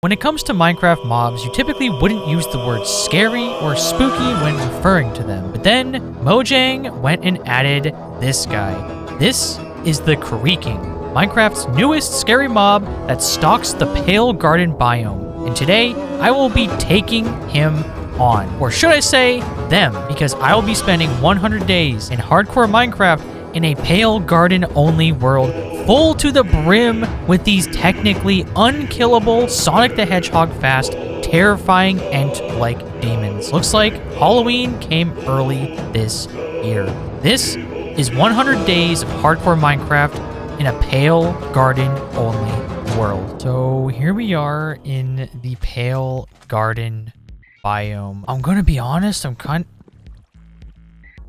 When it comes to Minecraft mobs, you typically wouldn't use the word scary or spooky when referring to them. But then Mojang went and added this guy. This is the Creaking, Minecraft's newest scary mob that stalks the Pale Garden biome. And today, I will be taking him on. Or should I say, them, because I will be spending 100 days in hardcore Minecraft in a Pale Garden only world, full to the brim with these technically unkillable Sonic the Hedgehog fast, terrifying ant-like demons. Looks like Halloween came early this year. This is 100 days of hardcore Minecraft in a Pale Garden only world. So here we are in the Pale Garden biome. I'm gonna be honest,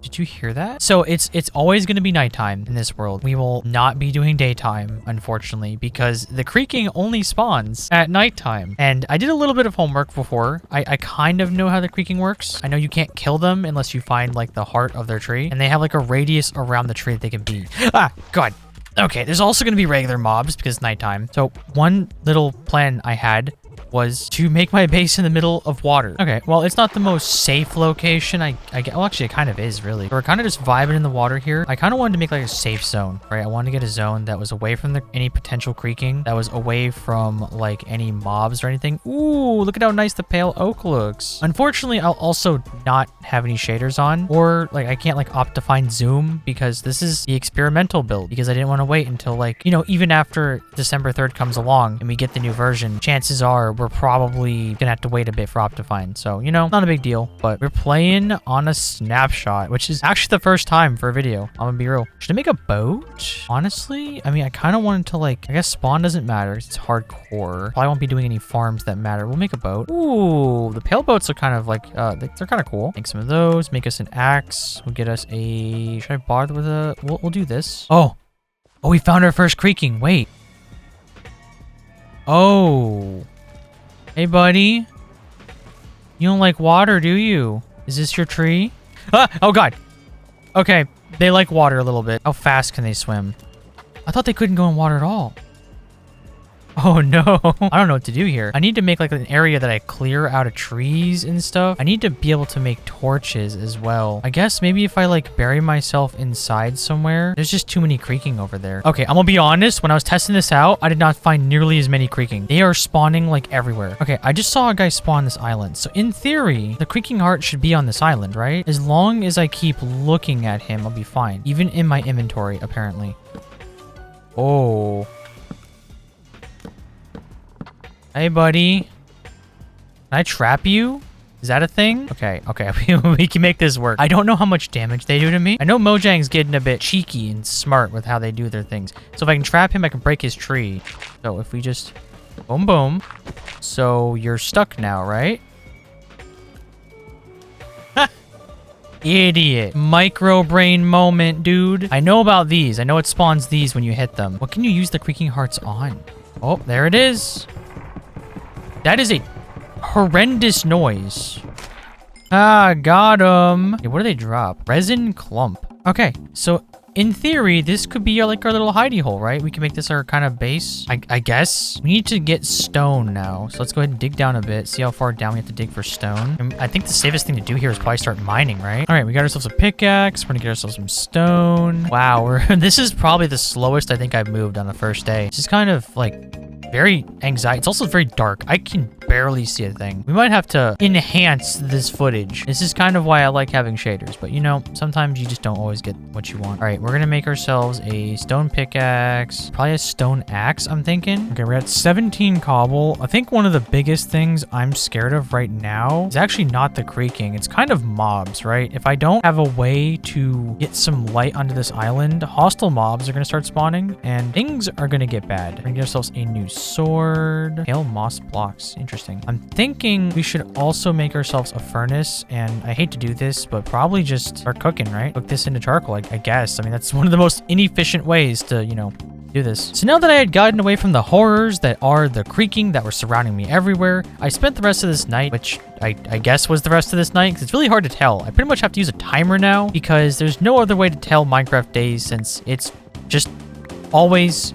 Did you hear that? So it's always going to be nighttime in this world. We will not be doing daytime, unfortunately, because the Creaking only spawns at nighttime. And I did a little bit of homework before. I kind of know how the Creaking works. I know you can't kill them unless you find like the heart of their tree. And they have like a radius around the tree that they can beat. Ah, God. Okay, there's also going to be regular mobs because it's nighttime. So one little plan I had was to make my base in the middle of water. Okay, well, it's not the most safe location. I get, well, actually, it kind of is, really. We're kind of just vibing in the water here. I kind of wanted to make like a safe zone, right? I wanted to get a zone that was away from any potential creaking, that was away from like any mobs or anything. Ooh, look at how nice the pale oak looks. Unfortunately, I'll also not have any shaders on, or like I can't like optifine zoom because this is the experimental build, because I didn't want to wait until like, you know, even after December 3rd comes along and we get the new version, chances are we're probably gonna have to wait a bit for Optifine. So, you know, not a big deal, but we're playing on a snapshot, which is actually the first time for a video. I'm gonna be real. Should I make a boat? Honestly, I mean, I kind of wanted to like, I guess spawn doesn't matter. It's hardcore. Probably won't be doing any farms that matter. We'll make a boat. Ooh, the pale boats are kind of like, they're kind of cool. Make some of those, make us an axe. We'll get us a, should I bother with a, we'll do this. Oh, we found our first Creaking. Wait. Oh. Hey, buddy. You don't like water, do you? Is this your tree? Ah! Oh, God. Okay. They like water a little bit. How fast can they swim? I thought they couldn't go in water at all. Oh, no. I don't know what to do here. I need to make like an area that I clear out of trees and stuff. I need to be able to make torches as well. I guess maybe if I like bury myself inside somewhere. There's just too many Creaking over there. Okay, I'm gonna be honest. When I was testing this out, I did not find nearly as many Creaking. They are spawning like everywhere. Okay, I just saw a guy spawn this island. So in theory, the Creaking heart should be on this island, right? As long as I keep looking at him, I'll be fine. Even in my inventory, apparently. Oh. Hey, buddy. Can I trap you? Is that a thing? Okay, we can make this work. I don't know how much damage they do to me. I know Mojang's getting a bit cheeky and smart with how they do their things. So if I can trap him, I can break his tree. So if we just boom, boom. So you're stuck now, right? Idiot. Micro brain moment, dude. I know about these. I know it spawns these when you hit them. What can you use the Creaking hearts on? Oh, there it is. That is a horrendous noise. Ah, got him. Okay, what do they drop? Resin clump. Okay, so in theory, this could be like our little hidey hole, right? We can make this our kind of base, I guess. We need to get stone now. So let's go ahead and dig down a bit. See how far down we have to dig for stone. And I think the safest thing to do here is probably start mining, right? All right, we got ourselves a pickaxe. We're gonna get ourselves some stone. Wow, this is probably the slowest I think I've moved on the first day. This is kind of like very anxiety. It's also very dark. I can barely see a thing. We might have to enhance this footage. This is kind of why I like having shaders, but you know, sometimes you just don't always get what you want. All right, we're gonna make ourselves a stone pickaxe, probably a stone axe, I'm thinking. Okay, we're at 17 cobble. I think one of the biggest things I'm scared of right now is actually not the Creaking. It's kind of mobs, right? If I don't have a way to get some light onto this island, hostile mobs are gonna start spawning and things are gonna get bad. We're gonna get ourselves a new sword. Pale moss blocks. Interesting. I'm thinking we should also make ourselves a furnace, and I hate to do this, but probably just start cooking, right? Cook this into charcoal, I guess. I mean, that's one of the most inefficient ways to, you know, do this. So now that I had gotten away from the horrors that are the Creaking that were surrounding me everywhere, I spent the rest of this night, which I guess was the rest of this night, because it's really hard to tell. I pretty much have to use a timer now, because there's no other way to tell Minecraft days, since it's just always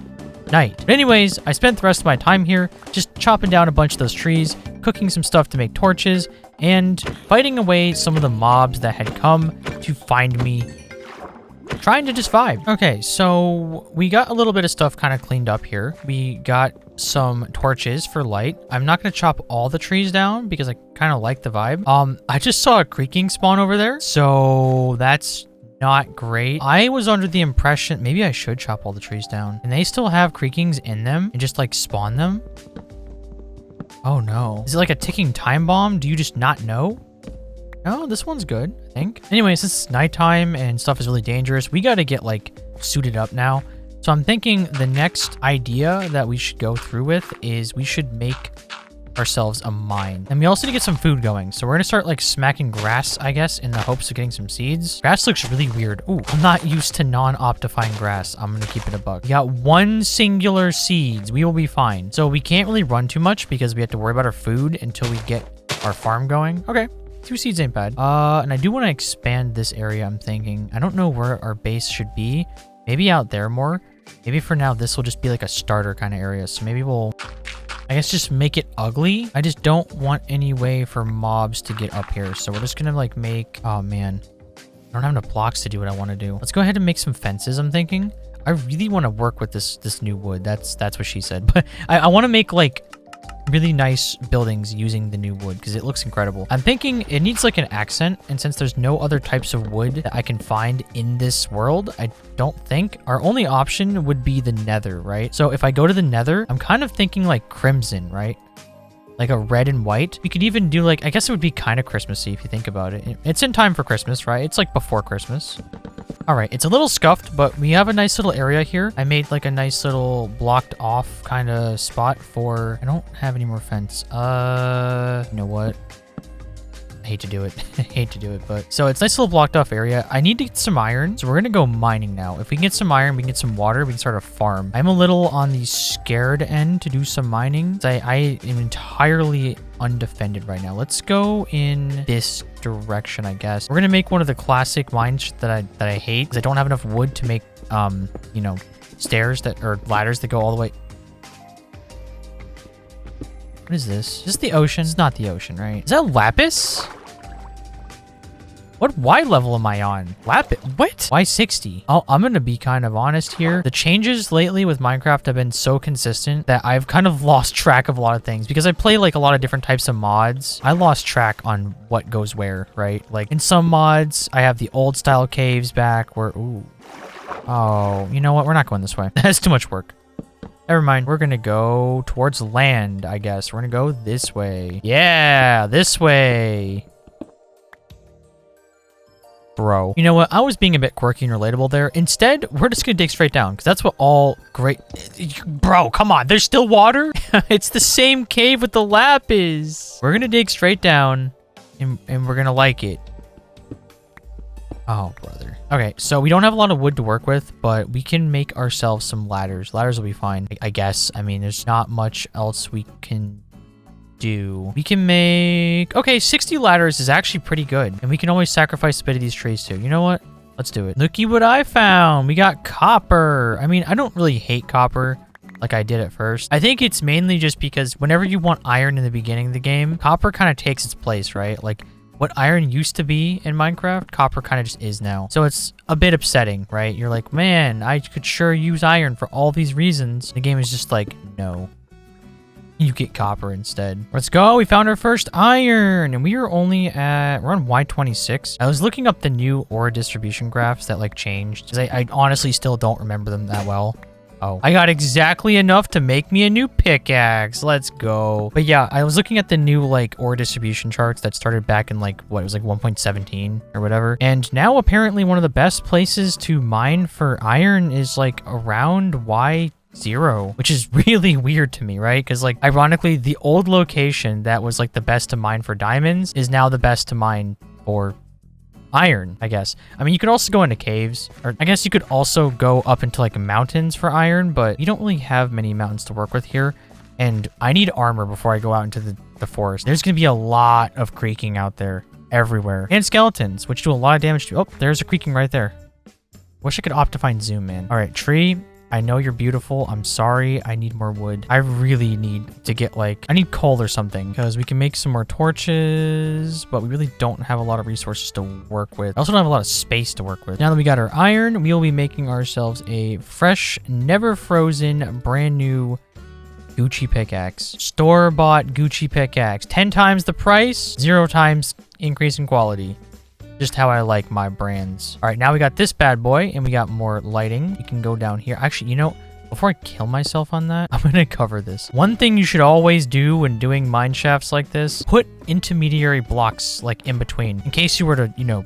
night. But anyways, I spent the rest of my time here just chopping down a bunch of those trees, cooking some stuff to make torches, and fighting away some of the mobs that had come to find me, trying to just vibe. Okay, so we got a little bit of stuff kind of cleaned up here. We got some torches for light. I'm not going to chop all the trees down because I kind of like the vibe. I just saw a creaking spawn over there, so that's not great. I was under the impression maybe I should chop all the trees down. And they still have creakings in them and just like spawn them. Oh no. Is it like a ticking time bomb? Do you just not know? No, this one's good, I think. Anyways, since it's nighttime and stuff is really dangerous, we got to get like suited up now. So I'm thinking the next idea that we should go through with is we should make ourselves a mine. And we also need to get some food going. So we're going to start like smacking grass, I guess, in the hopes of getting some seeds. Grass looks really weird. Ooh, I'm not used to non-optifying grass. I'm going to keep it a buck. We got one singular seeds. We will be fine. So we can't really run too much because we have to worry about our food until we get our farm going. Okay. 2 seeds ain't bad. And I do want to expand this area, I'm thinking. I don't know where our base should be. Maybe out there more. Maybe for now, this will just be like a starter kind of area. So maybe we'll, I guess, just make it ugly. I just don't want any way for mobs to get up here. So we're just going to like make, oh man, I don't have enough blocks to do what I want to do. Let's go ahead and make some fences, I'm thinking. I really want to work with this new wood. That's what she said. But I want to make like really nice buildings using the new wood because it looks incredible. I'm thinking it needs like an accent, and since there's no other types of wood that I can find in this world, I don't think our only option would be the nether, right? So if I go to the nether, I'm kind of thinking like crimson, right? Like a red and white. You could even do like, I guess it would be kind of Christmassy if you think about it. It's in time for Christmas, right? It's like before Christmas. All right, it's a little scuffed, but we have a nice little area here. I made like a nice little blocked off kind of spot for, I don't have any more fence. You know what? I hate to do it. I hate to do it, but so it's a nice little blocked off area. I need to get some iron, so we're gonna go mining now. If we can get some iron, we can get some water, we can start a farm. I'm a little on the scared end to do some mining. I am entirely undefended right now. Let's go in this direction, I guess. We're gonna make one of the classic mines that I hate because I don't have enough wood to make you know, stairs that or ladders that go all the way. What is this? Is this the ocean? It's not the ocean, right? Is that lapis? What Y level am I on? Lapis? What? Why 60? Oh, I'm gonna be kind of honest here. The changes lately with Minecraft have been so consistent that I've kind of lost track of a lot of things because I play like a lot of different types of mods. I lost track on what goes where, right? Like in some mods, I have the old style caves back where, ooh. Oh, you know what? We're not going this way. That's too much work. Never mind. We're gonna go towards land, I guess. We're gonna go this way. Yeah, this way. Bro. You know what? I was being a bit quirky and relatable there. Instead, we're just gonna dig straight down because that's what all great... Bro, come on. There's still water? It's the same cave with the lapis. We're gonna dig straight down and we're gonna like it. Oh, brother. Okay, so we don't have a lot of wood to work with, but we can make ourselves some ladders. Ladders will be fine, I guess. I mean, there's not much else we can do. We can make... Okay, 60 ladders is actually pretty good. And we can always sacrifice a bit of these trees too. You know what? Let's do it. Looky what I found. We got copper. I mean, I don't really hate copper like I did at first. I think it's mainly just because whenever you want iron in the beginning of the game, copper kind of takes its place, right? Like, what iron used to be in Minecraft, copper kind of just is now. So it's a bit upsetting, right? You're like, man, I could sure use iron for all these reasons. The game is just like, no. You get copper instead. Let's go. We found our first iron. And we are only at... We're on Y26. I was looking up the new ore distribution graphs that like changed. Because I honestly still don't remember them that well. Oh, I got exactly enough to make me a new pickaxe. Let's go. But yeah, I was looking at the new like ore distribution charts that started back in like, what, it was like 1.17 or whatever. And now apparently one of the best places to mine for iron is like around Y0, which is really weird to me, right? Because like ironically, the old location that was like the best to mine for diamonds is now the best to mine for iron, I guess. I mean, you could also go into caves, or I guess you could also go up into like mountains for iron, but you don't really have many mountains to work with here. And I need armor before I go out into the forest. There's going to be a lot of creaking out there everywhere, and skeletons, which do a lot of damage to... Oh, there's a creaking right there. Wish I could optifine zoom, man. All right, tree. I know you're beautiful. I'm sorry. I need more wood. I really need to get like, I need coal or something because we can make some more torches, but we really don't have a lot of resources to work with. I also don't have a lot of space to work with. Now that we got our iron, we will be making ourselves a fresh, never frozen, brand new Gucci pickaxe. Store-bought Gucci pickaxe. 10 times the price, 0 times increase in quality. Just how I like my brands. All right, now we got this bad boy and we got more lighting. We can go down here. Actually, you know, before I kill myself on that, I'm gonna cover this. One thing you should always do when doing mine shafts like this, put intermediary blocks like in between in case you were to, you know,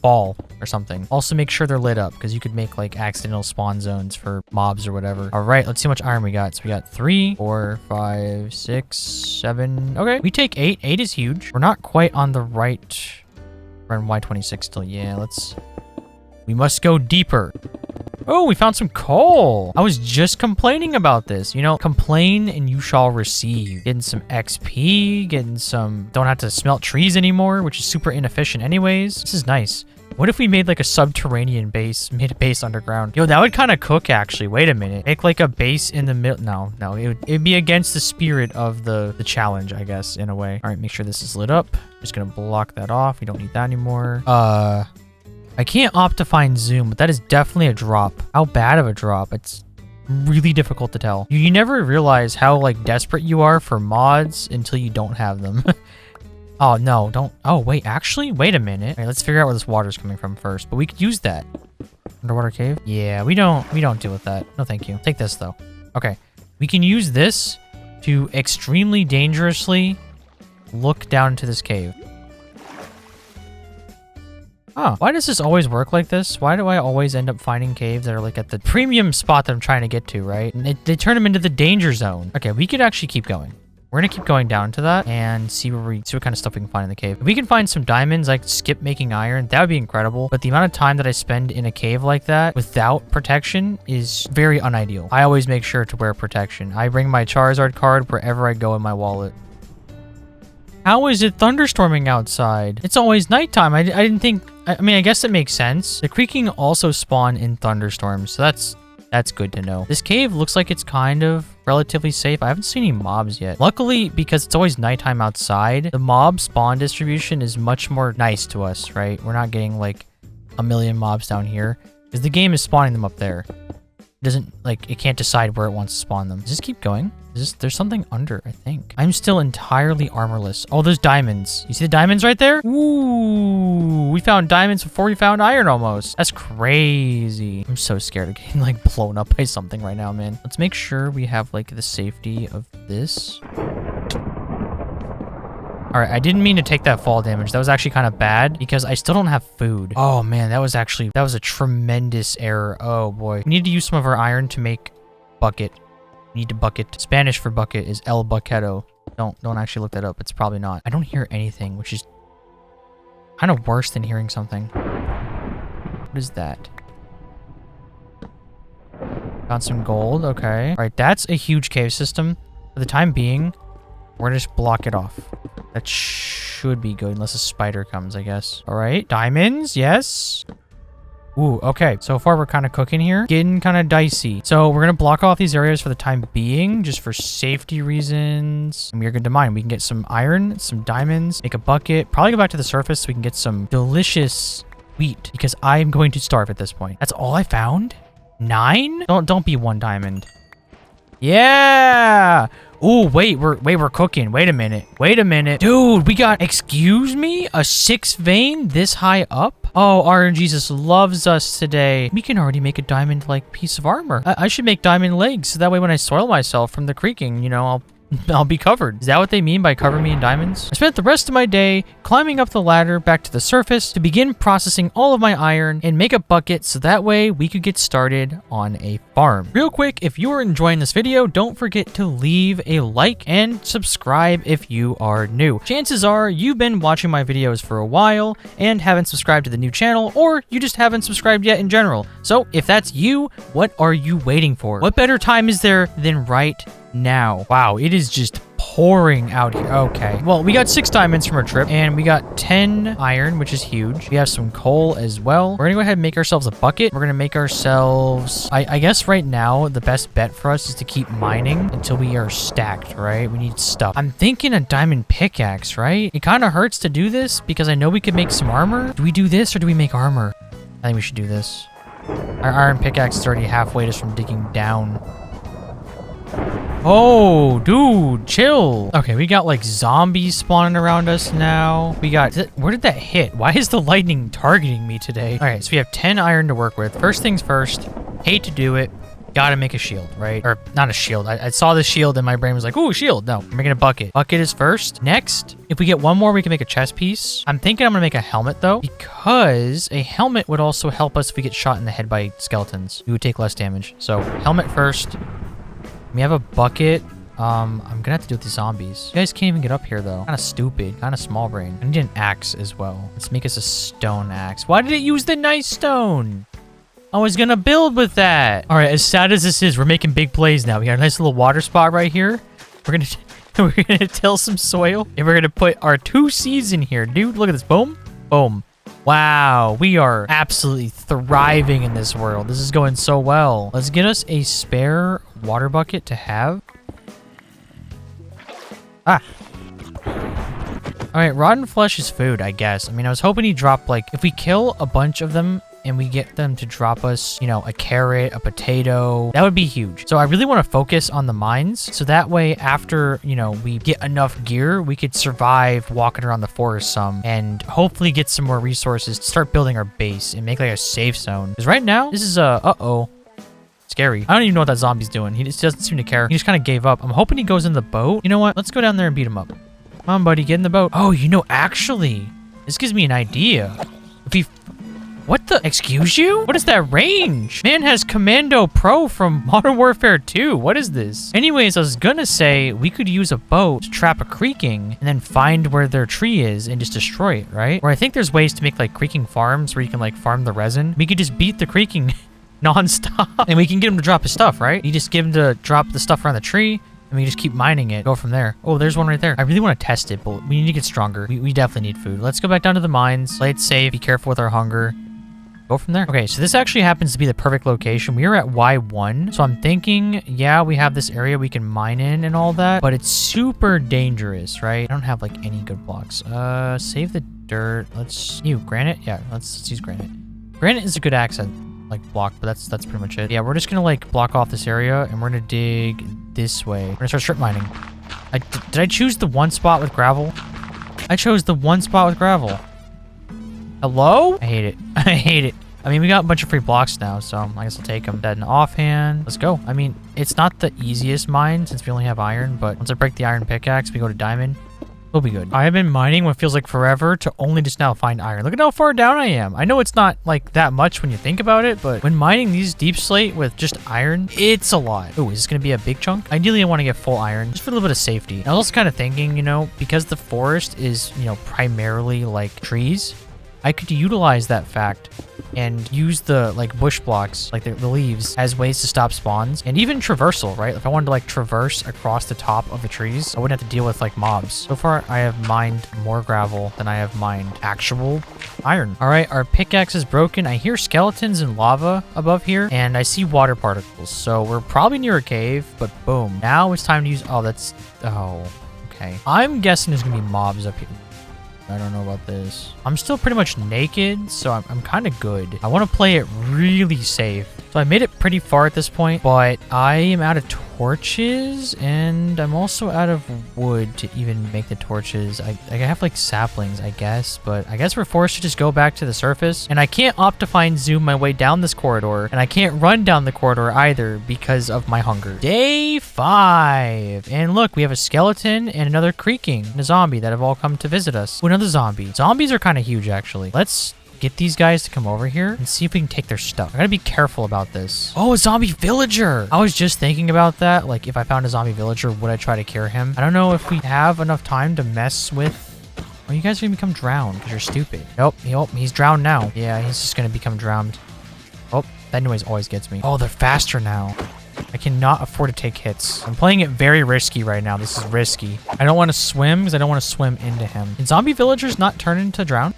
fall or something. Also make sure they're lit up because you could make like accidental spawn zones for mobs or whatever. All right, let's see how much iron we got. So we got 3, 4, 5, 6, 7. Okay, we take 8. 8 is huge. We're not quite on the right. We're in Y26 still. Yeah, we must go deeper. Oh, we found some coal. I was just complaining about this. You know, complain and you shall receive. Getting some XP, getting some, don't have to smelt trees anymore, which is super inefficient anyways. This is nice. What if we made like a subterranean base, made a base underground? Yo, that would kind of cook actually. Wait a minute. Make like a base in the middle. No, it'd be against the spirit of the challenge, I guess, in a way. All right, make sure this is lit up. Just gonna block that off. We don't need that anymore. I can't opt to find zoom, but that is definitely a drop. How bad of a drop? It's really difficult to tell. You never realize how like desperate you are for mods until you don't have them. Oh, no, don't. Oh, wait, actually, wait a minute. All right, let's figure out where this water's coming from first, but we could use that. Underwater cave? Yeah, we don't deal with that. No, thank you. Take this, though. Okay, we can use this to extremely dangerously look down into this cave. Oh, why does this always work like this? Why do I always end up finding caves that are like at the premium spot that I'm trying to get to, right? And they turn them into the danger zone. Okay, we could actually keep going. We're gonna keep going down to that and see what kind of stuff we can find in the cave. If we can find some diamonds, like skip making iron, that would be incredible. But the amount of time that I spend in a cave like that without protection is very unideal. I always make sure to wear protection. I bring my Charizard card wherever I go in my wallet. How is it thunderstorming outside? It's always nighttime. I didn't think... I mean, I guess it makes sense. The Creaking also spawn in thunderstorms, so that's good to know. This cave looks like it's kind of relatively safe. I haven't seen any mobs yet. Luckily, because it's always nighttime outside, the mob spawn distribution is much more nice to us, right? We're not getting like a million mobs down here because the game is spawning them up there. It doesn't, like, it can't decide where it wants to spawn them. Just keep going. There's something under, I think. I'm still entirely armorless. Oh, there's diamonds. You see the diamonds right there? Ooh, we found diamonds before we found iron almost. That's crazy. I'm so scared of getting like blown up by something right now, man. Let's make sure we have like the safety of this. All right, I didn't mean to take that fall damage. That was actually kind of bad because I still don't have food. Oh man, that was a tremendous error. Oh boy. We need to use some of our iron to make bucket. We need to bucket. Spanish for bucket is el buqueto. Don't actually look that up. It's probably not. I don't hear anything, which is kind of worse than hearing something. What is that? Found some gold. Okay. All right, that's a huge cave system. For the time being, we're gonna just block it off. That should be good unless a spider comes, I guess. All right, diamonds, yes. Ooh, okay. So far, we're kind of cooking here. Getting kind of dicey. So we're going to block off these areas for the time being, just for safety reasons. And we are good to mine. We can get some iron, some diamonds, make a bucket, probably go back to the surface so we can get some delicious wheat because I'm going to starve at this point. That's all I found? 9? Don't be 1 diamond. Yeah. Oh, wait, we're cooking. Wait a minute. Dude, we got, excuse me, a 6 vein this high up? Oh, RNGesus loves us today. We can already make a diamond-like piece of armor. I should make diamond legs, so that way when I soil myself from the Creaking, you know, I'll be covered. Is that what they mean by cover me in diamonds? I spent the rest of my day climbing up the ladder back to the surface to begin processing all of my iron and make a bucket so that way we could get started on a farm. Real quick, if you are enjoying this video, don't forget to leave a like and subscribe if you are new. Chances are you've been watching my videos for a while and haven't subscribed to the new channel, or you just haven't subscribed yet in general. So if that's you, what are you waiting for? What better time is there than right now? Wow, it is just pouring out here. Okay. Well, we got 6 diamonds from our trip, and we got 10 iron, which is huge. We have some coal as well. We're gonna go ahead and make ourselves a bucket. We're gonna make ourselves... I guess right now, the best bet for us is to keep mining until we are stacked, right? We need stuff. I'm thinking a diamond pickaxe, right? It kind of hurts to do this because I know we could make some armor. Do we do this or do we make armor? I think we should do this. Our iron pickaxe is already halfway just from digging down. Oh, dude, chill. Okay, we got like zombies spawning around us now. We got... Where did that hit? Why is the lightning targeting me today? All right, so we have 10 iron to work with. First things first, hate to do it. Gotta make a shield, right? Or not a shield. I saw the shield and my brain was like, ooh, shield. No, we're making a bucket. Bucket is first. Next, if we get one more, we can make a chest piece. I'm thinking I'm gonna make a helmet though, because a helmet would also help us if we get shot in the head by skeletons. We would take less damage. So helmet first. We have a bucket. I'm gonna have to do with the zombies. You guys can't even get up here though. Kind of stupid, kind of small brain. I need an axe as well. Let's make us a stone axe. Why did it use the nice stone? I was gonna build with that. All right, as sad as this is, we're making big plays now. We got a nice little water spot right here. We're gonna till some soil, and we're gonna put our 2 seeds in here, dude. Look at this. Boom, boom. Wow, we are absolutely thriving in this world. This is going so well. Let's get us a spare water bucket to have. Ah. All right, rotten flesh is food, I guess. I mean, I was hoping he'd drop, like, if we kill a bunch of them and we get them to drop us, you know, a carrot, a potato, that would be huge. So I really want to focus on the mines. So that way, after, you know, we get enough gear, we could survive walking around the forest some and hopefully get some more resources to start building our base and make like a safe zone. Because right now, this is uh-oh. Scary. I don't even know what that zombie's doing. He just doesn't seem to care. He just kind of gave up. I'm hoping he goes in the boat. You know what? Let's go down there and beat him up. Come on, buddy. Get in the boat. Oh, you know, actually, this gives me an idea. If he... What the? Excuse you? What is that range? Man has Commando Pro from Modern Warfare 2. What is this? Anyways, I was gonna say we could use a boat to trap a Creaking and then find where their tree is and just destroy it, right? Or I think there's ways to make like Creaking farms where you can like farm the resin. We could just beat the Creaking non-stop and we can get him to drop his stuff, right? You just give him to drop the stuff around the tree and we just keep mining it. Go from there. Oh, there's one right there. I really want to test it, but we need to get stronger. We definitely need food. Let's go back down to the mines. Play it safe. Be careful with our hunger. Go from there. Okay, so this actually happens to be the perfect location. We are at Y1, so I'm thinking, yeah, we have this area we can mine in and all that, but it's super dangerous, right? I don't have like any good blocks. Save the dirt. Let's... granite? Yeah, let's use granite. Granite is a good accent, like block, but that's pretty much it. Yeah, we're just gonna like block off this area and we're gonna dig this way. We're gonna start strip mining. Did I choose the one spot with gravel? I chose the one spot with gravel. Hello? I hate it. I hate it. I mean, we got a bunch of free blocks now, so I guess I'll take them. Dead and offhand. Let's go. I mean, it's not the easiest mine since we only have iron, but once I break the iron pickaxe, we go to diamond. We'll be good. I have been mining what feels like forever to only just now find iron. Look at how far down I am. I know it's not like that much when you think about it, but when mining these deep slate with just iron, it's a lot. Oh, is this going to be a big chunk? Ideally, I want to get full iron just for a little bit of safety. I was also kind of thinking, you know, because the forest is, you know, primarily like trees, I could utilize that fact and use the like bush blocks, like the leaves, as ways to stop spawns and even traversal, right? If I wanted to like traverse across the top of the trees, I wouldn't have to deal with like mobs. So far, I have mined more gravel than I have mined actual iron. All right, our pickaxe is broken. I hear skeletons and lava above here and I see water particles. So we're probably near a cave, but boom. Now it's time to use, oh, okay. I'm guessing there's gonna be mobs up here. I don't know about this. I'm still pretty much naked, so I'm kind of good. I want to play it really safe. So I made it pretty far at this point, but I am out of torches, and I'm also out of wood to even make the torches. I have like saplings, I guess, but I guess we're forced to just go back to the surface, and I can't Optifine zoom my way down this corridor, and I can't run down the corridor either because of my hunger. Day 5, and look, we have a skeleton and another Creaking and a zombie that have all come to visit us. Oh, another zombie. Zombies are kind of huge, actually. Let's get these guys to come over here and see if we can take their stuff. I gotta be careful about this. Oh, a zombie villager. I was just thinking about that. Like, if I found a zombie villager, would I try to cure him? I don't know if we have enough time to mess with... Oh, you guys are gonna become drowned because you're stupid. Nope, he's drowned now. Yeah, he's just gonna become drowned. Oh, that noise always gets me. Oh, they're faster now. I cannot afford to take hits. I'm playing it very risky right now. This is risky. I don't want to swim because I don't want to swim into him. Can zombie villagers not turn into drown?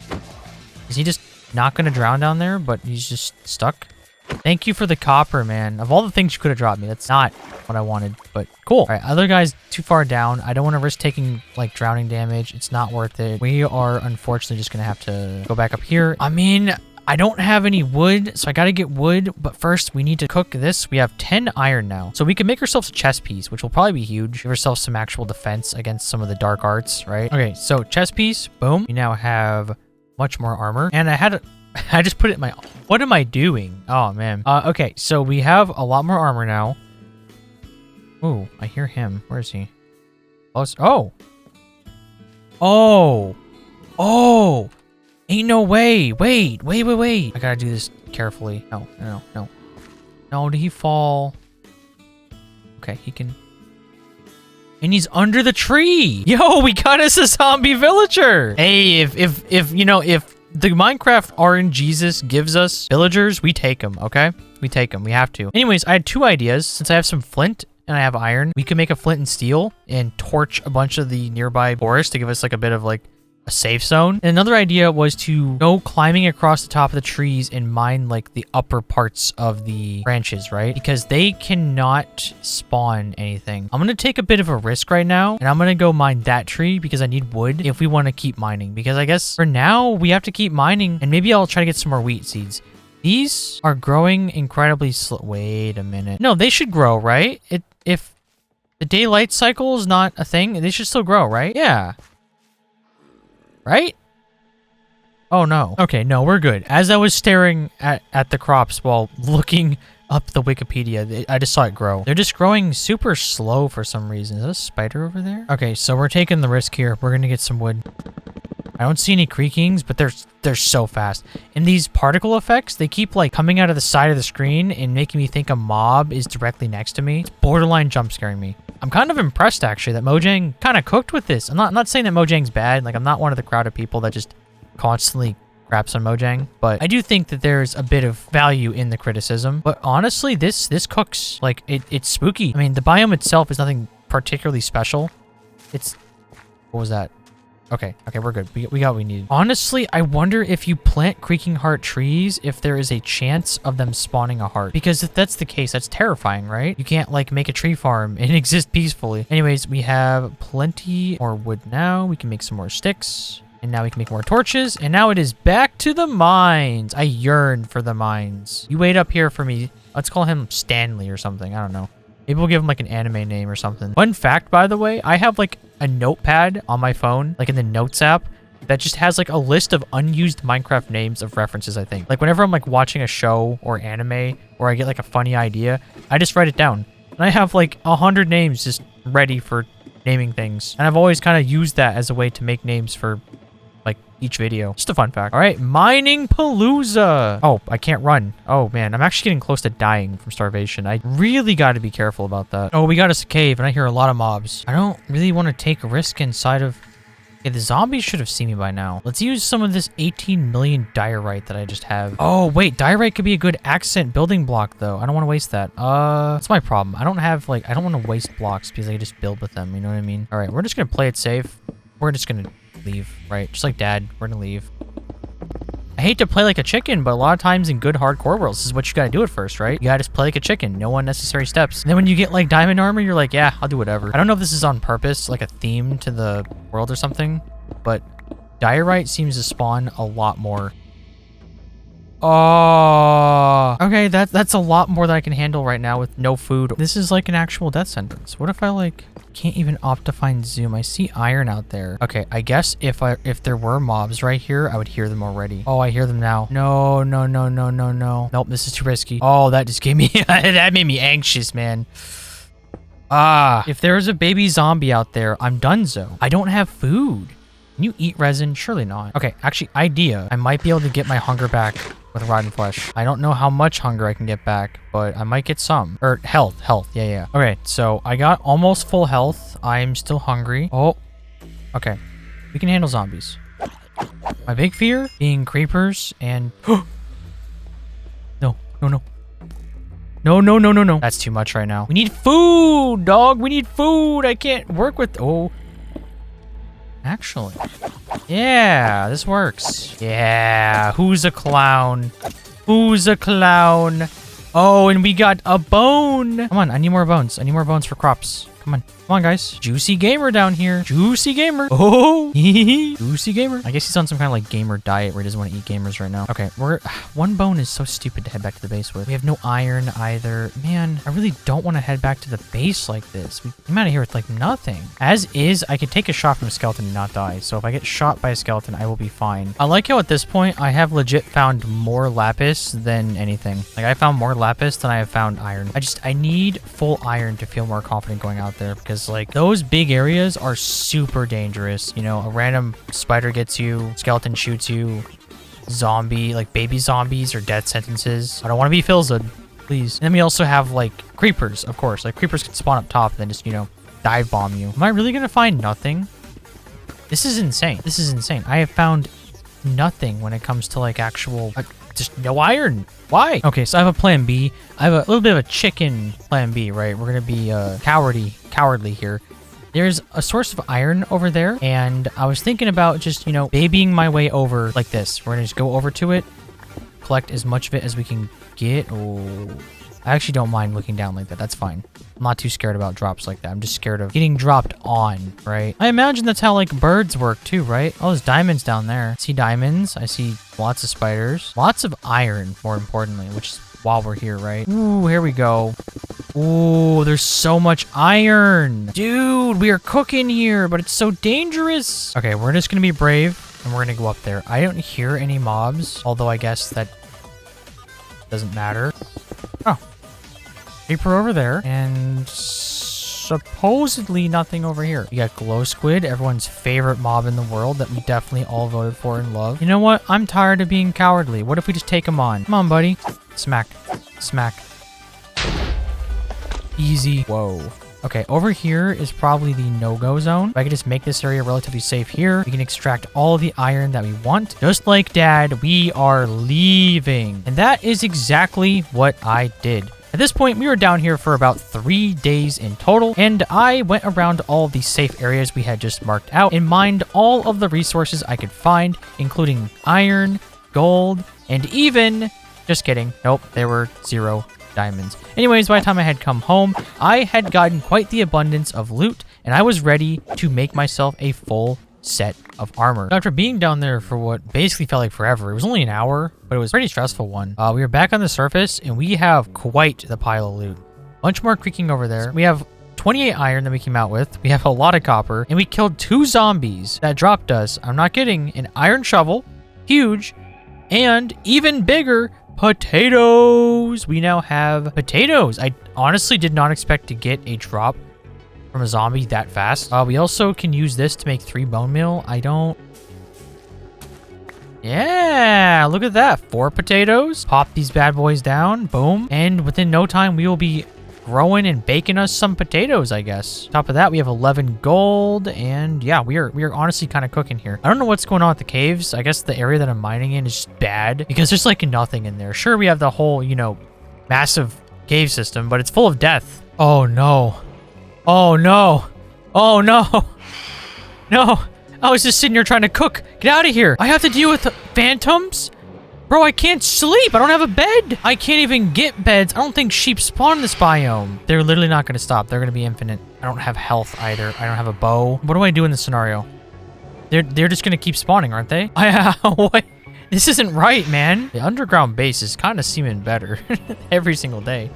Is he just not going to drown down there, but he's just stuck? Thank you for the copper, man. Of all the things you could have dropped me, that's not what I wanted, but cool. All right, other guy's too far down. I don't want to risk taking, like, drowning damage. It's not worth it. We are unfortunately just going to have to go back up here. I mean, I don't have any wood, so I got to get wood, but first we need to cook this. We have 10 iron now, so we can make ourselves a chest piece, which will probably be huge. Give ourselves some actual defense against some of the dark arts, right? Okay, so chest piece, boom. We now have much more armor, and I just put it in my... What am I doing? Oh, man. Okay, so we have a lot more armor now. Ooh, I hear him. Where is he? Oh. Oh. Ain't no way. Wait. I gotta do this carefully. No. No, did he fall? Okay, he can... And he's under the tree. Yo, we got us a zombie villager. Hey, if the Minecraft RNGesus gives us villagers, we take them, okay? We take them. We have to. Anyways, I had two ideas. Since I have some flint and I have iron, we could make a flint and steel and torch a bunch of the nearby forest to give us like a bit of like a safe zone. And another idea was to go climbing across the top of the trees and mine like the upper parts of the branches, right? Because they cannot spawn anything. I'm going to take a bit of a risk right now, and I'm going to go mine that tree because I need wood if we want to keep mining. Because I guess for now we have to keep mining, and maybe I'll try to get some more wheat seeds. These are growing incredibly slow. Wait a minute. No, they should grow, right? If the daylight cycle is not a thing, they should still grow, right? Yeah. Right? Oh, no. Okay, no, we're good. As I was staring at the crops while looking up the Wikipedia, I just saw it grow. They're just growing super slow for some reason. Is there a spider over there? Okay, so we're taking the risk here. We're gonna get some wood. I don't see any creakings, but they're so fast. And these particle effects, they keep like coming out of the side of the screen and making me think a mob is directly next to me. It's borderline jump scaring me. I'm kind of impressed actually that Mojang kind of cooked with this. I'm not saying that Mojang's bad. Like I'm not one of the crowd of people that just constantly craps on Mojang, but I do think that there's a bit of value in the criticism. But honestly, this cooks. Like it's spooky. I mean, the biome itself is nothing particularly special. What was that? Okay, we're good. We got what we need. Honestly, I wonder if you plant creaking heart trees, if there is a chance of them spawning a heart. Because if that's the case, that's terrifying, right? You can't, like, make a tree farm and exist peacefully. Anyways, we have plenty more wood now. We can make some more sticks. And now we can make more torches. And now it is back to the mines. I yearn for the mines. You wait up here for me. Let's call him Stanley or something. I don't know. Maybe we'll give him like an anime name or something. Fun fact, by the way, I have like a notepad on my phone, like in the notes app, that just has like a list of unused Minecraft names of references, I think. Like whenever I'm like watching a show or anime, or I get like a funny idea, I just write it down. And I have like 100 names just ready for naming things. And I've always kind of used that as a way to make names for like each video. Just a fun fact. All right, mining palooza. Oh, I can't run. Oh man, I'm actually getting close to dying from starvation. I really got to be careful about that. Oh, we got us a cave and I hear a lot of mobs. I don't really want to take a risk inside of... Okay, the zombies should have seen me by now. Let's use some of this 18 million diorite that I just have. Oh wait, diorite could be a good accent building block though. I don't want to waste that. That's my problem. I don't want to waste blocks because I can just build with them. You know what I mean? All right, we're just going to play it safe. We're just going to leave, right? Just like dad, we're gonna leave. I hate to play like a chicken, but a lot of times in good hardcore worlds, this is what you gotta do at first, right? You gotta just play like a chicken, no unnecessary steps. And then when you get like diamond armor, you're like, yeah, I'll do whatever. I don't know if this is on purpose, like a theme to the world or something, but diorite seems to spawn a lot more. Oh, okay, that's a lot more than I can handle right now with no food. This is like an actual death sentence. What if I like can't even optifine zoom? I see iron out there. Okay, I guess if there were mobs right here, I would hear them already. Oh, I hear them now. No. Nope, this is too risky. Oh, that just gave me that made me anxious, man. If there's a baby zombie out there, I'm donezo. I don't have food. Can you eat resin? Surely not. Okay, actually, idea. I might be able to get my hunger back with rotten flesh. I don't know how much hunger I can get back, but I might get some. Or health. Yeah. Okay, so I got almost full health. I'm still hungry. Oh, okay. We can handle zombies. My big fear being creepers and... No. No, no, no, no, no. That's too much right now. We need food, dog. We need food. I can't work with... Oh. Actually. Yeah, this works. Yeah. Who's a clown? Who's a clown? Oh, and we got a bone. Come on, I need more bones. I need more bones for crops. Come on. Come on, guys. Juicy Gamer down here. Juicy Gamer. Oh, Juicy Gamer. I guess he's on some kind of like gamer diet where he doesn't want to eat gamers right now. Okay, one bone is so stupid to head back to the base with. We have no iron either. Man, I really don't want to head back to the base like this. We came out of here with like nothing. As is, I could take a shot from a skeleton and not die. So if I get shot by a skeleton, I will be fine. I like how at this point, I have legit found more lapis than anything. Like I found more lapis than I have found iron. I need full iron to feel more confident going out there because like those big areas are super dangerous. You know, a random spider gets you, skeleton shoots you, zombie, like baby zombies or death sentences. I don't want to be Philzud, please. And then we also have like creepers, of course. Like creepers can spawn up top and then just, you know, dive bomb you. Am I really gonna find nothing? This is insane. This is insane. I have found nothing when it comes to like actual, like, just no iron. Why? Okay, so I have a plan B. I have a little bit of a chicken plan B, right? We're gonna be cowardly here. There's a source of iron over there, and I was thinking about just, you know, babying my way over like this. We're gonna just go over to it, collect as much of it as we can get. Oh, I actually don't mind looking down like that. That's fine. I'm not too scared about drops like that. I'm just scared of getting dropped on, right? I imagine that's how like birds work too, right? Oh, there's diamonds down there. I see diamonds. I see lots of spiders. Lots of iron, more importantly, which is while we're here, right? Ooh, here we go. Ooh, there's so much iron. Dude, we are cooking here, but it's so dangerous. Okay, we're just gonna be brave and we're gonna go up there. I don't hear any mobs, although I guess that doesn't matter. Oh. Creeper over there, and supposedly nothing over here. We got glow squid, everyone's favorite mob in the world that we definitely all voted for and love. You know what? I'm tired of being cowardly. What if we just take him on? Come on, buddy. Smack. Smack. Easy. Whoa. Okay, over here is probably the no-go zone. If I could just make this area relatively safe here, we can extract all the iron that we want. Just like Dad, we are leaving. And that is exactly what I did. At this point, we were down here for about 3 days in total, and I went around all the safe areas we had just marked out and mined all of the resources I could find, including iron, gold, and even... Just kidding. Nope, there were 0 diamonds. Anyways, by the time I had come home, I had gotten quite the abundance of loot, and I was ready to make myself a full set of armor. After being down there for what basically felt like forever, it was only an hour, but it was a pretty stressful one. We were back on the surface, and we have quite the pile of loot. Bunch more creaking over there. We have 28 iron that we came out with. We have a lot of copper, and we killed 2 zombies that dropped us, I'm not kidding, an iron shovel, huge, and even bigger, potatoes. We now have potatoes. I honestly did not expect to get a drop from a zombie that fast. We also can use this to make 3 bone meal. Yeah, look at that. 4 potatoes. Pop these bad boys down. Boom. And within no time, we will be growing and baking us some potatoes, I guess. Top of that, we have 11 gold. And yeah, we are honestly kind of cooking here. I don't know what's going on with the caves. I guess the area that I'm mining in is just bad because there's like nothing in there. Sure, we have the whole, you know, massive cave system, but it's full of death. Oh, no. Oh, no. Oh, no. No. I was just sitting here trying to cook. Get out of here. I have to deal with phantoms? Bro, I can't sleep. I don't have a bed. I can't even get beds. I don't think sheep spawn in this biome. They're literally not going to stop. They're going to be infinite. I don't have health either. I don't have a bow. What do I do in this scenario? They're just going to keep spawning, aren't they? What? This isn't right, man. The underground base is kind of seeming better every single day.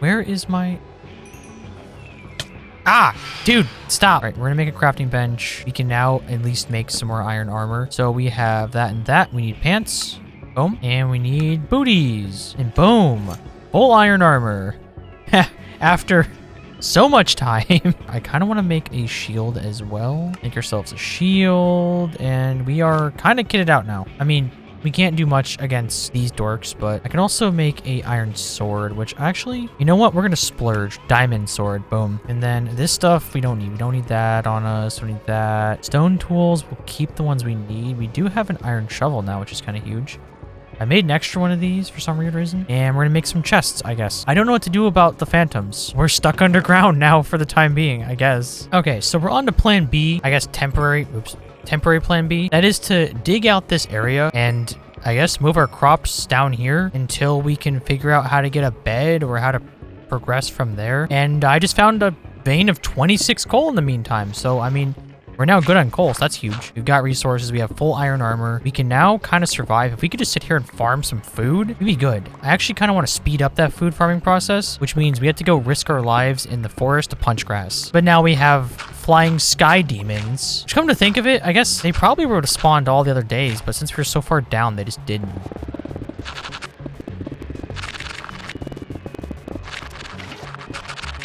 Where is my... Ah, dude, stop. All right, we're gonna make a crafting bench. We can now at least make some more iron armor. So we have that and that. We need pants. Boom. And we need booties. And boom. Full iron armor. After so much time. I kind of want to make a shield as well. Make ourselves a shield. And we are kind of kitted out now. I mean, we can't do much against these dorks, but I can also make a iron sword, which actually, you know what? We're going to splurge. Diamond sword. Boom. And then this stuff we don't need. We don't need that on us. We don't need that. Stone tools, we'll keep the ones we need. We do have an iron shovel now, which is kind of huge. I made an extra one of these for some weird reason. And we're gonna make some chests, I guess. I don't know what to do about the phantoms. We're stuck underground now for the time being, I guess. Okay, so we're on to plan B. I guess temporary plan B. That is to dig out this area and I guess move our crops down here until we can figure out how to get a bed or how to progress from there. And I just found a vein of 26 coal in the meantime. So, I mean, we're now good on coal, so that's huge. We've got resources. We have full iron armor. We can now kind of survive. If we could just sit here and farm some food, it'd be good. I actually kind of want to speed up that food farming process, which means we have to go risk our lives in the forest to punch grass. But now we have flying sky demons, which, come to think of it, I guess they probably would have spawned all the other days, but since we're so far down, they just didn't.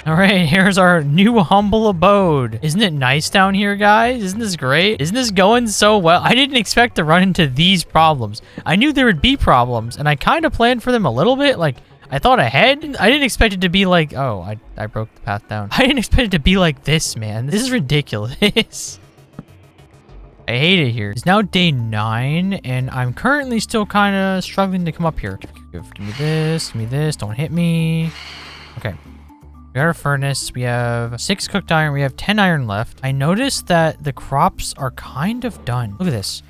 All right, here's our new humble abode. Isn't it nice down here, guys? Isn't this great? Isn't this going so well? I didn't expect to run into these problems. I knew there would be problems, and I kind of planned for them a little bit. Like, I thought ahead. I didn't expect it to be like, oh, I broke the path down. I didn't expect it to be like this, man. This is ridiculous. I hate it here. It's now day 9, and I'm currently still kind of struggling to come up here. Give me this. Give me this. Don't hit me. Okay. We got our furnace. We have 6 cooked iron. We have 10 iron left. I noticed that the crops are kind of done. Look at this.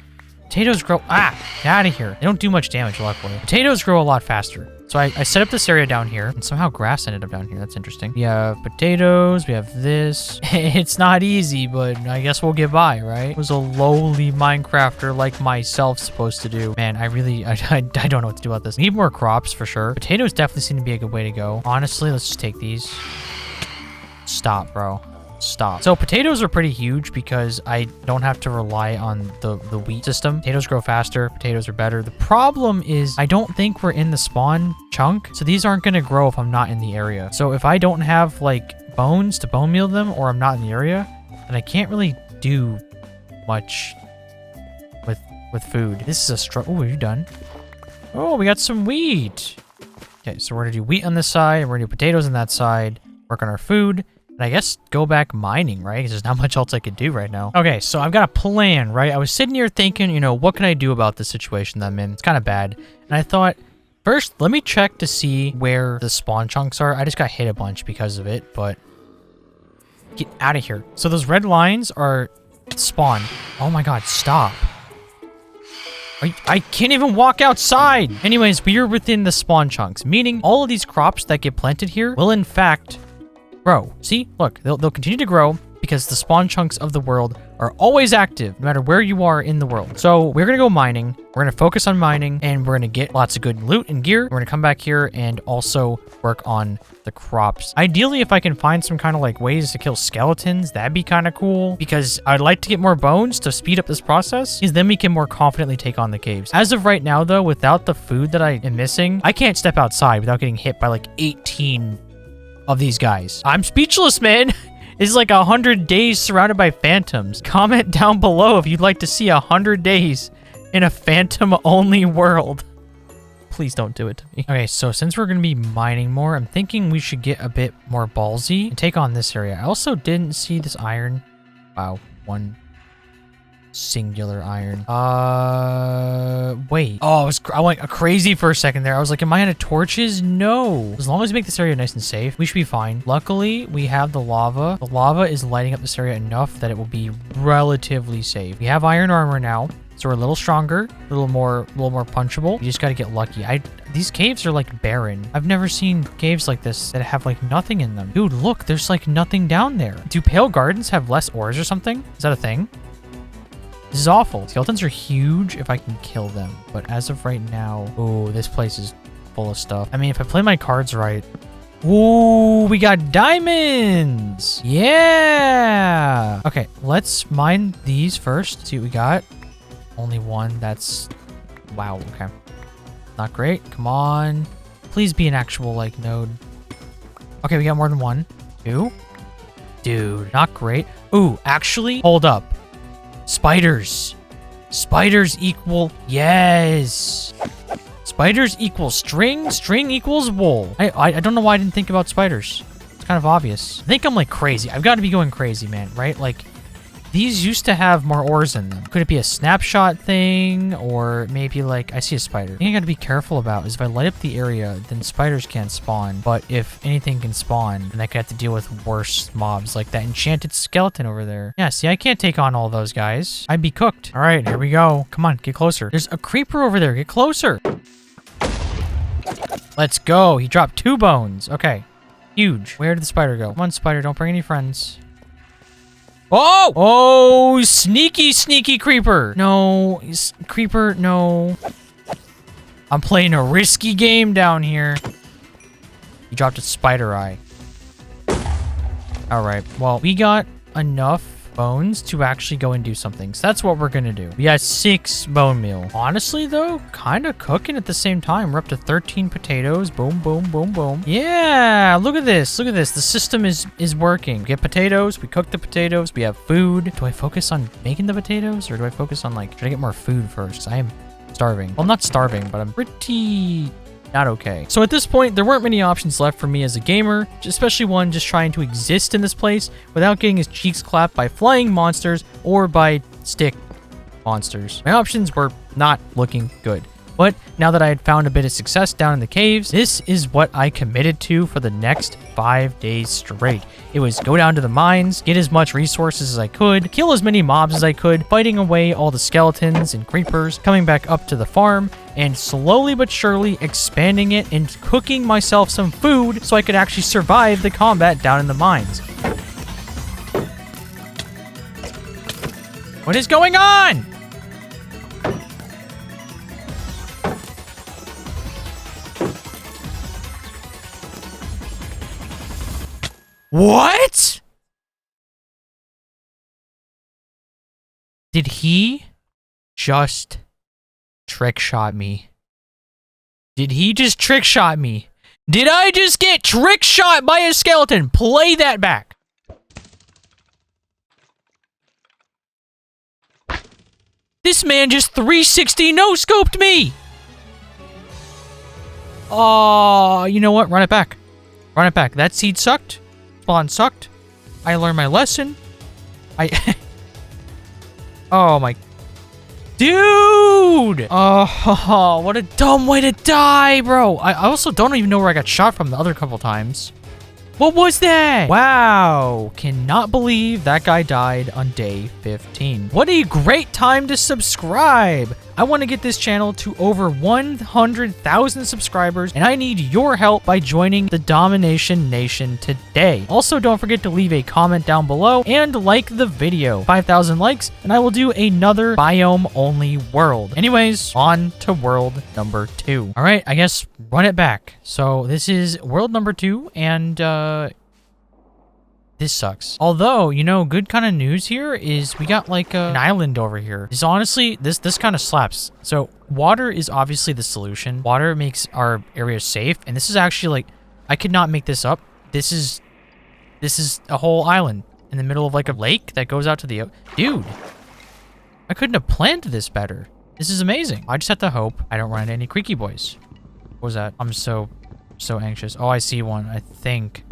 Potatoes grow... Ah! Get out of here. They don't do much damage, luckily. Potatoes grow a lot faster. So I set up this area down here, and somehow grass ended up down here. That's interesting. We have potatoes. We have this. It's not easy, but I guess we'll get by, right? It was a lowly Minecrafter like myself supposed to do. Man, I don't know what to do about this. We need more crops for sure. Potatoes definitely seem to be a good way to go. Honestly, let's just take these. Stop, bro. Stop. So potatoes are pretty huge because I don't have to rely on the wheat system. Potatoes grow faster. Potatoes are better. The problem is I don't think we're in the spawn chunk. So these aren't going to grow if I'm not in the area. So if I don't have like bones to bone meal them or I'm not in the area, then I can't really do much with food. This is a struggle. Oh, are you done? Oh, we got some wheat. Okay, so we're going to do wheat on this side and we're going to do potatoes on that side. Work on our food. And I guess go back mining, right? Because there's not much else I could do right now. Okay, so I've got a plan, right? I was sitting here thinking, you know, what can I do about the situation that I'm in? It's kind of bad. And I thought, first, let me check to see where the spawn chunks are. I just got hit a bunch because of it, but get out of here. So those red lines are spawn. Oh my God, stop. I can't even walk outside. Anyways, we are within the spawn chunks, meaning all of these crops that get planted here will in fact grow. See, look, they'll continue to grow because the spawn chunks of the world are always active no matter where you are in the world. So we're going to go mining. We're going to focus on mining and we're going to get lots of good loot and gear. We're going to come back here and also work on the crops. Ideally, if I can find some kind of like ways to kill skeletons, that'd be kind of cool because I'd like to get more bones to speed up this process because then we can more confidently take on the caves. As of right now though, without the food that I am missing, I can't step outside without getting hit by like 18 of these guys. I'm speechless, man. It's like 100 days surrounded by phantoms. Comment down below if you'd like to see 100 days in a phantom-only world. Please don't do it to me. Okay, so since we're going to be mining more, I'm thinking we should get a bit more ballsy and take on this area. I also didn't see this iron. Wow, one singular iron. Wait. Oh, I went crazy for a second there. I was like, am I out of torches? No. As long as we make this area nice and safe, we should be fine. Luckily, we have the lava. The lava is lighting up this area enough that it will be relatively safe. We have iron armor now, so we're a little stronger, a little more punchable. You just got to get lucky. These caves are like barren. I've never seen caves like this that have like nothing in them. Dude, look, there's like nothing down there. Do pale gardens have less ores or something? Is that a thing? This is awful. Skeletons are huge if I can kill them. But as of right now, oh, this place is full of stuff. I mean, if I play my cards right. Ooh, we got diamonds. Yeah. Okay, let's mine these first. See what we got. Only one. That's... Wow, okay. Not great. Come on. Please be an actual, like, node. Okay, we got more than one. 2. Dude, not great. Ooh, actually, hold up. Spiders. Spiders equal... Yes. Spiders equal string. String equals wool. I don't know why I didn't think about spiders. It's kind of obvious. I think I'm like crazy. I've got to be going crazy, man, right? Like, These used to have more ores in them. Could it be a snapshot thing? Or maybe like, I see a spider. The thing I gotta be careful about is if I light up the area, then spiders can't spawn. But if anything can spawn, then I could have to deal with worse mobs like that enchanted skeleton over there. Yeah, see, I can't take on all those guys. I'd be cooked. All right, here we go. Come on, get closer. There's a creeper over there. Get closer. Let's go. He dropped 2 bones. Okay. Huge. Where did the spider go? Come on, spider. Don't bring any friends. Oh! Oh, sneaky, sneaky creeper. No, creeper, no. I'm playing a risky game down here. He dropped a spider eye. All right. Well, we got enough bones to actually go and do something. So that's what we're going to do. We got 6 bone meal. Honestly, though, kind of cooking at the same time. We're up to 13 potatoes. Boom, boom, boom, boom. Yeah, look at this. Look at this. The system is working. We get potatoes. We cook the potatoes. We have food. Do I focus on making the potatoes or do I focus on like, should I get more food first? 'Cause I am starving. Well, I'm not starving, but I'm pretty not okay. So at this point, there weren't many options left for me as a gamer, especially one just trying to exist in this place without getting his cheeks clapped by flying monsters or by stick monsters. My options were not looking good. But now that I had found a bit of success down in the caves, this is what I committed to for the next 5 days straight. It was go down to the mines, get as much resources as I could, kill as many mobs as I could, fighting away all the skeletons and creepers, coming back up to the farm, and slowly but surely expanding it and cooking myself some food so I could actually survive the combat down in the mines. What is going on? What? Did he just trick shot me? Did he just trick shot me? Did I just get trick shot by a skeleton? Play that back. This man just 360 no-scoped me. Oh, you know what? Run it back. Run it back. That seed sucked. Spawn sucked. I learned my lesson. Oh my... Dude! Oh, what a dumb way to die, bro. I also don't even know where I got shot from the other couple times. What was that? Wow. Cannot believe that guy died on day 15. What a great time to subscribe. I want to get this channel to over 100,000 subscribers, and I need your help by joining the Domination Nation today. Also, don't forget to leave a comment down below and like the video. 5,000 likes, and I will do another biome-only world. Anyways, on to world number 2. All right, I guess run it back. So this is world number 2, and this sucks. Although, you know, good kind of news here is we got like an island over here. This honestly, this kind of slaps. So water is obviously the solution. Water makes our area safe. And this is actually like, I could not make this up. This is a whole island in the middle of like a lake that goes out to the, dude, I couldn't have planned this better. This is amazing. I just have to hope I don't run into any creaky boys. What was that? I'm so anxious. Oh, I see one, I think.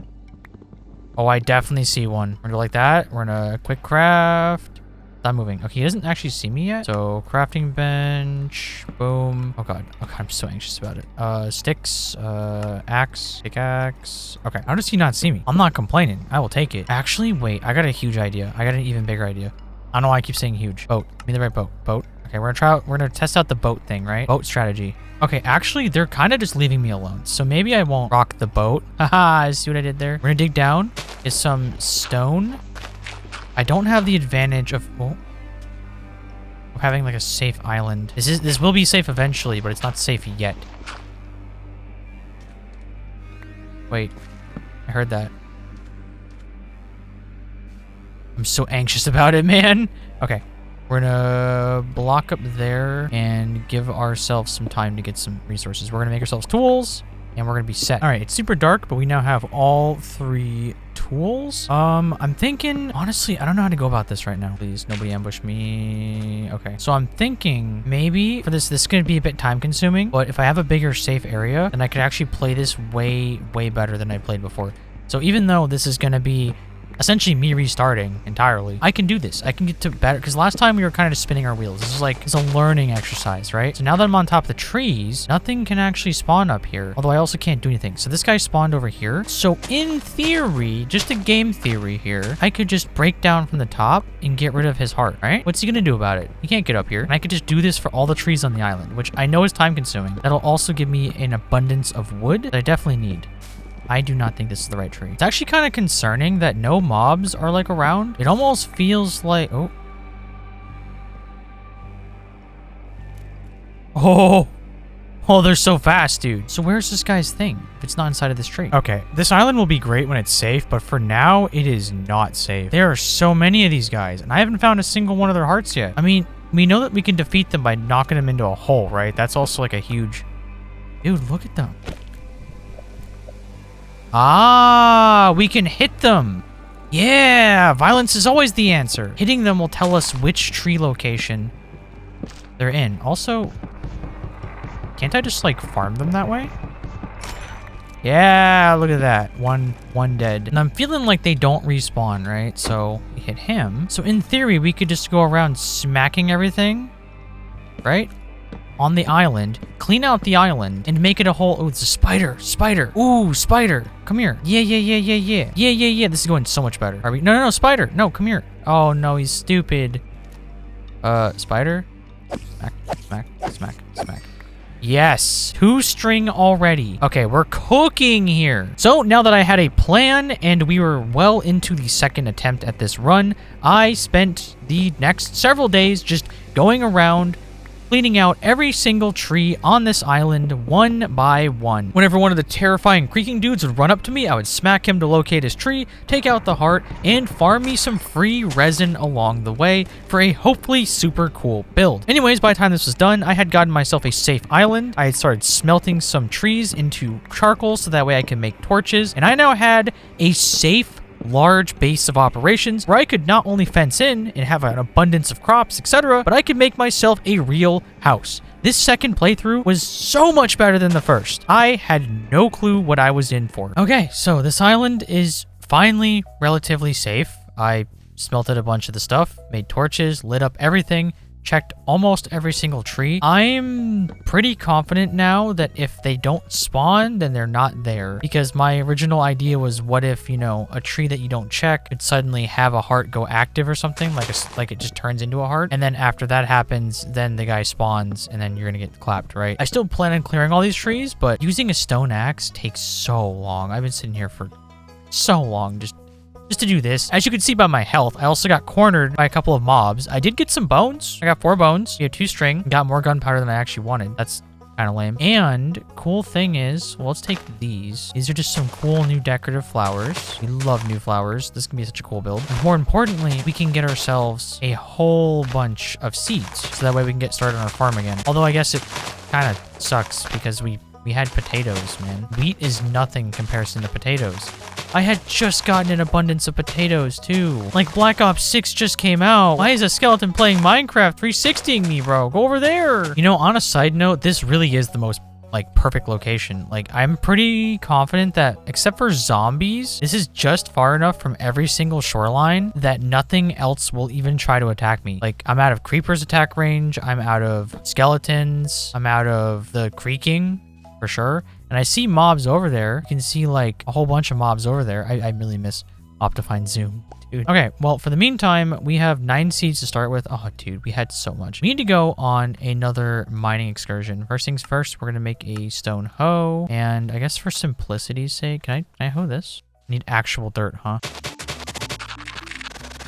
Oh, I definitely see one. We're gonna go like that. We're gonna quick craft. Stop moving. Okay, he doesn't actually see me yet. So crafting bench. Boom. Oh god. Oh god, I'm so anxious about it. Sticks. Axe. Pickaxe. Okay. How does he not see me? I'm not complaining. I will take it. Actually, wait. I got a huge idea. I got an even bigger idea. I don't know why I keep saying huge. Boat. Give me the right boat. Boat. Okay, we're gonna test out the boat thing, right? Boat strategy. Okay, actually, they're kind of just leaving me alone. So maybe I won't rock the boat. Haha, see what I did there? We're gonna dig down. Get some stone. I don't have the advantage of having like a safe island. This will be safe eventually, but it's not safe yet. Wait, I heard that. I'm so anxious about it, man. Okay. We're gonna block up there and give ourselves some time to get some resources. We're gonna make ourselves tools and we're gonna be set. All right, it's super dark, but we now have all 3 tools. I'm thinking, honestly, I don't know how to go about this right now. Please, nobody ambush me. Okay, so I'm thinking maybe for this is gonna be a bit time consuming, but if I have a bigger safe area, then I could actually play this way better than I played before. So even though this is gonna be essentially me restarting entirely. I can do this. I can get to better, because last time we were kind of just spinning our wheels. This is like, it's a learning exercise, right? So now that I'm on top of the trees, nothing can actually spawn up here. Although I also can't do anything. So this guy spawned over here. So in theory, just a game theory here, I could just break down from the top and get rid of his heart, right? What's he gonna do about it? He can't get up here. And I could just do this for all the trees on the island, which I know is time consuming. That'll also give me an abundance of wood that I definitely need. I do not think this is the right tree. It's actually kind of concerning that no mobs are like around. It almost feels like, Oh, they're so fast, dude. So where's this guy's thing if it's not inside of this tree? Okay, this island will be great when it's safe, but for now, it is not safe. There are so many of these guys, and I haven't found a single one of their hearts yet. I mean, we know that we can defeat them by knocking them into a hole, right? That's also like a huge... Dude, look at them. Ah, we can hit them. Yeah, violence is always the answer. Hitting them will tell us which tree location they're in. Also, can't I just like farm them that way? Yeah, look at that. One dead. And I'm feeling like they don't respawn, right? So we hit him. So in theory, we could just go around smacking everything, right? On the island, clean out the island, and make it a whole... Oh, it's a spider. Spider. Ooh, spider. Come here. Yeah. This is going so much better. Are we... No, spider. No, come here. Oh, no, he's stupid. Spider. Smack. Yes. 2-string already. Okay, we're cooking here. So now that I had a plan and we were well into the second attempt at this run, I spent the next several days just going around cleaning out every single tree on this island one by one. Whenever one of the terrifying creaking dudes would run up to me, I would smack him to locate his tree, take out the heart, and farm me some free resin along the way for a hopefully super cool build. Anyways, by the time this was done, I had gotten myself a safe island. I had started smelting some trees into charcoal so that way I can make torches, and I now had a safe large base of operations where I could not only fence in and have an abundance of crops, etc., but I could make myself a real house. This second playthrough was so much better than the first. I had no clue what I was in for. Okay, so this island is finally relatively safe. I smelted a bunch of the stuff, made torches, lit up everything, checked almost every single tree. I'm pretty confident now that if they don't spawn, then they're not there. Because my original idea was, what if, you know, a tree that you don't check could suddenly have a heart go active or something, like it just turns into a heart. And then after that happens, then the guy spawns and then you're gonna get clapped, right? I still plan on clearing all these trees, but using a stone axe takes so long. I've been sitting here for so long just to do this. As you can see by my health, I also got cornered by a couple of mobs. I did get some bones. I got 4 bones. We have 2 string. Got more gunpowder than I actually wanted. That's kind of lame. And cool thing is, well, let's take these. These are just some cool new decorative flowers. We love new flowers. This can be such a cool build. And more importantly, we can get ourselves a whole bunch of seeds. So that way we can get started on our farm again. Although I guess it kind of sucks because we had potatoes, man. Wheat is nothing in comparison to potatoes. I had just gotten an abundance of potatoes, too. Like, Black Ops 6 just came out. Why is a skeleton playing Minecraft 360ing me, bro? Go over there. You know, on a side note, this really is the most, like, perfect location. Like, I'm pretty confident that, except for zombies, this is just far enough from every single shoreline that nothing else will even try to attack me. Like, I'm out of creepers attack range. I'm out of skeletons. I'm out of the creaking. For sure. And I see mobs over there. You can see like a whole bunch of mobs over there. I really miss Optifine Zoom, dude. Okay, well, for the meantime, we have 9 seeds to start with. Oh, dude, we had so much. We need to go on another mining excursion. First things first, we're going to make a stone hoe. And I guess for simplicity's sake, can I hoe this? I need actual dirt, huh?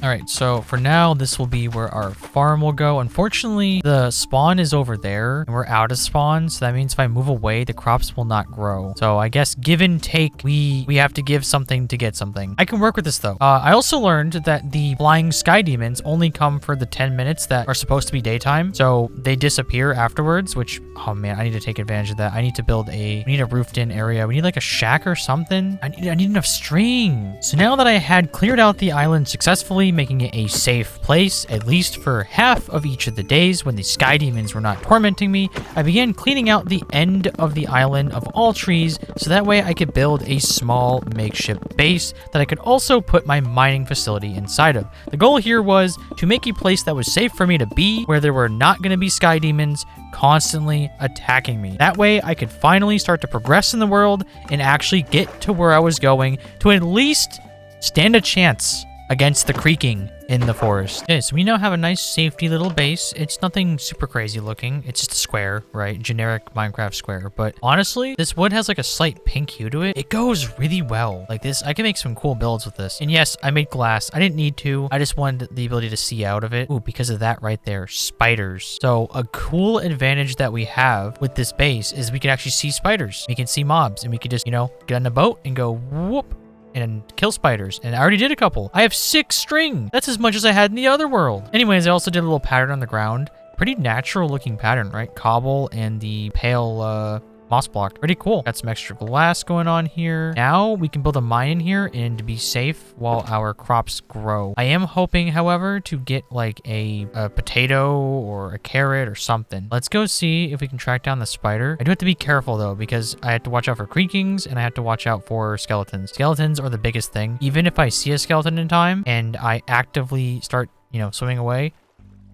All right, so for now, this will be where our farm will go. Unfortunately, the spawn is over there and we're out of spawn. So that means if I move away, the crops will not grow. So I guess give and take, we have to give something to get something. I can work with this though. I also learned that the flying sky demons only come for the 10 minutes that are supposed to be daytime. So they disappear afterwards, which, oh man, I need to take advantage of that. I need to build we need a roofed in area. We need like a shack or something. I need enough string. So now that I had cleared out the island successfully, finally making it a safe place, at least for half of each of the days when the sky demons were not tormenting me, I began cleaning out the end of the island of all trees so that way I could build a small makeshift base that I could also put my mining facility inside of. The goal here was to make a place that was safe for me to be, where there were not going to be sky demons constantly attacking me. That way I could finally start to progress in the world and actually get to where I was going to at least stand a chance against the creaking in the forest. Okay, so we now have a nice safety little base. It's nothing super crazy looking. It's just a square, right? Generic Minecraft square. But honestly, this wood has like a slight pink hue to it. It goes really well. Like this, I can make some cool builds with this. And yes, I made glass. I didn't need to. I just wanted the ability to see out of it. Ooh, because of that right there, spiders. So a cool advantage that we have with this base is we can actually see spiders. We can see mobs and we can just, you know, get on the boat and go whoop and kill spiders. And I already did a couple. I have 6 string. That's as much as I had in the other world. Anyways, I also did a little pattern on the ground. Pretty natural looking pattern, right? Cobble and the pale moss block. Pretty cool. Got some extra glass going on here. Now we can build a mine in here and be safe while our crops grow. I am hoping, however, to get like a potato or a carrot or something. Let's go see if we can track down the spider. I do have to be careful though, because I have to watch out for creakings and I have to watch out for skeletons. Skeletons are the biggest thing. Even if I see a skeleton in time and I actively start, you know, swimming away.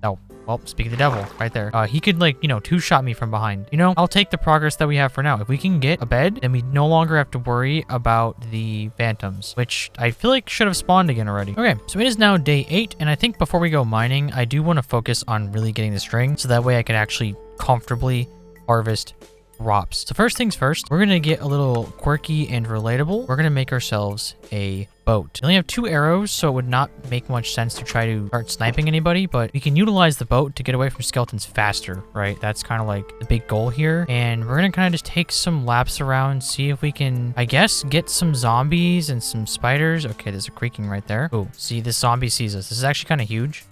Oh, well, speak of the devil, right there. He could, like, you know, 2-shot me from behind. You know, I'll take the progress that we have for now. If we can get a bed, then we no longer have to worry about the phantoms, which I feel like should have spawned again already. Okay, so it is now day 8, and I think before we go mining, I do want to focus on really getting the string, so that way I can actually comfortably harvest crops. So first things first, we're going to get a little quirky and relatable. We're going to make ourselves a boat. We only have 2 arrows, so it would not make much sense to try to start sniping anybody, but we can utilize the boat to get away from skeletons faster, right? That's kind of like the big goal here. And we're going to kind of just take some laps around, see if we can, I guess, get some zombies and some spiders. Okay, there's a creaking right there. Oh, see, this zombie sees us. This is actually kind of huge.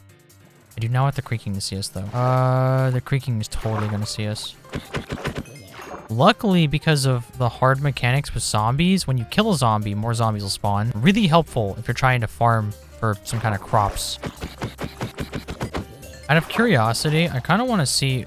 I do not want the creaking to see us, though. The creaking is totally going to see us. Luckily, because of the hard mechanics with zombies, when you kill a zombie, more zombies will spawn. Really helpful if you're trying to farm for some kind of crops. Out of curiosity, I kind of want to see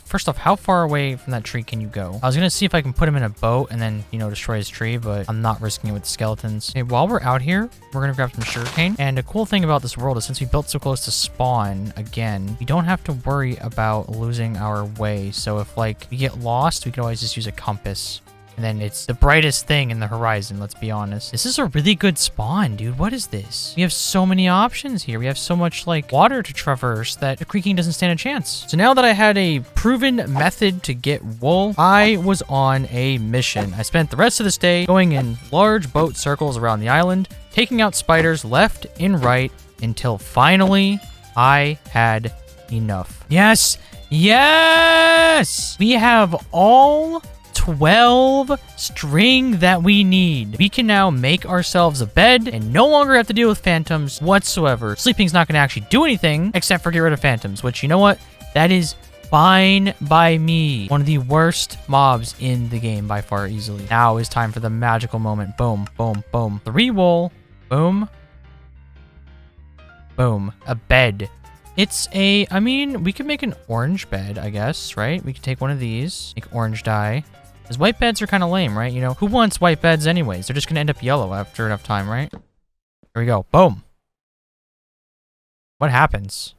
first off, how far away from that tree can you go? I was going to see if I can put him in a boat and then, you know, destroy his tree, but I'm not risking it with the skeletons. Okay, while we're out here, we're going to grab some sugarcane. And the cool thing about this world is since we built so close to spawn, again, we don't have to worry about losing our way. So if, like, we get lost, we can always just use a compass. And then it's the brightest thing in the horizon, let's be honest. This is a really good spawn, dude. What is this? We have so many options here. We have so much, like, water to traverse that the creaking doesn't stand a chance. So now that I had a proven method to get wool, I was on a mission. I spent the rest of this day going in large boat circles around the island, taking out spiders left and right until finally I had enough. Yes! Yes! We have all 12 string that we need. We can now make ourselves a bed and no longer have to deal with phantoms whatsoever. Sleeping's not going to actually do anything except for get rid of phantoms, which, you know what? That is fine by me. One of the worst mobs in the game by far, easily. Now is time for the magical moment. Boom, boom, boom. 3 wool. Boom. Boom. A bed. I mean, we could make an orange bed, I guess, right? We could take one of these, make orange dye. Because white beds are kind of lame, right? You know, who wants white beds anyways? They're just going to end up yellow after enough time, right? Here we go. Boom. What happens?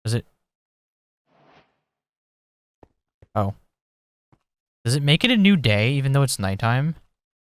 Does it... Oh. Does it make it a new day even though it's nighttime?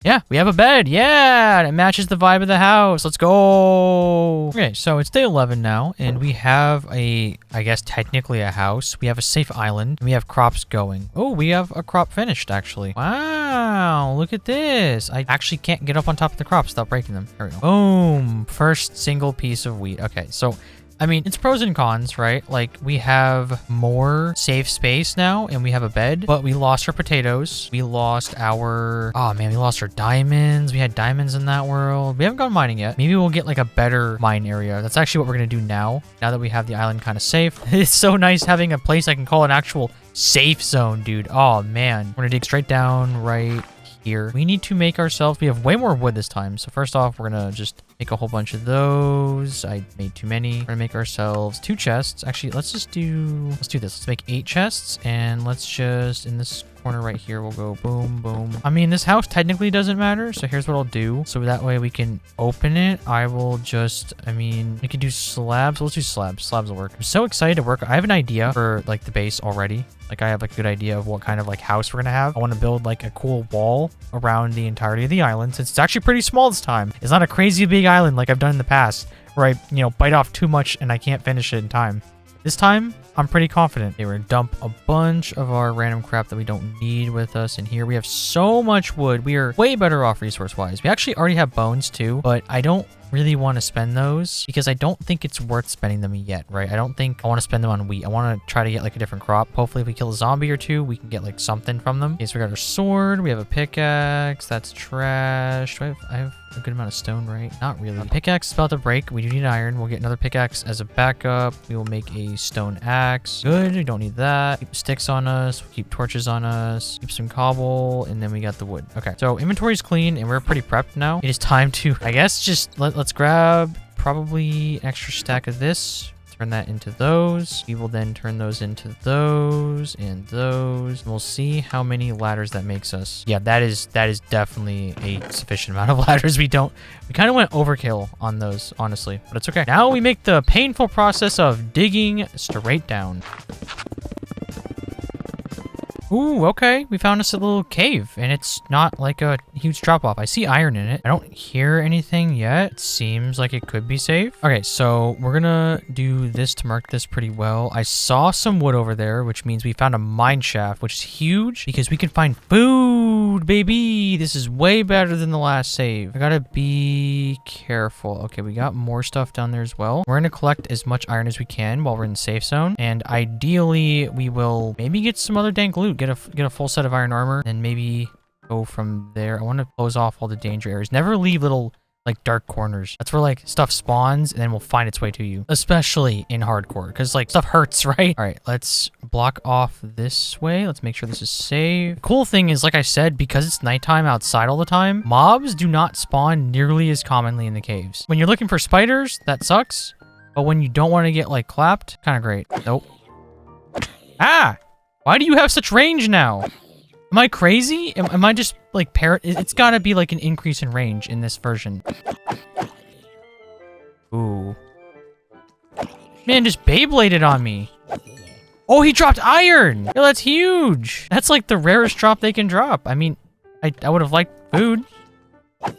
Yeah, we have a bed. Yeah, it matches the vibe of the house. Let's go. Okay, so it's day 11 now, and we have I guess technically a house. We have a safe island, and we have crops going. Oh, we have a crop finished, actually. Wow, look at this. I actually can't get up on top of the crops without breaking them. There we go. Boom, first single piece of wheat. Okay, so... I mean, it's pros and cons, right? Like, we have more safe space now, and we have a bed, but we lost our potatoes. We lost our... Oh, man, we lost our diamonds. We had diamonds in that world. We haven't gone mining yet. Maybe we'll get, like, a better mine area. That's actually what we're going to do now that we have the island kind of safe. It's so nice having a place I can call an actual safe zone, dude. Oh, man. We're going to dig straight down right here. We need to make ourselves... We have way more wood this time, so first off, we're going to just... Make a whole bunch of those. I made too many. We're gonna make ourselves 2 chests. Actually, let's do this. Let's make 8 chests, and let's just, in this corner right here, we'll go boom, boom. I mean, this house technically doesn't matter, so here's what I'll do. So that way we can open it. I will just, I mean, we can do slabs. Let's do slabs. Slabs will work. I'm so excited to work. I have an idea for like the base already. Like I have like, a good idea of what kind of like house we're gonna have. I want to build like a cool wall around the entirety of the island, since it's actually pretty small this time. It's not a crazy big island like I've done in the past, where I, you know, bite off too much and I can't finish it in time. This time, I'm pretty confident. Okay, we're gonna dump a bunch of our random crap that we don't need with us in here. We have so much wood. We are way better off resource-wise. We actually already have bones too, but I don't really want to spend those because I don't think it's worth spending them yet, right? I don't think I want to spend them on wheat. I want to try to get like a different crop. Hopefully if we kill a zombie or two, we can get like something from them. Okay, so we got our sword. We have a pickaxe. That's trash. I have a good amount of stone, right? Not really. Our pickaxe is about to break. We do need iron. We'll get another pickaxe as a backup. We will make a stone axe. Good. We don't need that. Keep sticks on us. We'll keep torches on us. Keep some cobble. And then we got the wood. Okay. So inventory is clean and we're pretty prepped now. It is time to, I guess, just let's grab probably an extra stack of this. Turn that into those. We will then turn those into those and those. And we'll see how many ladders that makes us. Yeah, that is definitely a sufficient amount of ladders. We kind of went overkill on those, honestly, but it's okay. Now we make the painful process of digging straight down. Ooh, okay. We found us a little cave, and it's not like a huge drop-off. I see iron in it. I don't hear anything yet. It seems like it could be safe. Okay, so we're gonna do this to mark this pretty well. I saw some wood over there, which means we found a mine shaft, which is huge because we can find food, baby. This is way better than the last save. I gotta be careful. Okay, we got more stuff down there as well. We're gonna collect as much iron as we can while we're in the safe zone, and ideally we will maybe get some other dank loot. Get a full set of iron armor and maybe go from there. I want to close off all the danger areas. Never leave little like dark corners. That's where like stuff spawns and then will find its way to you, especially in hardcore because like stuff hurts, right? All right, let's block off this way. Let's make sure this is safe. The cool thing is, like I said, because it's nighttime outside all the time, mobs do not spawn nearly as commonly in the caves. When you're looking for spiders, that sucks, but when you don't want to get like clapped, kind of great. Nope. Ah! Why do you have such range now? Am I crazy? Am I just like parrot? It's gotta be like an increase in range in this version. Ooh. Man, just Beybladed on me. Oh, he dropped iron. Yo, that's huge. That's like the rarest drop they can drop. I mean, I would have liked food.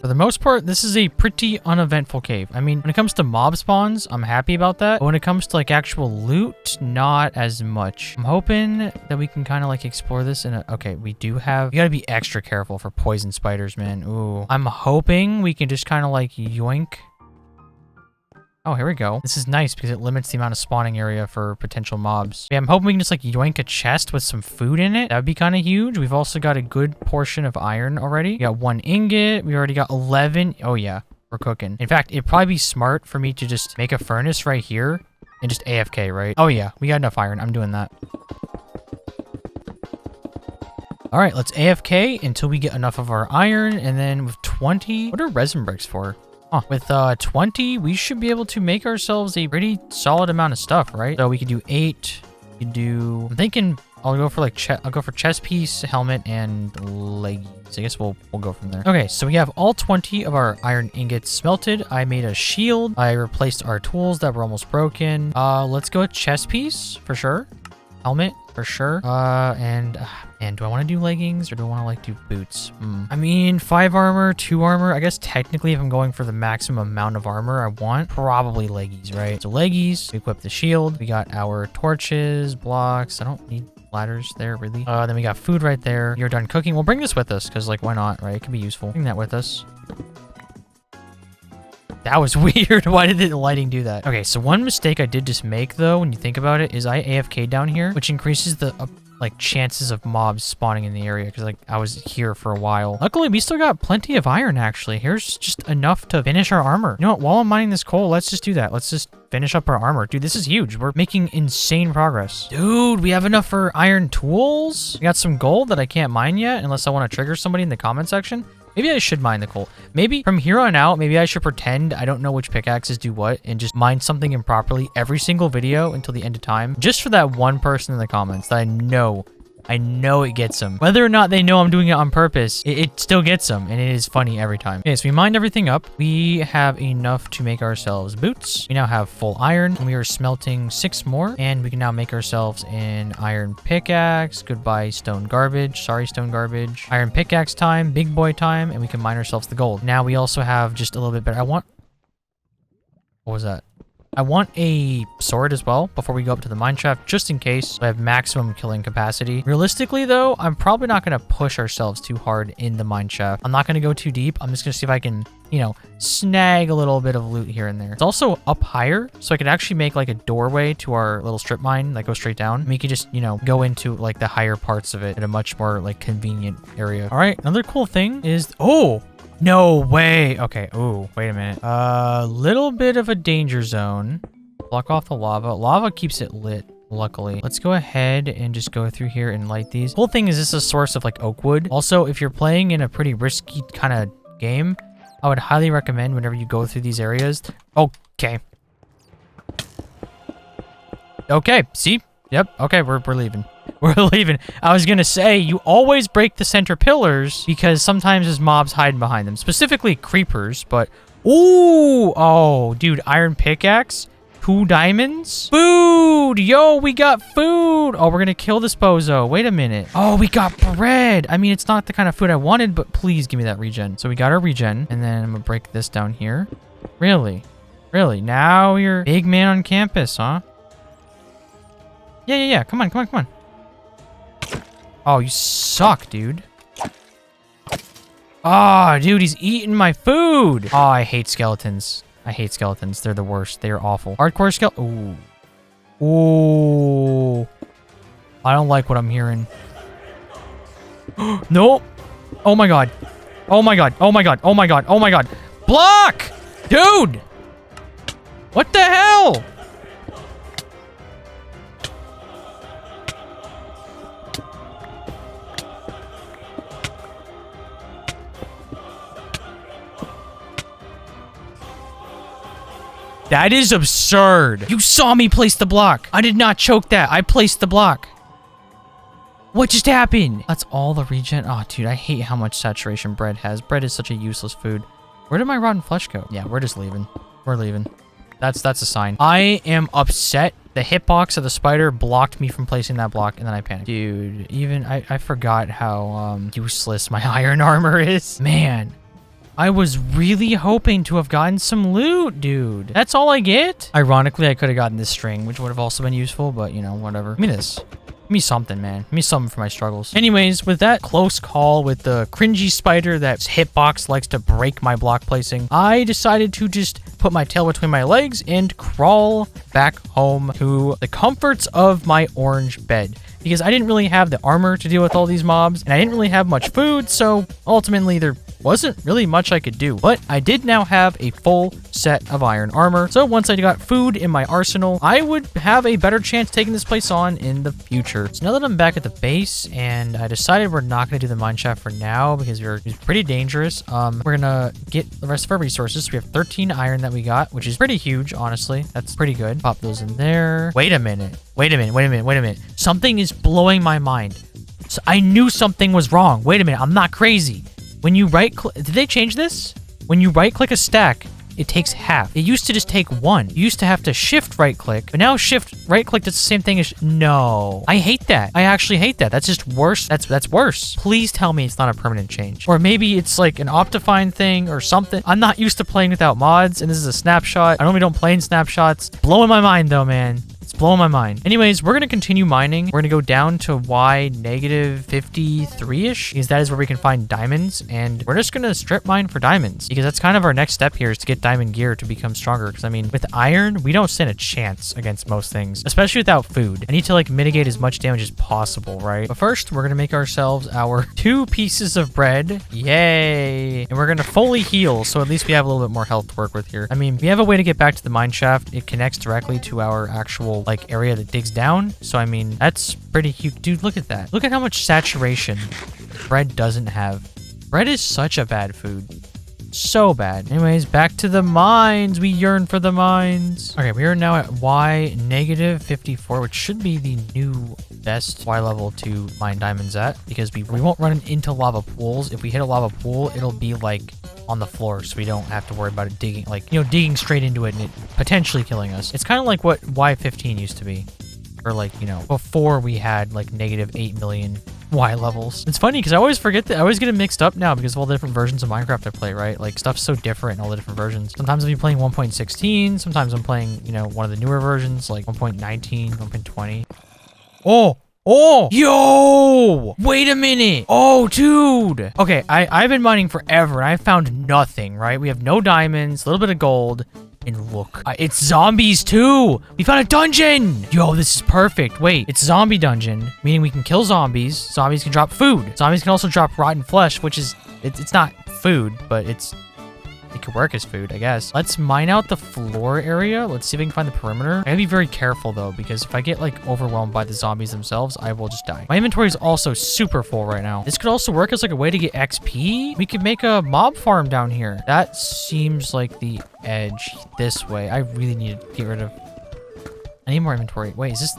For the most part, this is a pretty uneventful cave. I mean, when it comes to mob spawns, I'm happy about that. But when it comes to like actual loot, not as much. I'm hoping that we can kind of like explore this in a... Okay, we gotta be extra careful for poison spiders, man. Ooh. I'm hoping we can just kind of like yoink. Oh, here we go. This is nice because it limits the amount of spawning area for potential mobs. Yeah, I'm hoping we can just like yoink a chest with some food in it. That would be kind of huge. We've also got a good portion of iron already. We got 1 ingot. We already got 11. Oh yeah, we're cooking. In fact, it'd probably be smart for me to just make a furnace right here and just AFK, right? Oh yeah, we got enough iron. I'm doing that. All right, let's AFK until we get enough of our iron. And then with 20, what are resin bricks for? Huh. With 20, we should be able to make ourselves a pretty solid amount of stuff, right? So we could do 8. We could do... I'm thinking I'll go for like chest piece, helmet, and leggings. I guess we'll go from there. Okay, so we have all 20 of our iron ingots smelted. I made a shield. I replaced our tools that were almost broken. Let's go with chest piece for sure. Helmet for sure. And do I want to do leggings or do I want to like do boots? I mean, 5 armor, 2 armor. I guess technically if I'm going for the maximum amount of armor I want, probably leggies, right? So leggies, we equip the shield. We got our torches, blocks. I don't need ladders there really. Then we got food right there. You're done cooking. We'll bring this with us because like why not, right? It can be useful. Bring that with us. That was weird. Why did the lighting do that? Okay, so one mistake I did just make though, when you think about it, is I AFK down here, which increases the like chances of mobs spawning in the area because like I was here for a while. Luckily, we still got plenty of iron actually. Here's just enough to finish our armor. You know what? While I'm mining this coal, let's just do that. Let's just finish up our armor. Dude, this is huge. We're making insane progress. Dude, we have enough for iron tools. We got some gold that I can't mine yet unless I want to trigger somebody in the comment section. We Maybe I should mine the coal. Maybe from here on out, maybe I should pretend I don't know which pickaxes do what and just mine something improperly every single video until the end of time. Just for that one person in the comments that I know it gets them. Whether or not they know I'm doing it on purpose, it still gets them, and it is funny every time. Okay, so we mined everything up. We have enough to make ourselves boots. We now have full iron, and we are smelting 6 more, and we can now make ourselves an iron pickaxe. Goodbye, stone garbage. Sorry, stone garbage. Iron pickaxe time, big boy time, and we can mine ourselves the gold. Now we also have just a little bit better. What was that? I want a sword as well before we go up to the mine shaft, just in case I have maximum killing capacity. Realistically, though, I'm probably not going to push ourselves too hard in the mine shaft. I'm not going to go too deep. I'm just going to see if I can, you know, snag a little bit of loot here and there. It's also up higher, so I could actually make like a doorway to our little strip mine that goes straight down. And we could just, you know, go into like the higher parts of it in a much more like convenient area. All right, another cool thing is, oh, no way. Okay. Oh, wait a minute. Little bit of a danger zone. Block off the lava. Lava keeps it lit, luckily. Let's go ahead and just go through here and light these. Cool thing is this is a source of like oak wood. Also, if you're playing in a pretty risky kind of game, I would highly recommend whenever you go through these areas. Okay. Okay. See? Yep. Okay. We're leaving. We're leaving. I was gonna say, you always break the center pillars because sometimes there's mobs hiding behind them. Specifically creepers, but... Ooh! Oh, dude, iron pickaxe? 2 diamonds? Food! Yo, we got food! Oh, we're gonna kill this bozo. Wait a minute. Oh, we got bread! I mean, it's not the kind of food I wanted, but please give me that regen. So we got our regen, and then I'm gonna break this down here. Really? Really? Now you're big man on campus, huh? Yeah. Come on. Oh, you suck, dude. Oh, dude, he's eating my food. Oh, I hate skeletons. They're the worst. They are awful. Hardcore skeleton. Ooh. I don't like what I'm hearing. No. Oh my god. Block! Dude! What the hell? That is absurd. You saw me place the block. I did not choke that. I placed the block. What just happened? That's all the regen. Oh, dude, I hate how much saturation bread has. Bread is such a useless food. Where did my rotten flesh go? Yeah, we're just leaving. We're leaving. That's a sign. I am upset. The hitbox of the spider blocked me from placing that block, and then I panicked. Dude, even I forgot how useless my iron armor is. Man. I was really hoping to have gotten some loot, dude. That's all I get? Ironically, I could have gotten this string, which would have also been useful, but, you know, whatever. Give me this. Give me something, man. Give me something for my struggles. Anyways, with that close call with the cringy spider that hitbox likes to break my block placing, I decided to just put my tail between my legs and crawl back home to the comforts of my orange bed. Because I didn't really have the armor to deal with all these mobs, and I didn't really have much food, so ultimately there wasn't really much I could do. But I did now have a full set of iron armor, so once I got food in my arsenal, I would have a better chance taking this place on in the future. So now that I'm back at the base, and I decided we're not going to do the mine shaft for now, because it's pretty dangerous. We're going to get the rest of our resources. We have 13 iron that we got, which is pretty huge, honestly. That's pretty good. Pop those in there. Wait a minute. Something is blowing my mind. So I knew something was wrong. Wait a minute. I'm not crazy. When you right-click... Did they change this? When you right-click a stack, it takes half. It used to just take 1. You used to have to shift right-click, but now shift right-click does the same thing as... No. I hate that. I actually hate that. That's just worse. That's worse. Please tell me it's not a permanent change. Or maybe it's like an Optifine thing or something. I'm not used to playing without mods, and this is a snapshot. I normally don't play in snapshots. Blowing my mind, though, man. It's blowing my mind. Anyways, we're going to continue mining. We're going to go down to Y negative 53-ish, because that is where we can find diamonds. And we're just going to strip mine for diamonds, because that's kind of our next step here, is to get diamond gear to become stronger. Because, I mean, with iron, we don't stand a chance against most things, especially without food. I need to, like, mitigate as much damage as possible, right? But first, we're going to make ourselves our 2 pieces of bread. Yay! And we're going to fully heal, so at least we have a little bit more health to work with here. I mean, we have a way to get back to the mine shaft. It connects directly to our actual like area that digs down, so I mean that's pretty huge. Dude, look at that. Look at how much saturation bread doesn't have. Bread is such a bad food. So bad. Anyways, back to the mines. We yearn for the mines. Okay, we are now at Y negative 54, which should be the new best Y level to mine diamonds at, because we won't run into lava pools. If we hit a lava pool, it'll be like on the floor, so we don't have to worry about it digging, like, you know, digging straight into it and it potentially killing us. It's kind of like what Y15 used to be, or like, you know, before we had like negative 8 million Y levels. It's funny because I always forget that. I always get it mixed up now because of all the different versions of Minecraft I play, right? Like, stuff's so different in all the different versions. Sometimes I'll be playing 1.16, sometimes I'm playing, you know, one of the newer versions, like 1.19, 1.20. Oh, yo, wait a minute. Oh, dude. Okay, I've been mining forever and I found nothing, right? We have no diamonds, a little bit of gold, and look, it's zombies too. We found a dungeon. Yo, this is perfect. Wait, it's zombie dungeon, meaning we can kill zombies. Zombies can drop food. Zombies can also drop rotten flesh, which is, it's not food, but it could work as food, I guess. Let's mine out the floor area. Let's see if we can find the perimeter. I gotta be very careful though, because if I get like overwhelmed by the zombies themselves, I will just die. My inventory is also super full right now. This could also work as like a way to get XP. We could make a mob farm down here. That seems like the edge this way. I really need to get rid of... I need more inventory. Wait, is this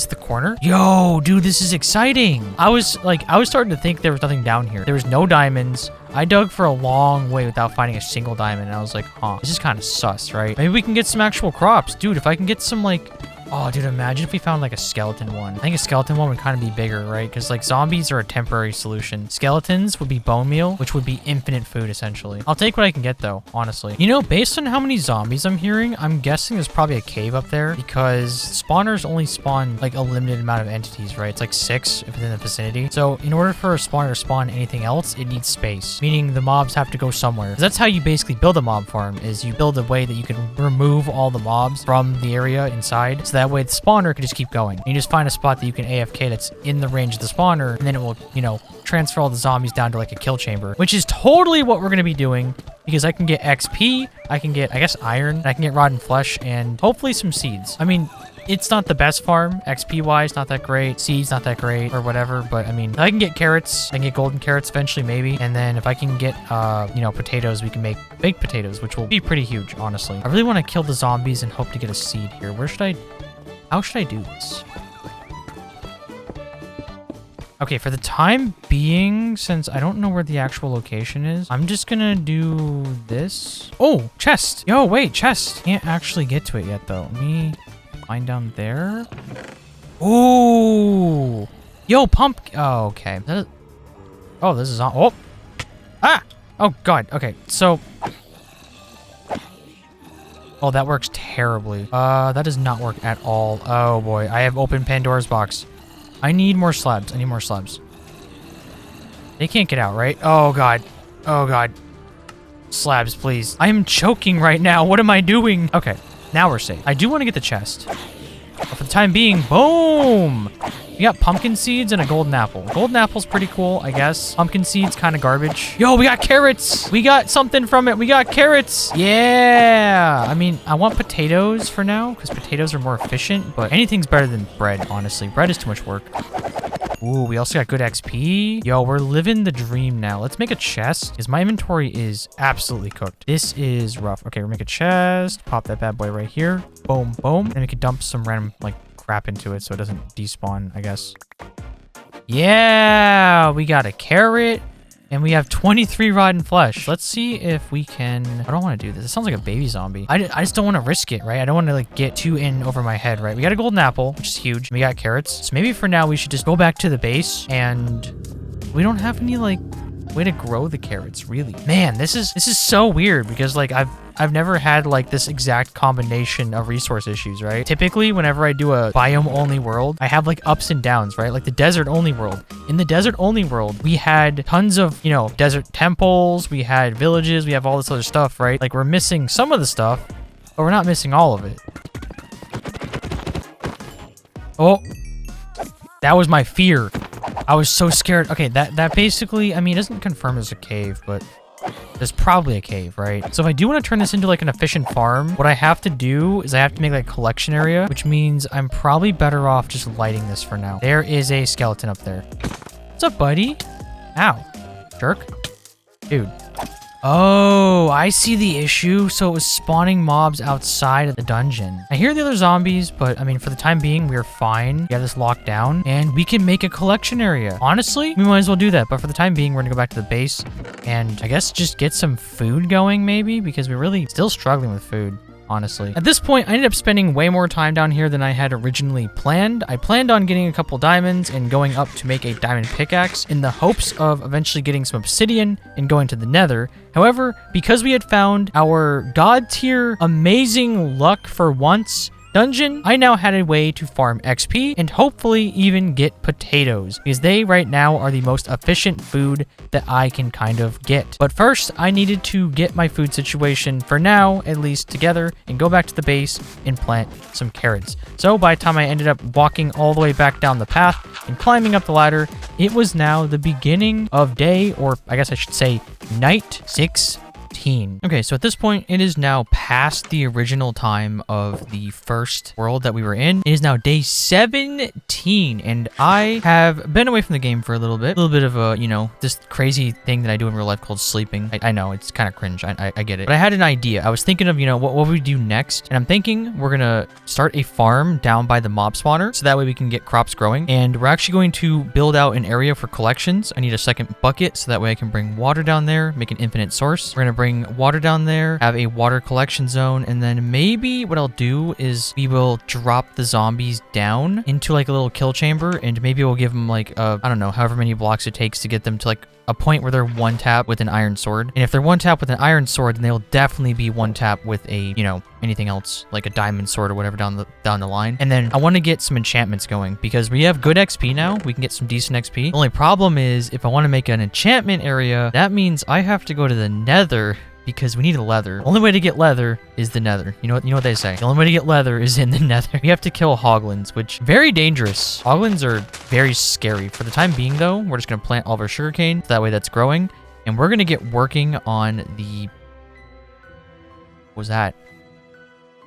the corner? Yo, dude, this is exciting. I was starting to think there was nothing down here. There was no diamonds. I dug for a long way without finding a single diamond, and I was like, huh, this is kind of sus, right? Maybe we can get some actual crops. Dude, if I can get some, like... Oh, dude, imagine if we found, like, a skeleton one. I think a skeleton one would kind of be bigger, right? Because, like, zombies are a temporary solution. Skeletons would be bone meal, which would be infinite food, essentially. I'll take what I can get, though, honestly. You know, based on how many zombies I'm hearing, I'm guessing there's probably a cave up there, because spawners only spawn, like, a limited amount of entities, right? It's, like, 6 within the vicinity. So, in order for a spawner to spawn anything else, it needs space, meaning the mobs have to go somewhere. 'Cause that's how you basically build a mob farm, is you build a way that you can remove all the mobs from the area inside, so that way the spawner can just keep going. You just find a spot that you can AFK that's in the range of the spawner, and then it will, you know, transfer all the zombies down to like a kill chamber, which is totally what we're going to be doing, because I can get XP, I can get, I guess, iron, I can get rotten flesh, and hopefully some seeds. I mean, it's not the best farm, XP-wise, not that great, seeds not that great, or whatever, but I mean, I can get carrots, I can get golden carrots eventually, maybe, and then if I can get, you know, potatoes, we can make baked potatoes, which will be pretty huge, honestly. I really want to kill the zombies and hope to get a seed here. How should I do this? Okay, for the time being, since I don't know where the actual location is, I'm just gonna do this. Oh, chest. Yo, wait, chest. Can't actually get to it yet, though. Let me mine down there. Ooh. Yo, pump. Oh, okay. Oh, this is on. Oh. Ah. Oh, God. Okay, so... Oh, that works terribly. That does not work at all. Oh, boy. I have opened Pandora's box. I need more slabs. I need more slabs. They can't get out, right? Oh, God. Oh, God. Slabs, please. I am choking right now. What am I doing? Okay, now we're safe. I do want to get the chest. But for the time being, boom! We got pumpkin seeds and a golden apple. Golden apple's pretty cool, I guess. Pumpkin seeds, kind of garbage. Yo, we got carrots! We got something from it. We got carrots! Yeah! I mean, I want potatoes for now, because potatoes are more efficient, but anything's better than bread, honestly. Bread is too much work. Ooh, we also got good XP. Yo, we're living the dream now. Let's make a chest, because my inventory is absolutely cooked. This is rough. Okay, we'll make a chest. Pop that bad boy right here. Boom, boom. Then we can dump some random, like, crap into it so it doesn't despawn, I guess. Yeah, we got a carrot. And we have 23 rotten flesh. Let's see if we can... I don't want to do this. It sounds like a baby zombie. I just don't want to risk it, right? I don't want to, like, get too in over my head, right? We got a golden apple, which is huge. We got carrots. So maybe for now, we should just go back to the base. And we don't have any, like, way to grow the carrots, really. Man, this is so weird because, like, I've never had, like, this exact combination of resource issues, right? Typically, whenever I do a biome-only world, I have, like, ups and downs, right? Like the desert-only world. In the desert-only world, we had tons of, you know, desert temples, we had villages, we have all this other stuff, right? Like, we're missing some of the stuff, but we're not missing all of it. Oh. That was my fear. I was so scared. Okay, that basically, I mean, it doesn't confirm there's a cave, but... there's probably a cave, right? So if I do want to turn this into like an efficient farm, what I have to do is I have to make like a collection area, which means I'm probably better off just lighting this for now. There is a skeleton up there. What's up, buddy? Ow. Jerk. Dude. Oh, I see the issue. So it was spawning mobs outside of the dungeon. I hear the other zombies, but I mean, for the time being, we're fine. We have this locked down and we can make a collection area. Honestly, we might as well do that. But for the time being, we're gonna go back to the base and I guess just get some food going maybe, because we're really still struggling with food. Honestly. At this point, I ended up spending way more time down here than I had originally planned. I planned on getting a couple diamonds and going up to make a diamond pickaxe in the hopes of eventually getting some obsidian and going to the nether. However, because we had found our god tier amazing luck for once dungeon, I now had a way to farm XP and hopefully even get potatoes, because they right now are the most efficient food that I can kind of get. But first, I needed to get my food situation, for now at least, together and go back to the base and plant some carrots. So by the time I ended up walking all the way back down the path and climbing up the ladder, it was now the beginning of day, or I guess I should say night 6. Okay, so at this point, it is now past the original time of the first world that we were in. It is now day 17, and I have been away from the game for a little bit of a, you know, this crazy thing that I do in real life called sleeping. I know, it's kind of cringe, I get it. But I had an idea. I was thinking of, you know, what would we do next? And I'm thinking we're gonna start a farm down by the mob spawner, so that way we can get crops growing. And we're actually going to build out an area for collections. I need a second bucket, so that way I can bring water down there, make an infinite source. We're gonna bring water down there, have a water collection zone, and then maybe what I'll do is we will drop the zombies down into like a little kill chamber, and maybe we'll give them like I don't know, however many blocks it takes to get them to like a point where they're one tap with an iron sword. And if they're one tap with an iron sword, then they'll definitely be one tap with a, you know, anything else like a diamond sword or whatever down the line. And then I want to get some enchantments going because we have good XP now. We can get some decent XP. The only problem is if I want to make an enchantment area, that means I have to go to the nether, because we need a leather. The only way to get leather is the nether. You know what they say. The only way to get leather is in the nether. We have to kill hoglins, which very dangerous. Hoglins are very scary. For the time being though, we're just gonna plant all of our sugarcane, so that way that's growing. And we're gonna get working on the... What was that?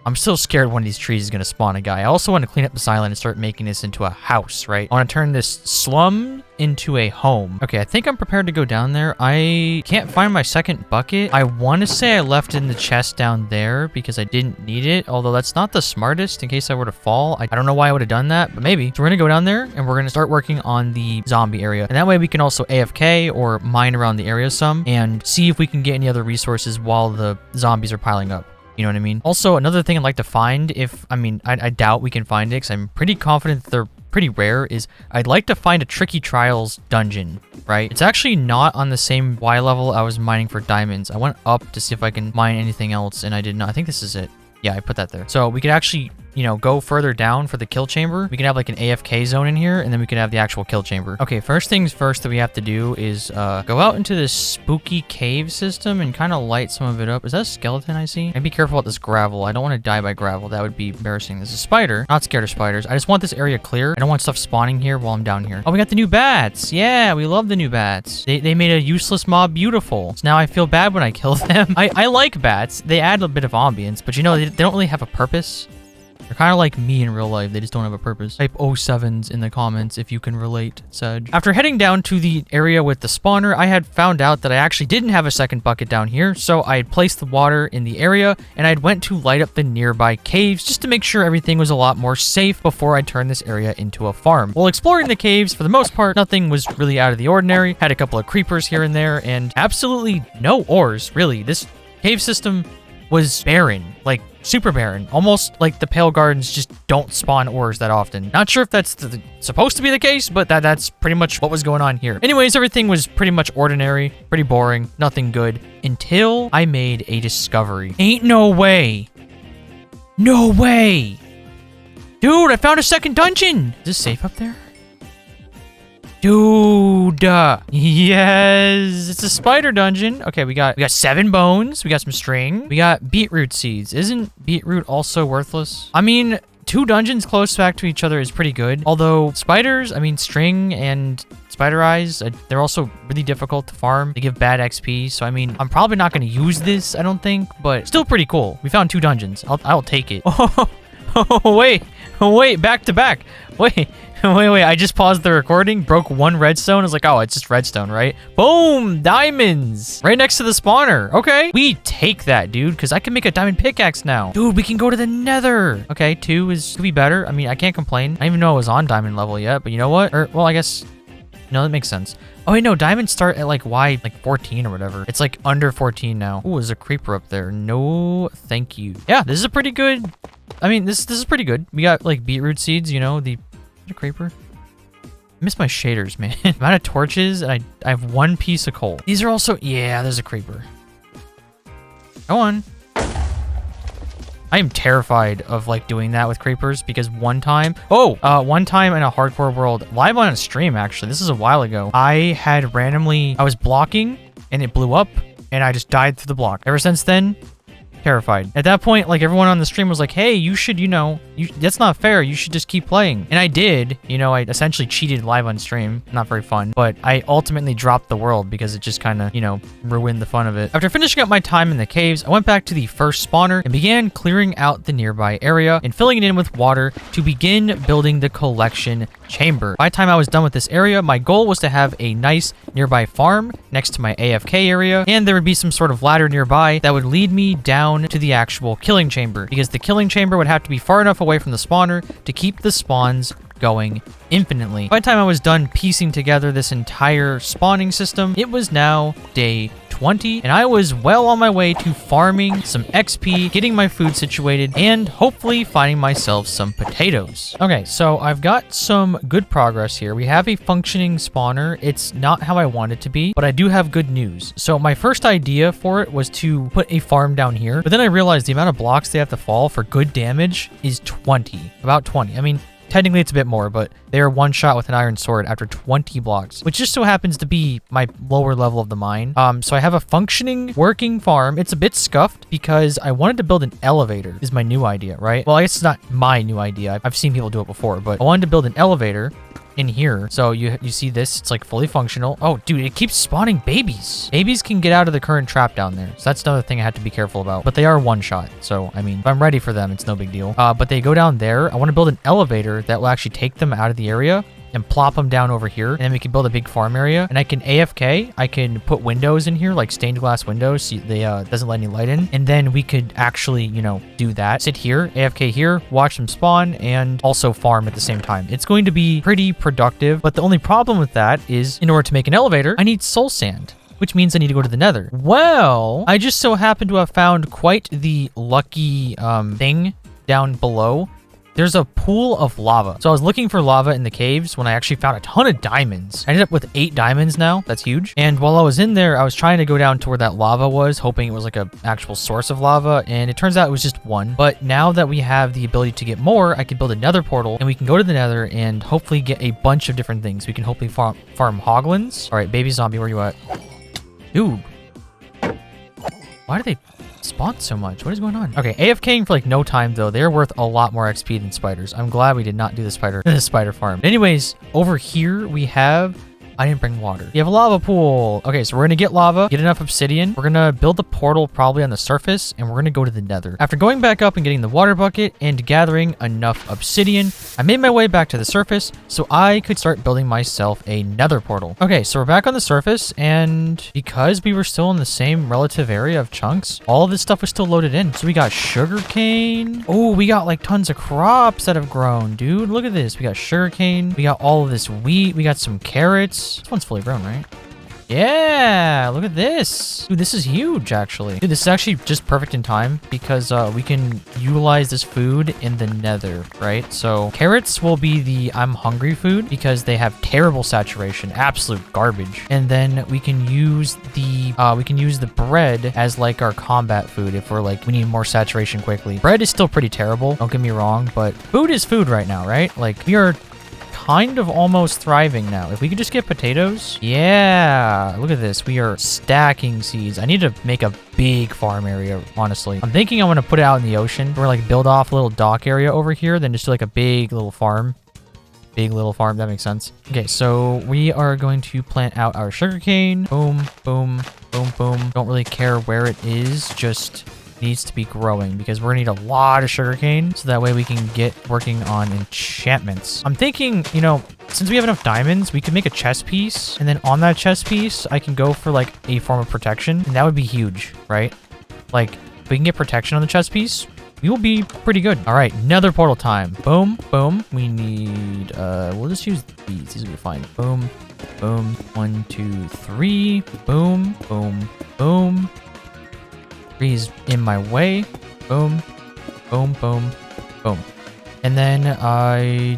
I'm still scared one of these trees is going to spawn a guy. I also want to clean up this island and start making this into a house, right? I want to turn this slum into a home. Okay, I think I'm prepared to go down there. I can't find my second bucket. I want to say I left it in the chest down there because I didn't need it, although that's not the smartest in case I were to fall. I don't know why I would have done that, but maybe. So we're going to go down there and we're going to start working on the zombie area. And that way we can also AFK or mine around the area some and see if we can get any other resources while the zombies are piling up. You know what I mean? Also, another thing I'd like to find, I doubt we can find it because I'm pretty confident that they're pretty rare, is I'd like to find a Tricky Trials dungeon, right? It's actually not on the same Y level I was mining for diamonds. I went up to see if I can mine anything else, and I did not. I think this is it. Yeah, I put that there. So we could actually, you know, go further down for the kill chamber. We can have like an AFK zone in here, and then we could have the actual kill chamber. Okay, first things first that we have to do is go out into this spooky cave system and kind of light some of it up. Is that a skeleton I see? And be careful about this gravel. I don't want to die by gravel. That would be embarrassing. There's a spider. Not scared of spiders. I just want this area clear. I don't want stuff spawning here while I'm down here. Oh, we got the new bats. Yeah, we love the new bats. They made a useless mob beautiful. So now I feel bad when I kill them. I like bats. They add a bit of ambience, but you know, they don't really have a purpose. They're kind of like me in real life. They just don't have a purpose. Type 07s in the comments if you can relate, Sedge. After heading down to the area with the spawner, I had found out that I actually didn't have a second bucket down here. So I had placed the water in the area and I went to light up the nearby caves just to make sure everything was a lot more safe before I turned this area into a farm. While exploring the caves, for the most part, nothing was really out of the ordinary. Had a couple of creepers here and there and absolutely no ores, really. This cave system was barren, like super barren, almost like the Pale Gardens just don't spawn ores that often. Not sure if that's supposed to be the case, but that's pretty much what was going on here. Anyways, everything was pretty much ordinary, pretty boring, nothing good, until I made a discovery. Ain't no way. No way. Dude, I found a second dungeon. Is this safe up there? Dude, yes, it's a spider dungeon. Okay, we got 7 bones, we got some string, we got beetroot seeds. Isn't beetroot also worthless? I mean, 2 dungeons close back to each other is pretty good. Although spiders, I mean, string and spider eyes, they're also really difficult to farm. They give bad XP. So, I mean, I'm probably not going to use this, I don't think, but still pretty cool. We found 2 dungeons. I'll take it. Oh, wait. Wait, back to back. Wait. Wait, I just paused the recording, broke one redstone. I was like, oh, it's just redstone, right? Boom, diamonds. Right next to the spawner. Okay, we take that, dude, because I can make a diamond pickaxe now. Dude, we can go to the nether. Okay, 2 could be better. I mean, I can't complain. I didn't even know I was on diamond level yet, but you know what? Well, I guess, no, that makes sense. Oh, wait, no, diamonds start at like Y, like 14 or whatever. It's like under 14 now. Ooh, there's a creeper up there. No, thank you. Yeah, this is a pretty good, I mean, this is pretty good. We got like beetroot seeds, you know, a creeper. I miss my shaders, man. I'm out of torches and I have 1 piece of coal. These are also, yeah, there's a creeper. Go on. I am terrified of like doing that with creepers because one time in a hardcore world, live on a stream actually, this is a while ago, I was blocking and it blew up and I just died through the block. Ever since then, terrified. At that point, like everyone on the stream was like, hey, you should, that's not fair. You should just keep playing. And I did, I essentially cheated live on stream. Not very fun, but I ultimately dropped the world because it just kind of, ruined the fun of it. After finishing up my time in the caves, I went back to the first spawner and began clearing out the nearby area and filling it in with water to begin building the collection chamber. By the time I was done with this area, my goal was to have a nice nearby farm next to my AFK area, and there would be some sort of ladder nearby that would lead me down to the actual killing chamber, because the killing chamber would have to be far enough away from the spawner to keep the spawns going infinitely. By the time I was done piecing together this entire spawning system, it was now day 20, and I was well on my way to farming some XP, getting my food situated, and hopefully finding myself some potatoes. Okay, so I've got some good progress here. We have a functioning spawner. It's not how I want it to be, but I do have good news. So my first idea for it was to put a farm down here, but then I realized the amount of blocks they have to fall for good damage is 20, about 20. I mean, technically it's a bit more, but they are one shot with an iron sword after 20 blocks, which just so happens to be my lower level of the mine. So I have a functioning, working farm. It's a bit scuffed because I wanted to build an elevator is my new idea, right? Well, I guess it's not my new idea. I've seen people do it before, but I wanted to build an elevator in here. So you see this, it's like fully functional. Oh, dude, it keeps spawning babies. Babies can get out of the current trap down there. So that's another thing I have to be careful about. But they are one shot. So, I mean, if I'm ready for them, it's no big deal. But they go down there. I want to build an elevator that will actually take them out of the area and plop them down over here, and then we can build a big farm area, and I can AFK. I can put windows in here, like stained glass windows, so they doesn't let any light in, and then we could actually, do that. Sit here, AFK here, watch them spawn, and also farm at the same time. It's going to be pretty productive, but the only problem with that is, in order to make an elevator, I need soul sand, which means I need to go to the nether. Well, I just so happen to have found quite the lucky thing down below. There's a pool of lava. So I was looking for lava in the caves when I actually found a ton of diamonds. I ended up with 8 diamonds now. That's huge. And while I was in there, I was trying to go down to where that lava was, hoping it was like an actual source of lava. And it turns out it was just 1. But now that we have the ability to get more, I can build another portal and we can go to the nether and hopefully get a bunch of different things. We can hopefully farm hoglins. All right, baby zombie, where you at? Dude. Why do they spawn so much? What is going on? Okay, AFKing for like no time though. They're worth a lot more XP than spiders. I'm glad we did not do the spider farm. Anyways, over here we have, I didn't bring water. You have a lava pool. Okay, so we're gonna get lava, get enough obsidian. We're gonna build a portal probably on the surface, and we're gonna go to the nether. After going back up and getting the water bucket and gathering enough obsidian, I made my way back to the surface so I could start building myself a nether portal. Okay, so we're back on the surface, and because we were still in the same relative area of chunks, all of this stuff was still loaded in. So we got sugarcane. Oh, we got like tons of crops that have grown, dude. Look at this. We got sugarcane. We got all of this wheat. We got some carrots. This one's fully grown, right? Yeah, look at this. Dude, this is huge, actually. Dude, this is actually just perfect in time because we can utilize this food in the nether, right? So carrots will be the I'm hungry food because they have terrible saturation, absolute garbage. And then we can use the bread as like our combat food if we're like, we need more saturation quickly. Bread is still pretty terrible, don't get me wrong, but food is food right now, right? Like we are kind of almost thriving now. If we could just get potatoes. Yeah, look at this. We are stacking seeds. I need to make a big farm area, honestly. I'm thinking I'm going to put it out in the ocean or like build off a little dock area over here, then just do like a big little farm. Big little farm, that makes sense. Okay, so we are going to plant out our sugarcane. Boom, boom, boom, boom. Don't really care where it is, just needs to be growing because we're gonna need a lot of sugarcane so that way we can get working on enchantments. I'm thinking, you know, since we have enough diamonds, we could make a chest piece, and then on that chest piece, I can go for like a form of protection, and that would be huge, right? Like, if we can get protection on the chest piece, we will be pretty good. All right, another portal time. Boom, boom. We need, we'll just use these. These will be fine. Boom, boom. 1, 2, 3. Boom, boom, boom. 3 is in my way. Boom, boom, boom, boom. And then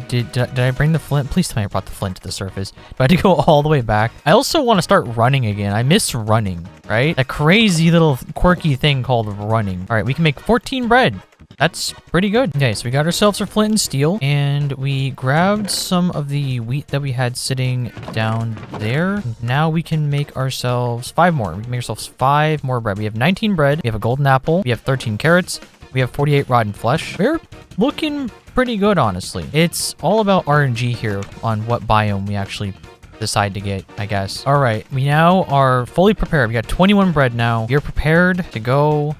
did I bring the flint? Please tell me I brought the flint to the surface. Do I have to go all the way back? I also want to start running again. I miss running, right? That crazy little quirky thing called running. All right, we can make 14 bread. That's pretty good. Okay, so we got ourselves our flint and steel, and we grabbed some of the wheat that we had sitting down there. Now we can make ourselves 5 more. We can make ourselves 5 more bread. We have 19 bread. We have a golden apple. We have 13 carrots. We have 48 rotten flesh. We're looking pretty good, honestly. It's all about RNG here on what biome we actually decide to get, I guess. All right, we now are fully prepared. We got 21 bread now. We're prepared to go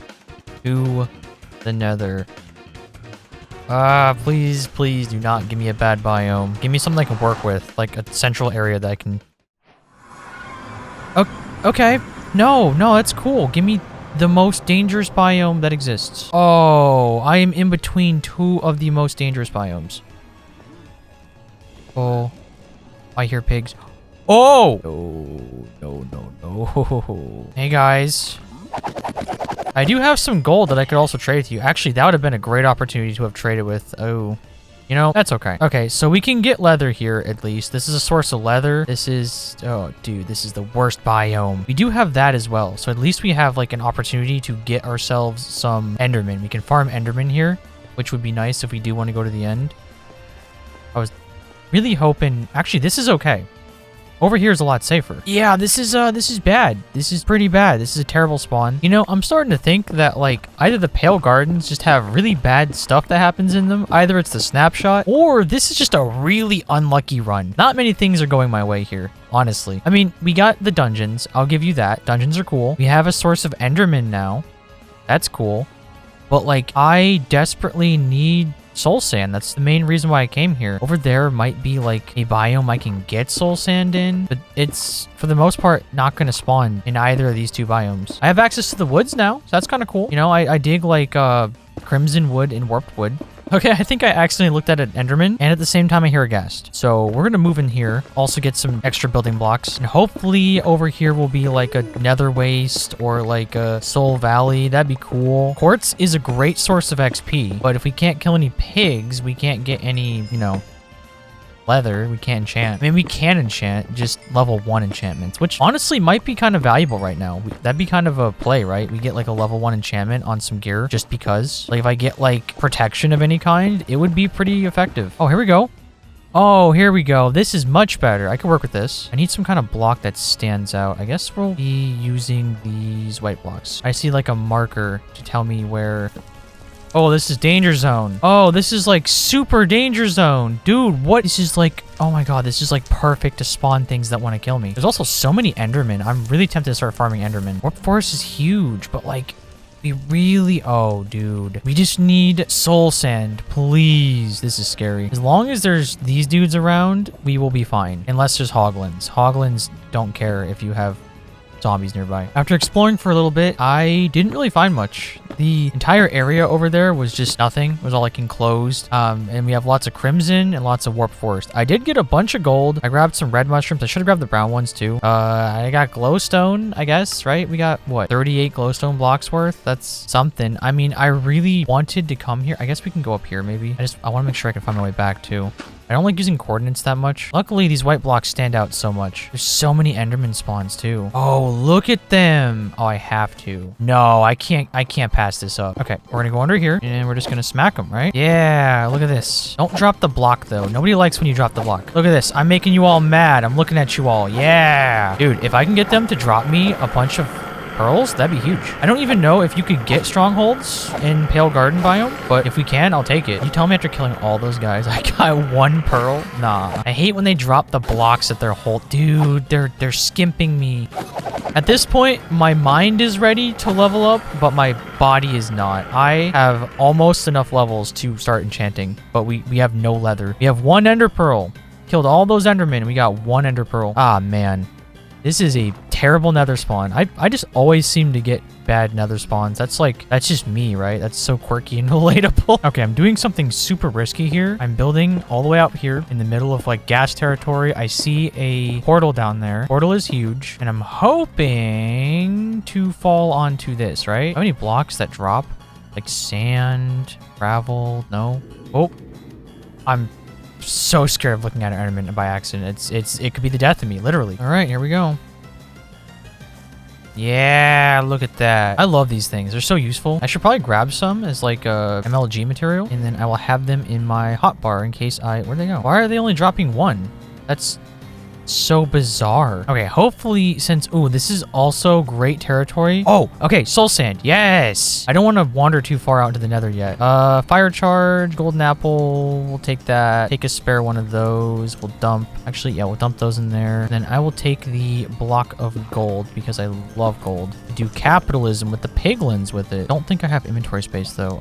to the nether. Please, please do not give me a bad biome. Give me something I can work with, like a central area that I can... Okay. No, that's cool. Give me the most dangerous biome that exists. Oh, I am in between 2 of the most dangerous biomes. Oh, I hear pigs. Oh! No. Hey, guys. I do have some gold that I could also trade with you. Actually, that would have been a great opportunity to have traded with. Oh, you know, that's okay. Okay, so we can get leather here at least. This is a source of leather. This is, oh, dude, this is the worst biome. We do have that as well. So at least we have like an opportunity to get ourselves some enderman. We can farm enderman here, which would be nice if we do want to go to the end. I was really hoping, actually, this is okay. Over here is a lot safer. Yeah, this is bad. This is pretty bad. This is a terrible spawn. You know, I'm starting to think that, like, either the Pale Gardens just have really bad stuff that happens in them, either it's the snapshot, or this is just a really unlucky run. Not many things are going my way here, honestly. I mean, we got the dungeons. I'll give you that. Dungeons are cool. We have a source of Enderman now. That's cool. But, like, I desperately need soul sand. That's the main reason why I came here. Over there might be like a biome I can get soul sand in, but it's for the most part not going to spawn in either of these 2 biomes. I have access to the woods now, so that's kind of cool. You know, I dig like crimson wood and warped wood. Okay, I think I accidentally looked at an enderman, and at the same time I hear a ghast. So we're gonna move in here, also get some extra building blocks, and hopefully over here will be like a nether waste or like a soul valley. That'd be cool. Quartz is a great source of XP, but if we can't kill any pigs, we can't get any, you know, leather. We can't enchant. I mean, we can enchant just level 1 enchantments, which honestly might be kind of valuable right now. That'd be kind of a play, right? We get like a level 1 enchantment on some gear just because. Like if I get like protection of any kind, it would be pretty effective. Oh, here we go. Oh, here we go. This is much better. I could work with this. I need some kind of block that stands out. I guess we'll be using these white blocks. I see like a marker to tell me where... Oh, this is danger zone. Oh, this is like super danger zone. Dude, what? This is like, oh my god, this is like perfect to spawn things that want to kill me. There's also so many endermen. I'm really tempted to start farming endermen. Warp forest is huge, but like, we really, oh dude. We just need soul sand, please. This is scary. As long as there's these dudes around, we will be fine. Unless there's hoglins. Hoglins don't care if you have zombies nearby. After exploring for a little bit, I didn't really find much. The entire area over there was just nothing. It was all like enclosed. And we have lots of crimson and lots of warp forest. I did get a bunch of gold. I grabbed some red mushrooms. I should have grabbed the brown ones too. I got glowstone, I guess, right? We got what, 38 glowstone blocks worth? That's something. I mean, I really wanted to come here. I guess we can go up here maybe. I want to make sure I can find my way back too. I don't like using coordinates that much. Luckily, these white blocks stand out so much. There's so many enderman spawns too. Oh, look at them. Oh, I have to. No, I can't pass this up. Okay, we're gonna go under here and we're just gonna smack them, right? Yeah, look at this. Don't drop the block though. Nobody likes when you drop the block. Look at this. I'm making you all mad. I'm looking at you all. Yeah. Dude, if I can get them to drop me a bunch of pearls, that'd be huge. I don't even know if you could get strongholds in Pale Garden biome, but if we can, I'll take it. You tell me after killing all those guys, I got 1 pearl? Nah. I hate when they drop the blocks that they're hold. Dude, they're skimping me. At this point, my mind is ready to level up, but my body is not. I have almost enough levels to start enchanting, but we have no leather. We have 1 ender pearl. Killed all those endermen. We got 1 ender pearl. Ah, man. This is a terrible nether spawn. I just always seem to get bad nether spawns. That's just me, right? That's so quirky and relatable. Okay, I'm doing something super risky here. I'm building all the way out here in the middle of like gas territory. I see a portal down there. Portal is huge, and I'm hoping to fall onto this, right? How many blocks that drop? Like sand, gravel, no? Oh, I'm so scared of looking at an enderman by accident. It could be the death of me, literally. All right, here we go. Yeah, look at that. I love these things. They're so useful. I should probably grab some as like a MLG material, and then I will have them in my hotbar in case where'd they go? Why are they only dropping 1? That's so bizarre. Okay, hopefully since, ooh, this is also great territory. Oh, okay, soul sand. Yes. I don't want to wander too far out into the nether yet. Fire charge, golden apple. We'll take that. Take a spare 1 of those. We'll dump. Actually, yeah, we'll dump those in there. Then I will take the block of gold because I love gold. Do capitalism with the piglins with it. Don't think I have inventory space though.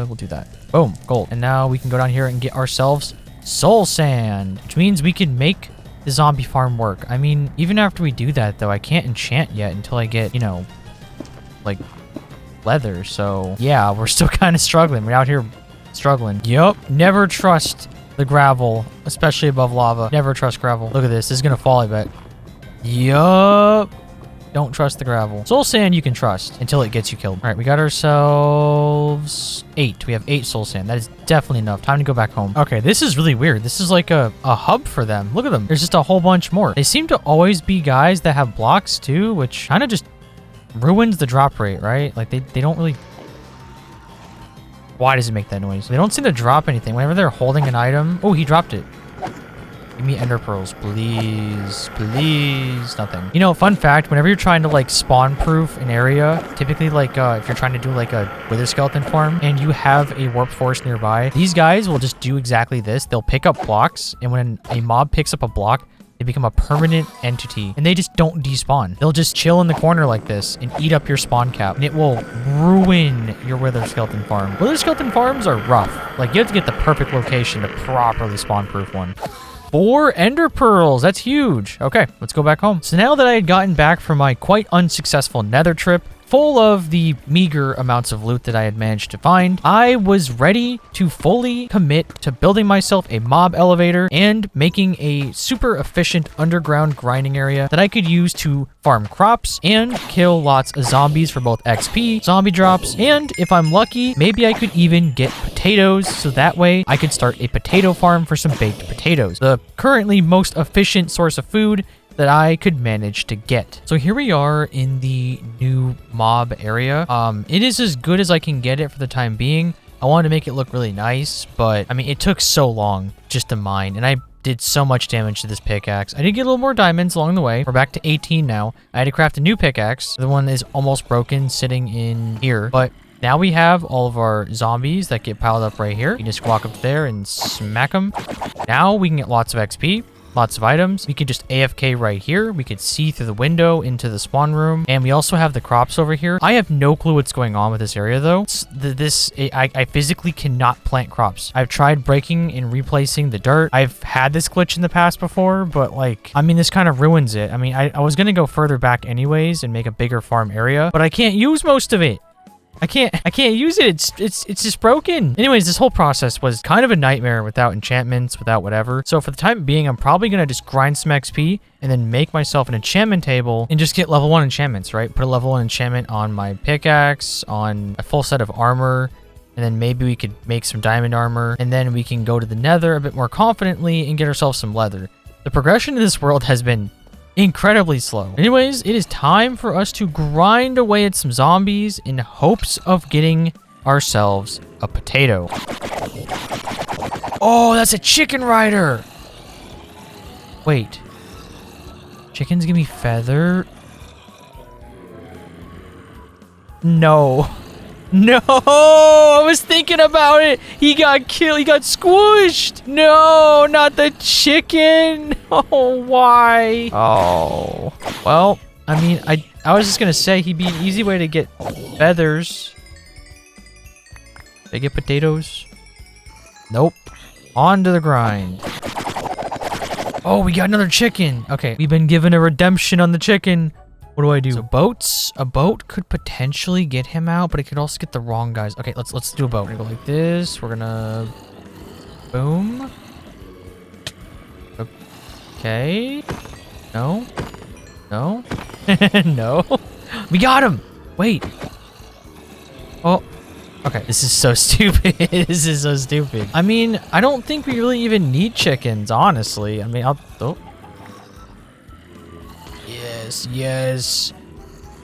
We'll do that. Boom, gold. And now we can go down here and get ourselves soul sand, which means we can make the zombie farm work. I mean, even after we do that though, I can't enchant yet until I get, you know, like leather. So yeah, we're still kind of struggling. We're out here struggling. Yup. Never trust the gravel, especially above lava. Never trust gravel. Look at this. This is gonna fall, I bet. Yup. Don't trust the gravel. Soul sand you can trust until it gets you killed. All right, we got ourselves 8. We have 8 soul sand. That is definitely enough. Time to go back home. Okay, this is really weird. This is like a hub for them. Look at them. There's just a whole bunch more. They seem to always be guys that have blocks too, which kind of just ruins the drop rate, right? Like they don't really... Why does it make that noise? They don't seem to drop anything. Whenever they're holding an item... Oh, he dropped it. Give me ender pearls, please. Please. Nothing. You know, fun fact, whenever you're trying to like spawn proof an area, typically like if you're trying to do like a wither skeleton farm and you have a warp forest nearby, these guys will just do exactly this. They'll pick up blocks, and when a mob picks up a block, they become a permanent entity, and they just don't despawn. They'll just chill in the corner like this and eat up your spawn cap, and it will ruin your wither skeleton farm. Wither skeleton farms are rough. Like, you have to get the perfect location to properly spawn proof one. 4 ender pearls. That's huge. Okay, let's go back home. So now that I had gotten back from my quite unsuccessful nether trip, full of the meager amounts of loot that I had managed to find, I was ready to fully commit to building myself a mob elevator and making a super efficient underground grinding area that I could use to farm crops and kill lots of zombies for both XP, zombie drops, and if I'm lucky, maybe I could even get potatoes, so that way I could start a potato farm for some baked potatoes, the currently most efficient source of food that I could manage to get. So here we are in the new mob area. It is as good as I can get it for the time being. I wanted to make it look really nice, but I mean, it took so long just to mine, and I did so much damage to this pickaxe. I did get a little more diamonds along the way. We're back to 18 now. I had to craft a new pickaxe. The one is almost broken sitting in here, but now we have all of our zombies that get piled up right here. You can just walk up there and smack them. Now we can get lots of XP. Lots of items. We could just AFK right here. We could see through the window into the spawn room. And we also have the crops over here. I have no clue what's going on with this area though. I physically cannot plant crops. I've tried breaking and replacing the dirt. I've had this glitch in the past before, but like, I mean, this kind of ruins it. I mean, I was going to go further back anyways and make a bigger farm area, but I can't use most of it. I can't use it. It's just broken. Anyways, this whole process was kind of a nightmare without enchantments, without whatever. So for the time being, I'm probably going to just grind some XP and then make myself an enchantment table and just get level 1 enchantments, right? Put a level 1 enchantment on my pickaxe, on a full set of armor, and then maybe we could make some diamond armor, and then we can go to the nether a bit more confidently and get ourselves some leather. The progression in this world has been incredibly slow. Anyways, it is time for us to grind away at some zombies in hopes of getting ourselves a potato. Oh, that's a chicken rider. Wait. Chickens give me feather? No. No, I was thinking about it. He got killed. He got squished. No, not the chicken. Oh, why? Oh, well, I mean, I was just gonna say he'd be an easy way to get feathers. Did I get potatoes? Nope. On to the grind. Oh, we got another chicken. Okay, we've been given a redemption on the chicken. What do I do? So boats. A boat could potentially get him out, but it could also get the wrong guys. Okay, let's do a boat. We're gonna go like this. We're gonna boom. Okay. No. No. No. We got him. Wait. Oh. Okay, this is so stupid. This is so stupid. I mean, I don't think we really even need chickens, honestly. I mean, oh. Yes, yes.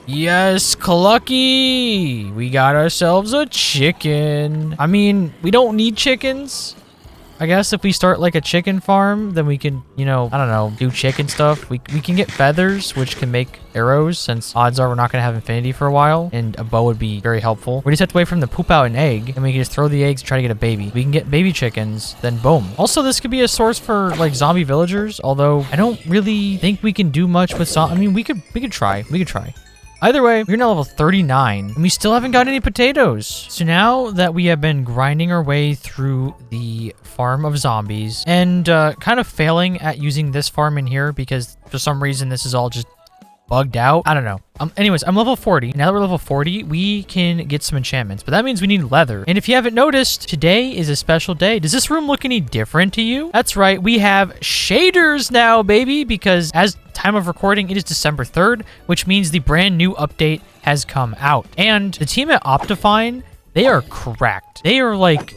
Yes, Clucky! We got ourselves a chicken. I mean, we don't need chickens. I guess if we start like a chicken farm, then we can, you know, I don't know, do chicken stuff. We can get feathers, which can make arrows, since odds are we're not going to have infinity for a while, and a bow would be very helpful. We just have to wait for them to poop out an egg, and we can just throw the eggs and try to get a baby. We can get baby chickens, then boom. Also, this could be a source for like zombie villagers, although I don't really think we can do much with I mean, we could try. We could try. Either way, we're now level 39, and we still haven't got any potatoes. So now that we have been grinding our way through the farm of zombies and kind of failing at using this farm in here because for some reason this is all just bugged out. I don't know. Anyways, I'm level 40. Now that we're level 40, we can get some enchantments, but that means we need leather. And if you haven't noticed, today is a special day. Does this room look any different to you? That's right. We have shaders now, baby, because as time of recording, it is December 3rd, which means the brand new update has come out. And the team at Optifine, they are cracked. They are like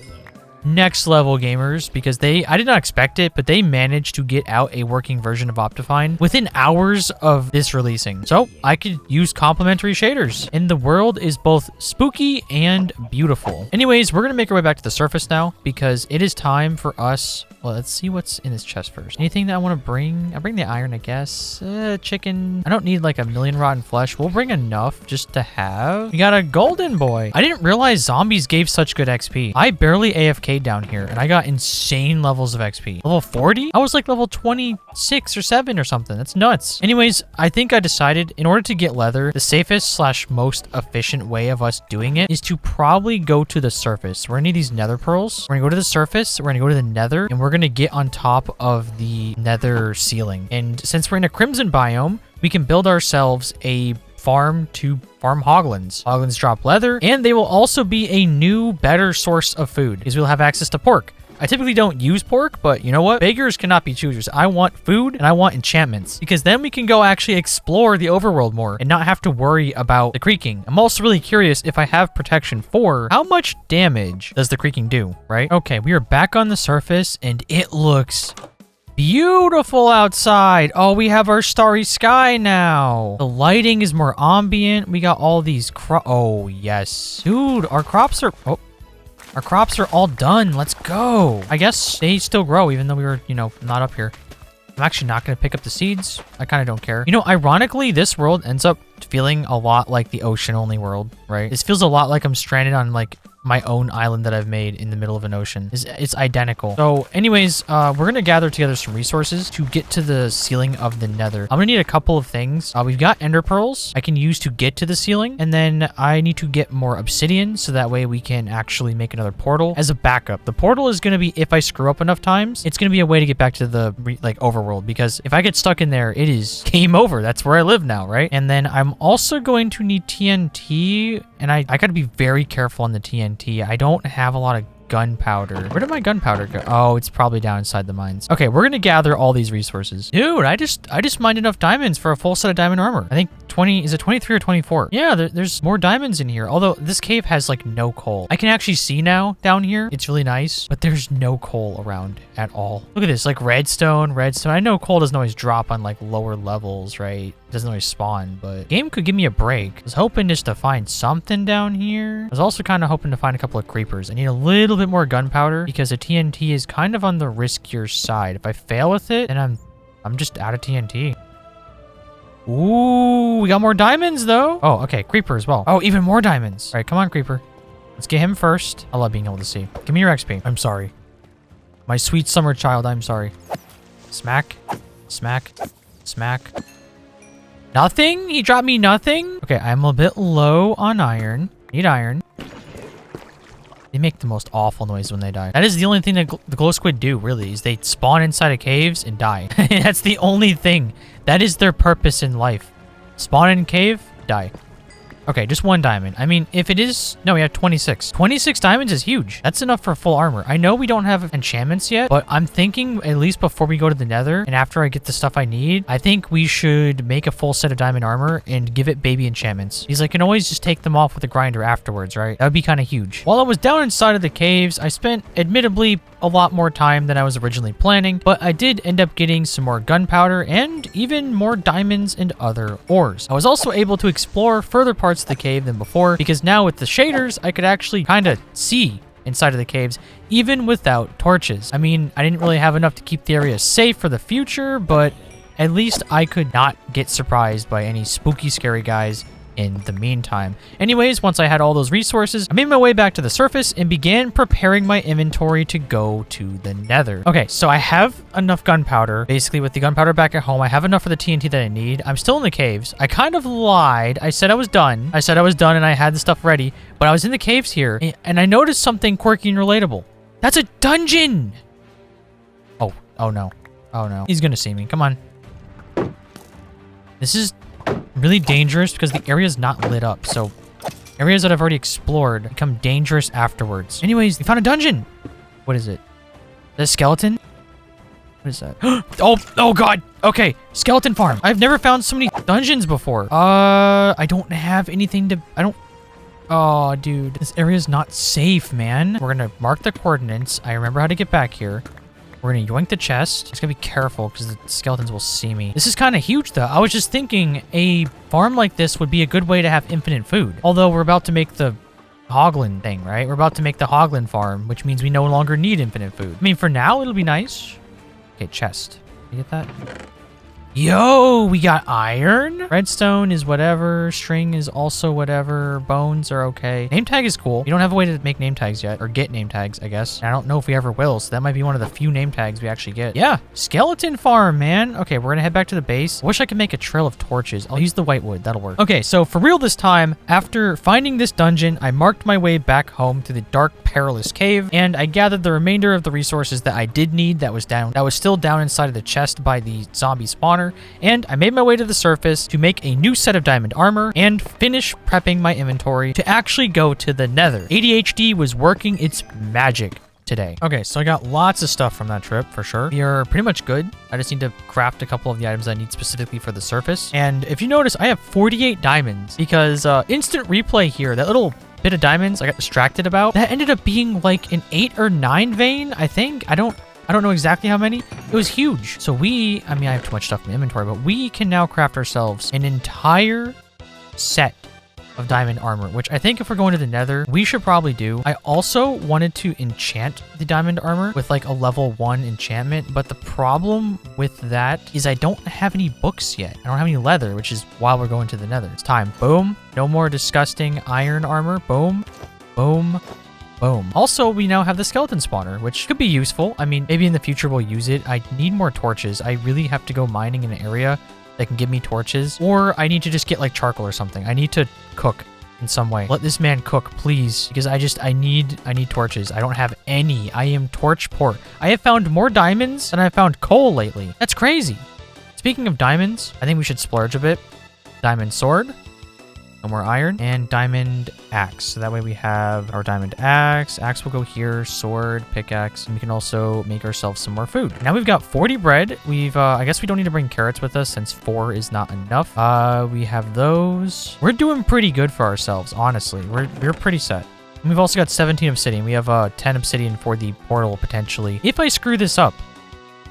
next level gamers because I did not expect it, but they managed to get out a working version of Optifine within hours of this releasing. So I could use complementary shaders, and the world is both spooky and beautiful. Anyways, we're gonna make our way back to the surface now because it is time for us. Well, let's see what's in this chest first. Anything that I want to bring? I'll bring the iron, I guess. Chicken. I don't need like 1,000,000 rotten flesh. We'll bring enough just to have. We got a golden boy. I didn't realize zombies gave such good XP. I barely AFK'd down here, and I got insane levels of XP. Level 40? I was like level 26 or 7 or something. That's nuts. Anyways, I think I decided in order to get leather, the safest / most efficient way of us doing it is to probably go to the surface. We're gonna need these nether pearls. We're gonna go to the surface. We're gonna go to the nether, and we're gonna get on top of the nether ceiling. And since we're in a crimson biome, we can build ourselves a farm to farm hoglins. Hoglins drop leather, and they will also be a new, better source of food because we'll have access to pork. I typically don't use pork, but you know what? Beggars cannot be choosers. I want food and I want enchantments because then we can go actually explore the overworld more and not have to worry about the creaking. I'm also really curious if I have protection 4, how much damage does the creaking do, right? Okay, we are back on the surface and it looks beautiful outside. Oh, we have our starry sky now. The lighting is more ambient. We got all these oh, yes. Dude, our crops are... Oh. Our crops are all done. Let's go. I guess they still grow even though we were, you know, not up here. I'm actually not going to pick up the seeds. I kind of don't care. You know, ironically, this world ends up feeling a lot like the ocean-only world, right? This feels a lot like I'm stranded on, like, my own island that I've made in the middle of an ocean. It's identical. So anyways, we're gonna gather together some resources to get to the ceiling of the nether. I'm gonna need a couple of things. We've got ender pearls I can use to get to the ceiling, and then I need to get more obsidian so that way we can actually make another portal as a backup. The portal is gonna be, if I screw up enough times, it's gonna be a way to get back to the overworld, because if I get stuck in there, it is game over. That's where I live now, right? And then I'm also going to need TNT, and I gotta be very careful on the TNT. I don't have a lot of gunpowder. Where did my gunpowder go? Oh, it's probably down inside the mines. Okay, we're gonna gather all these resources. Dude, I just mined enough diamonds for a full set of diamond armor. I think 20, is it 23 or 24? Yeah, there's more diamonds in here. Although this cave has like no coal. I can actually see now down here. It's really nice, but there's no coal around at all. Look at this, like redstone. I know coal doesn't always drop on like lower levels, right? It doesn't always spawn, but game could give me a break. I was hoping just to find something down here. I was also kind of hoping to find a couple of creepers. I need a little bit more gunpowder because the TNT is kind of on the riskier side. If I fail with it, then I'm just out of TNT. Ooh, we got more diamonds though. Oh, okay, creeper as well. Oh, even more diamonds. All right, come on, creeper. Let's get him first. I love being able to see. Give me your XP. I'm sorry. My sweet summer child, I'm sorry. Smack, smack, smack. Nothing? He dropped me nothing? Okay, I'm a bit low on iron. Need iron. They make the most awful noise when they die. That is the only thing that the glow squid do, really, is they spawn inside of caves and die. That's the only thing. That is their purpose in life. Spawn in cave, die. Okay, just 1 diamond. I mean, if it is... No, we have 26. 26 diamonds is huge. That's enough for full armor. I know we don't have enchantments yet, but I'm thinking at least before we go to the nether and after I get the stuff I need, I think we should make a full set of diamond armor and give it baby enchantments. Because I can always just take them off with a grinder afterwards, right? That would be kind of huge. While I was down inside of the caves, I spent, admittedly, a lot more time than I was originally planning, but I did end up getting some more gunpowder and even more diamonds and other ores. I was also able to explore further parts of the cave than before, because now with the shaders, I could actually kind of see inside of the caves, even without torches. I mean, I didn't really have enough to keep the area safe for the future, but at least I could not get surprised by any spooky, scary guys in the meantime. Anyways, once I had all those resources, I made my way back to the surface and began preparing my inventory to go to the nether. Okay, so I have enough gunpowder. Basically, with the gunpowder back at home, I have enough for the TNT that I need. I'm still in the caves. I kind of lied. I said I was done. I said I was done and I had the stuff ready, but I was in the caves here and I noticed something quirky and relatable. That's a dungeon! Oh no. Oh no. He's gonna see me. Come on. This is really dangerous because the area is not lit up, so areas that I've already explored become dangerous afterwards. Anyways, we found a dungeon. What is it? The skeleton? What is that? Oh god. Okay, skeleton farm. I've never found so many dungeons before. I don't have anything to... Oh, dude. This area is not safe, man. We're gonna mark the coordinates. I remember how to get back here. We're gonna yoink the chest. Just gotta be careful because the skeletons will see me. This is kind of huge though. I was just thinking a farm like this would be a good way to have infinite food. Although we're about to make the Hoglin thing, right? We're about to make the Hoglin farm, which means we no longer need infinite food. I mean, for now, it'll be nice. Okay, chest. You get that? Yo, we got iron. Redstone is whatever. String is also whatever. Bones are okay. Name tag is cool. We don't have a way to make name tags yet, or get name tags, I guess. I don't know if we ever will, so that might be one of the few name tags we actually get. Yeah, skeleton farm, man. Okay, we're gonna head back to the base. I wish I could make a trail of torches. I'll use the white wood. That'll work. Okay, so for real this time, after finding this dungeon, I marked my way back home to the dark, perilous cave, and I gathered the remainder of the resources that I did need that was still down inside of the chest by the zombie spawner. And I made my way to the surface to make a new set of diamond armor and finish prepping my inventory to actually go to the nether. ADHD was working its magic today. Okay, so I got lots of stuff from that trip for sure. We are pretty much good. I just need to craft a couple of the items I need specifically for the surface. And if you notice, I have 48 diamonds because instant replay here, that little bit of diamonds I got distracted about, that ended up being like an 8 or 9 vein, I think. I don't know exactly how many. It was huge. So I have too much stuff in my inventory, but we can now craft ourselves an entire set of diamond armor, which I think if we're going to the nether, we should probably do. I also wanted to enchant the diamond armor with like a level 1 enchantment, but the problem with that is I don't have any books yet. I don't have any leather, which is why we're going to the nether. It's time. Boom. No more disgusting iron armor. Boom. Boom. Boom. Also, we now have the skeleton spawner, which could be useful. I mean, maybe in the future we'll use it. I need more torches. I really have to go mining in an area that can give me torches, or I need to just get like charcoal or something. I need to cook in some way. Let this man cook, please, because I need torches. I don't have any. I am torch poor. I have found more diamonds than I found coal lately. That's crazy. Speaking of diamonds, I think we should splurge a bit. Diamond sword. No more iron, and diamond axe. So that way we have our diamond axe. Axe will go here, sword, pickaxe, and we can also make ourselves some more food. Now we've got 40 bread. I guess we don't need to bring carrots with us since 4 is not enough. We have those. We're doing pretty good for ourselves, honestly. We're pretty set. And we've also got 17 obsidian. We have 10 obsidian for the portal potentially. If I screw this up,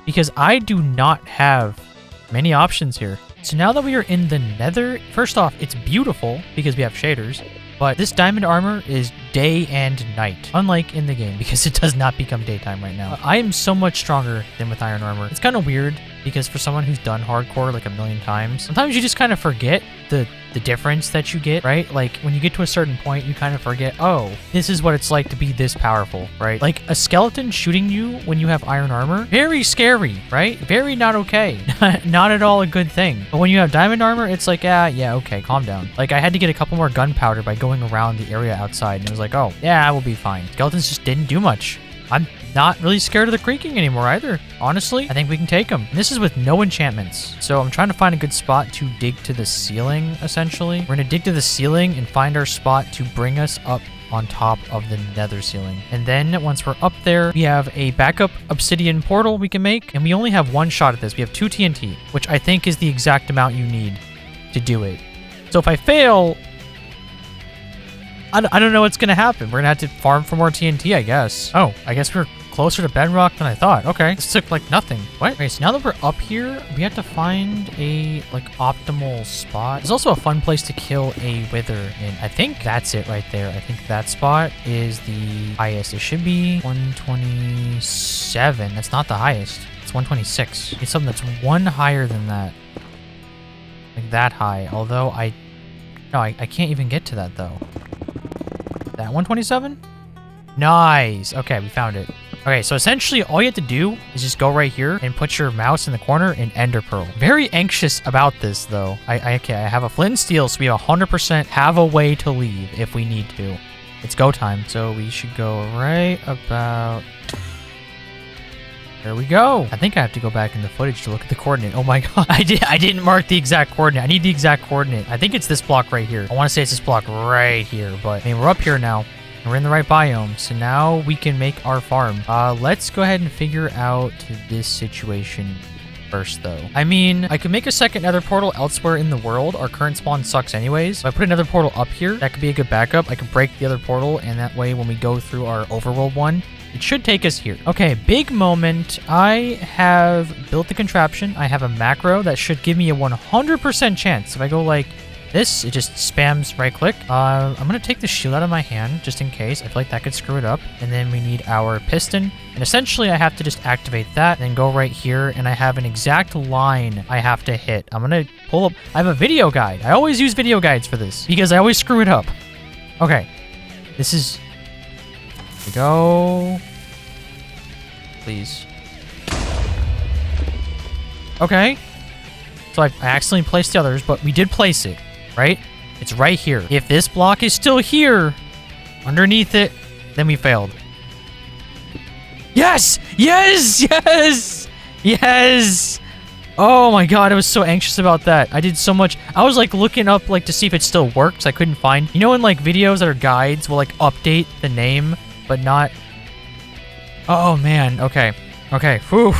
because I do not have many options here. So now that we are in the nether, first off, it's beautiful because we have shaders, but this diamond armor is day and night, unlike in the game, because it does not become daytime right now. I am so much stronger than with iron armor. It's kind of weird because for someone who's done hardcore like a million times, sometimes you just kind of forget the difference that you get, right? Like when you get to a certain point, you kind of forget, oh, this is what it's like to be this powerful, right? Like a skeleton shooting you when you have iron armor, very scary, right? Very not okay. Not at all a good thing. But when you have diamond armor, it's like, yeah, okay, calm down. Like I had to get a couple more gunpowder by going around the area outside, and it was like, oh, yeah, we'll be fine. Skeletons just didn't do much. I'm not really scared of the creaking anymore either. Honestly, I think we can take them. And this is with no enchantments. So I'm trying to find a good spot to dig to the ceiling, essentially. We're gonna dig to the ceiling and find our spot to bring us up on top of the nether ceiling. And then once we're up there, we have a backup obsidian portal we can make. And we only have one shot at this. We have 2 TNT, which I think is the exact amount you need to do it. So if I fail, I don't know what's going to happen. We're going to have to farm for more TNT, I guess. Oh, I guess we're closer to bedrock than I thought. Okay, this took like nothing. What? Okay, so now that we're up here, we have to find a like optimal spot. There's also a fun place to kill a wither, and I think that's it right there. I think that spot is the highest. It should be 127. That's not the highest. It's 126. It's something that's one higher than that. Like that high. Although I can't even get to that though. That 127? Nice. Okay, we found it. Okay, so essentially all you have to do is just go right here and put your mouse in the corner and ender pearl. Very anxious about this though. I have a flint and steel, so we 100% have a way to leave if we need to. It's go time. So we should go right about... There we go. I think I have to go back in the footage to look at the coordinate. Oh my god. I didn't mark the exact coordinate. I need the exact coordinate. I think it's this block right here. I want to say it's this block right here, but I mean, we're up here now. And we're in the right biome. So now we can make our farm. Let's go ahead and figure out this situation first though. I mean, I could make a second nether portal elsewhere in the world. Our current spawn sucks anyways. If I put another portal up here, that could be a good backup. I could break the other portal, and that way when we go through our overworld one, it should take us here. Okay, big moment. I have built the contraption. I have a macro that should give me a 100% chance. If I go like this, it just spams right click. I'm gonna take the shield out of my hand just in case. I feel like that could screw it up. And then we need our piston. And essentially I have to just activate that and then go right here, and I have an exact line I have to hit. I'm gonna pull up. I have a video guide. I always use video guides for this because I always screw it up. Okay, this is... Here we go. Please. Okay. So I accidentally placed the others, but we did place it, right? It's right here. If this block is still here, underneath it, then we failed. Yes! Yes! Yes! Yes! Oh my god, I was so anxious about that. I did so much. I was like looking up like to see if it still works. I couldn't find. You know in like videos that are guides will like update the name, but not... Oh man, okay. Okay, whew.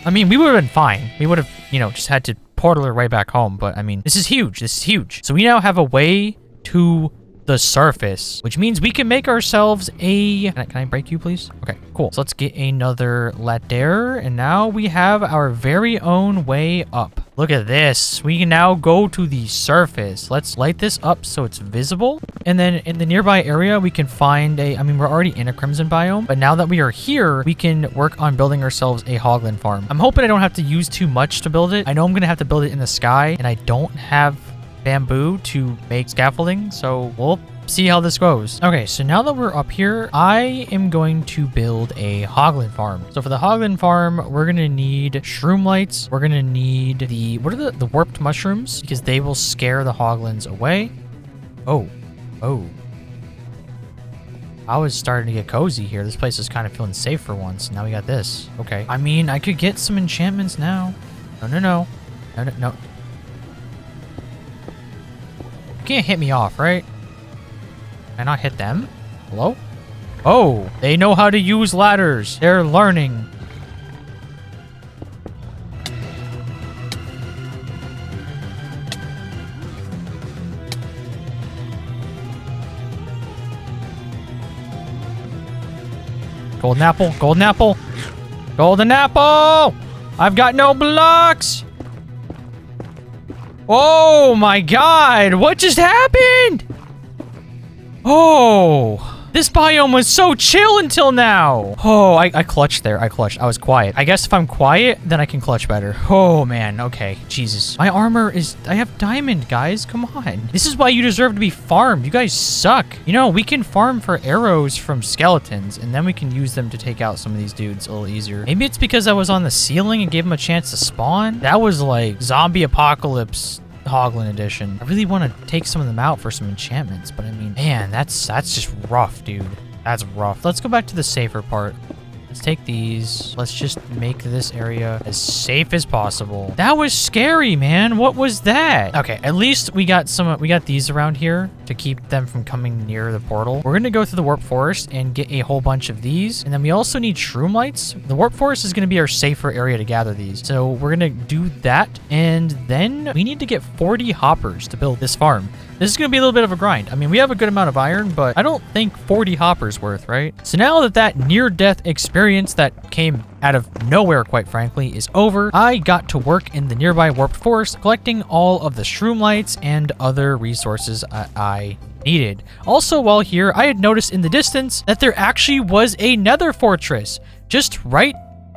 I mean, we would have been fine. We would have, you know, just had to portal her right back home, but I mean, this is huge. This is huge. So we now have a way to the surface, which means we can make ourselves a... Can I break you, please? Okay, cool. So let's get another ladder, and now we have our very own way up. Look at this. We can now go to the surface. Let's light this up so it's visible. And then in the nearby area, we can find a... I mean, we're already in a crimson biome, but now that we are here, we can work on building ourselves a hoglin farm. I'm hoping I don't have to use too much to build it. I know I'm going to have to build it in the sky, and I don't have bamboo to make scaffolding, so we'll see how this goes. Okay, so now that we're up here, I am going to build a hoglin farm. So for the hoglin farm, we're gonna need shroom lights. We're gonna need the... What are the warped mushrooms? Because they will scare the hoglins away. Oh. I was starting to get cozy here. This place is kind of feeling safe for once. Now we got this. Okay. I mean, I could get some enchantments now. No. You can't hit me off, right? Can I not hit them? Hello? Oh, they know how to use ladders. They're learning. Golden apple, golden apple, golden apple! I've got no blocks! Oh my god, what just happened? Oh, This biome was so chill until now. Oh, I clutched there. I clutched. I was quiet. I guess if I'm quiet, then I can clutch better. Oh, man. Okay. Jesus. My armor is... I have diamond, guys. Come on. This is why you deserve to be farmed. You guys suck. You know, we can farm for arrows from skeletons, and then we can use them to take out some of these dudes a little easier. Maybe it's because I was on the ceiling and gave them a chance to spawn. That was like zombie apocalypse Hoglin edition. I really want to take some of them out for some enchantments, but I mean, man, that's just rough, dude. That's rough. Let's go back to the safer part. Let's take these. Let's just make this area as safe as possible. That was scary, man. What was that? Okay, at least we got these around here to keep them from coming near the portal. We're gonna go through the warp forest and get a whole bunch of these. And then we also need shroom lights. The warp forest is gonna be our safer area to gather these. So we're gonna do that. And then we need to get 40 hoppers to build this farm. This is going to be a little bit of a grind. I mean, we have a good amount of iron, but I don't think 40 hoppers worth, right? So now that near-death experience that came out of nowhere, quite frankly, is over, I got to work in the nearby warped forest, collecting all of the shroom lights and other resources I needed. Also, while here, I had noticed in the distance that there actually was a nether fortress just right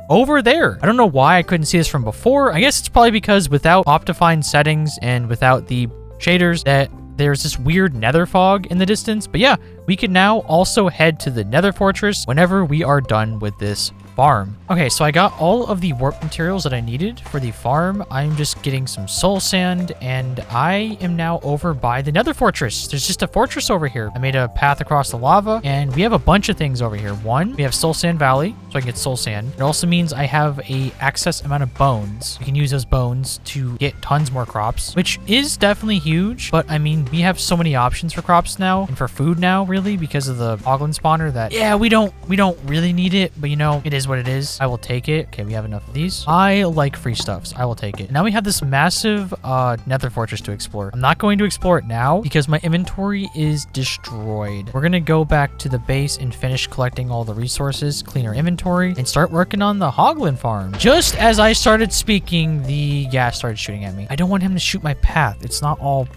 over there. I don't know why I couldn't see this from before. I guess it's probably because without Optifine settings and without the shaders that there's this weird nether fog in the distance. But yeah, we can now also head to the nether fortress whenever we are done with this farm. Okay, so I got all of the warp materials that I needed for the farm. I'm just getting some soul sand, and I am now over by the nether fortress. There's just a fortress over here. I made a path across the lava, and we have a bunch of things over here. One, we have soul sand valley, so I can get soul sand. It also means I have a excess amount of bones. We can use those bones to get tons more crops, which is definitely huge. But I mean, we have so many options for crops now and for food now, really, because of the Hoglin spawner that, yeah, we don't really need it, but you know, it is what it is. I will take it. Okay, we have enough of these. I like free stuffs. I will take it. Now we have this massive nether fortress to explore. I'm not going to explore it now because my inventory is destroyed. We're gonna go back to the base and finish collecting all the resources, clean our inventory, and start working on the Hoglin farm. Just as I started speaking, the gas started shooting at me. I don't want him to shoot my path. It's not all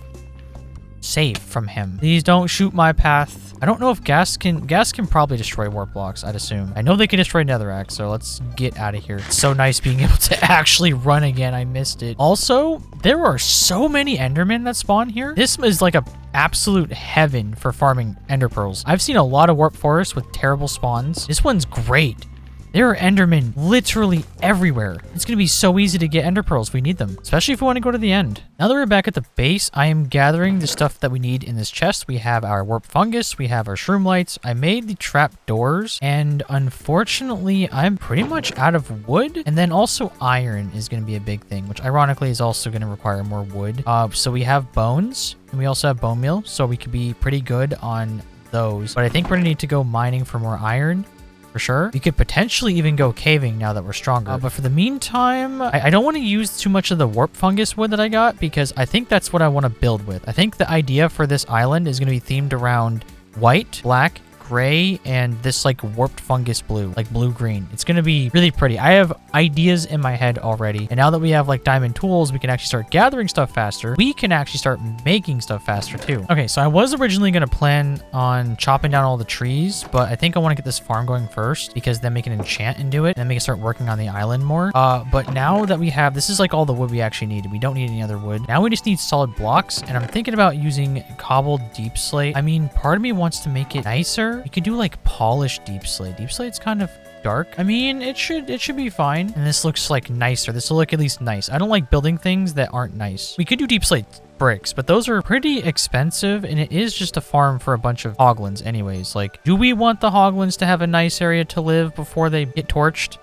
safe from him. Please don't shoot my path. I don't know if gas can probably destroy warp blocks, I'd assume. I know they can destroy netherrack, so let's get out of here. It's so nice being able to actually run again. I missed it. Also, there are so many endermen that spawn here. This is like a absolute heaven for farming ender pearls. I've seen a lot of warp forests with terrible spawns. This one's great. There are endermen literally everywhere. It's going to be so easy to get ender pearls if we need them, especially if we want to go to the end. Now that we're back at the base, I am gathering the stuff that we need in this chest. We have our warp fungus, we have our shroom lights. I made the trap doors, and unfortunately, I'm pretty much out of wood. And then also iron is going to be a big thing, which ironically is also going to require more wood. So we have bones, and we also have bone meal, so we could be pretty good on those. But I think we're going to need to go mining for more iron. For sure. We could potentially even go caving now that we're stronger. But for the meantime, I don't want to use too much of the warp fungus wood that I got because I think that's what I want to build with. I think the idea for this island is going to be themed around white, black, gray, and this like warped fungus blue, like blue-green. It's going to be really pretty. I have ideas in my head already. And now that we have like diamond tools, we can actually start gathering stuff faster. We can actually start making stuff faster too. Okay, so I was originally going to plan on chopping down all the trees, but I think I want to get this farm going first because then we can enchant and do it. And then we can start working on the island more. But now that we have, this is like all the wood we actually need. We don't need any other wood. Now we just need solid blocks. And I'm thinking about using cobbled deep slate. I mean, part of me wants to make it nicer. You could do like polished deep slate. Deep slate's kind of dark. I mean, it should be fine. And this looks like nicer. This will look at least nice. I don't like building things that aren't nice. We could do deep slate bricks, but those are pretty expensive, and it is just a farm for a bunch of hoglins anyways. Like, do we want the hoglins to have a nice area to live before they get torched?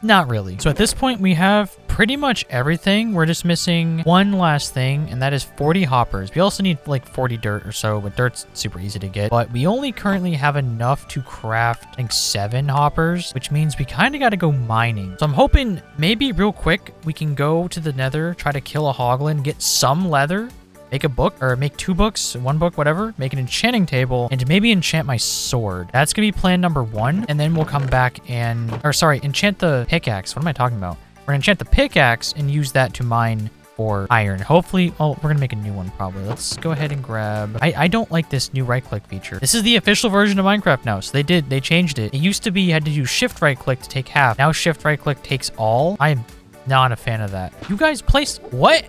Not really. So at this point, we have pretty much everything. We're just missing one last thing, and that is 40 hoppers. We also need like 40 dirt or so, but dirt's super easy to get. But we only currently have enough to craft, I think, 7 hoppers, which means we kind of got to go mining. So I'm hoping maybe real quick, we can go to the nether, try to kill a hoglin, get some leather, make a book, or make 2 books, 1 book, whatever, make an enchanting table, and maybe enchant my sword. That's gonna be plan number 1, and then we'll come back and, enchant the pickaxe. What am I talking about? We're gonna enchant the pickaxe and use that to mine for iron. Hopefully, oh, we're gonna make a new one probably. Let's go ahead and grab, I don't like this new right click feature. This is the official version of Minecraft now. So they changed it. It used to be you had to do shift right click to take half. Now shift right click takes all. I am not a fan of that. You guys placed, what?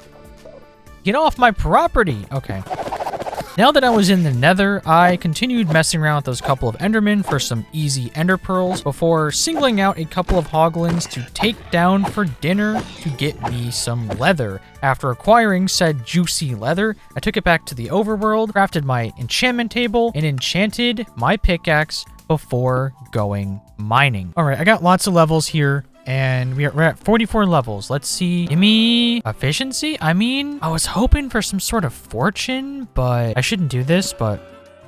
Get off my property. Okay. Now that I was in the nether, I continued messing around with those couple of endermen for some easy ender pearls before singling out a couple of hoglins to take down for dinner to get me some leather. After acquiring said juicy leather, I took it back to the overworld, crafted my enchantment table, and enchanted my pickaxe before going mining. All right, I got lots of levels here. And we're at 44 levels. Let's see. Give me efficiency. I mean, I was hoping for some sort of fortune, but I shouldn't do this, but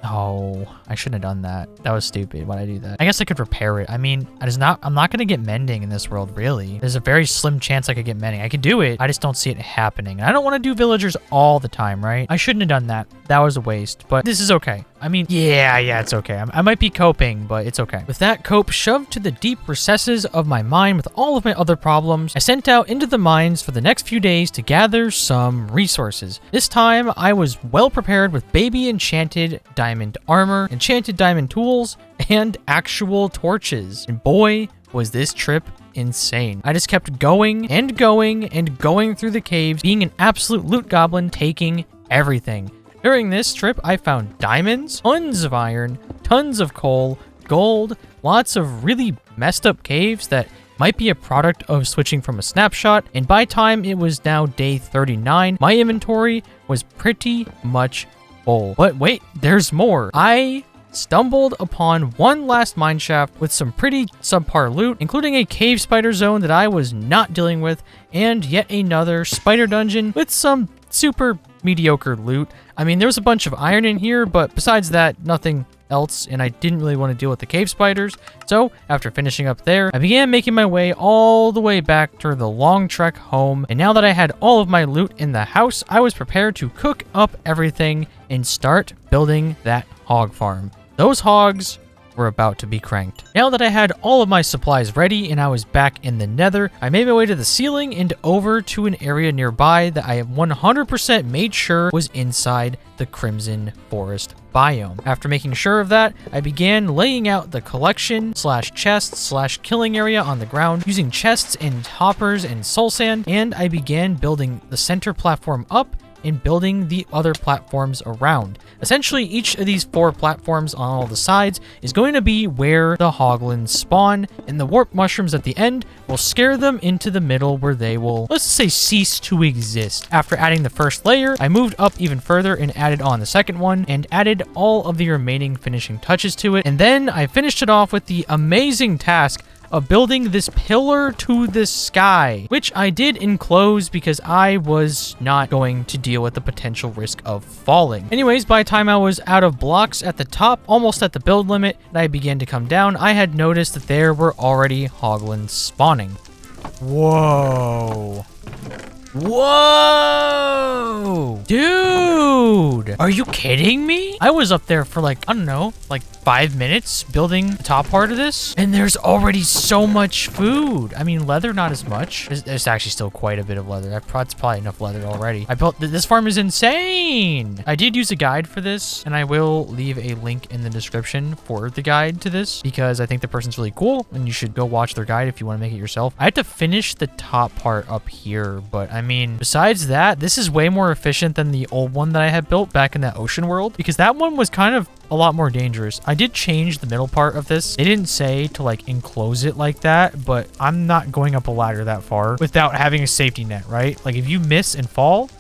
oh, I shouldn't have done that. That was stupid. Why'd I do that? I guess I could repair it. I mean, I'm not going to get mending in this world, really. There's a very slim chance I could get mending. I could do it. I just don't see it happening. And I don't want to do villagers all the time, right? I shouldn't have done that. That was a waste, but this is okay. I mean, yeah, it's okay. I might be coping, but it's okay. With that cope shoved to the deep recesses of my mind with all of my other problems, I sent out into the mines for the next few days to gather some resources. This time, I was well prepared with baby enchanted diamond armor, enchanted diamond tools, and actual torches. And boy, was this trip insane. I just kept going and going and going through the caves, being an absolute loot goblin, taking everything. During this trip, I found diamonds, tons of iron, tons of coal, gold, lots of really messed up caves that might be a product of switching from a snapshot, and by time it was now day 39, my inventory was pretty much full. But wait, there's more. I stumbled upon one last mineshaft with some pretty subpar loot, including a cave spider zone that I was not dealing with, and yet another spider dungeon with some super mediocre loot. I mean, there was a bunch of iron in here, but besides that, nothing else, and I didn't really want to deal with the cave spiders. So after finishing up there, I began making my way all the way back to the long trek home, and now that I had all of my loot in the house, I was prepared to cook up everything and start building that hog farm. Those hogs were about to be cranked. Now that I had all of my supplies ready and I was back in the nether, I made my way to the ceiling and over to an area nearby that I 100% made sure was inside the Crimson Forest biome. After making sure of that, I began laying out the collection slash chest slash killing area on the ground using chests and hoppers and soul sand, and I began building the center platform up and building the other platforms around. Essentially, each of these 4 platforms on all the sides is going to be where the hoglins spawn, and the warp mushrooms at the end will scare them into the middle where they will, let's say, cease to exist. After adding the first layer, I moved up even further and added on the second one, and added all of the remaining finishing touches to it, and then I finished it off with the amazing task of building this pillar to the sky, which I did enclose because I was not going to deal with the potential risk of falling. Anyways, by the time I was out of blocks at the top, almost at the build limit, and I began to come down, I had noticed that there were already hoglins spawning. Whoa. Whoa! Dude! Are you kidding me? I was up there for like, I don't know, like 5 minutes building the top part of this, and there's already so much food. I mean, leather, not as much. There's actually still quite a bit of leather. That's probably enough leather already. I built, this farm is insane! I did use a guide for this, and I will leave a link in the description for the guide to this, because I think the person's really cool, and you should go watch their guide if you want to make it yourself. I had to finish the top part up here, but I mean, besides that, this is way more efficient than the old one that I had built back in that ocean world, because that one was kind of a lot more dangerous. I did change the middle part of this. They didn't say to like enclose it like that, but I'm not going up a ladder that far without having a safety net, right? Like if you miss and fall,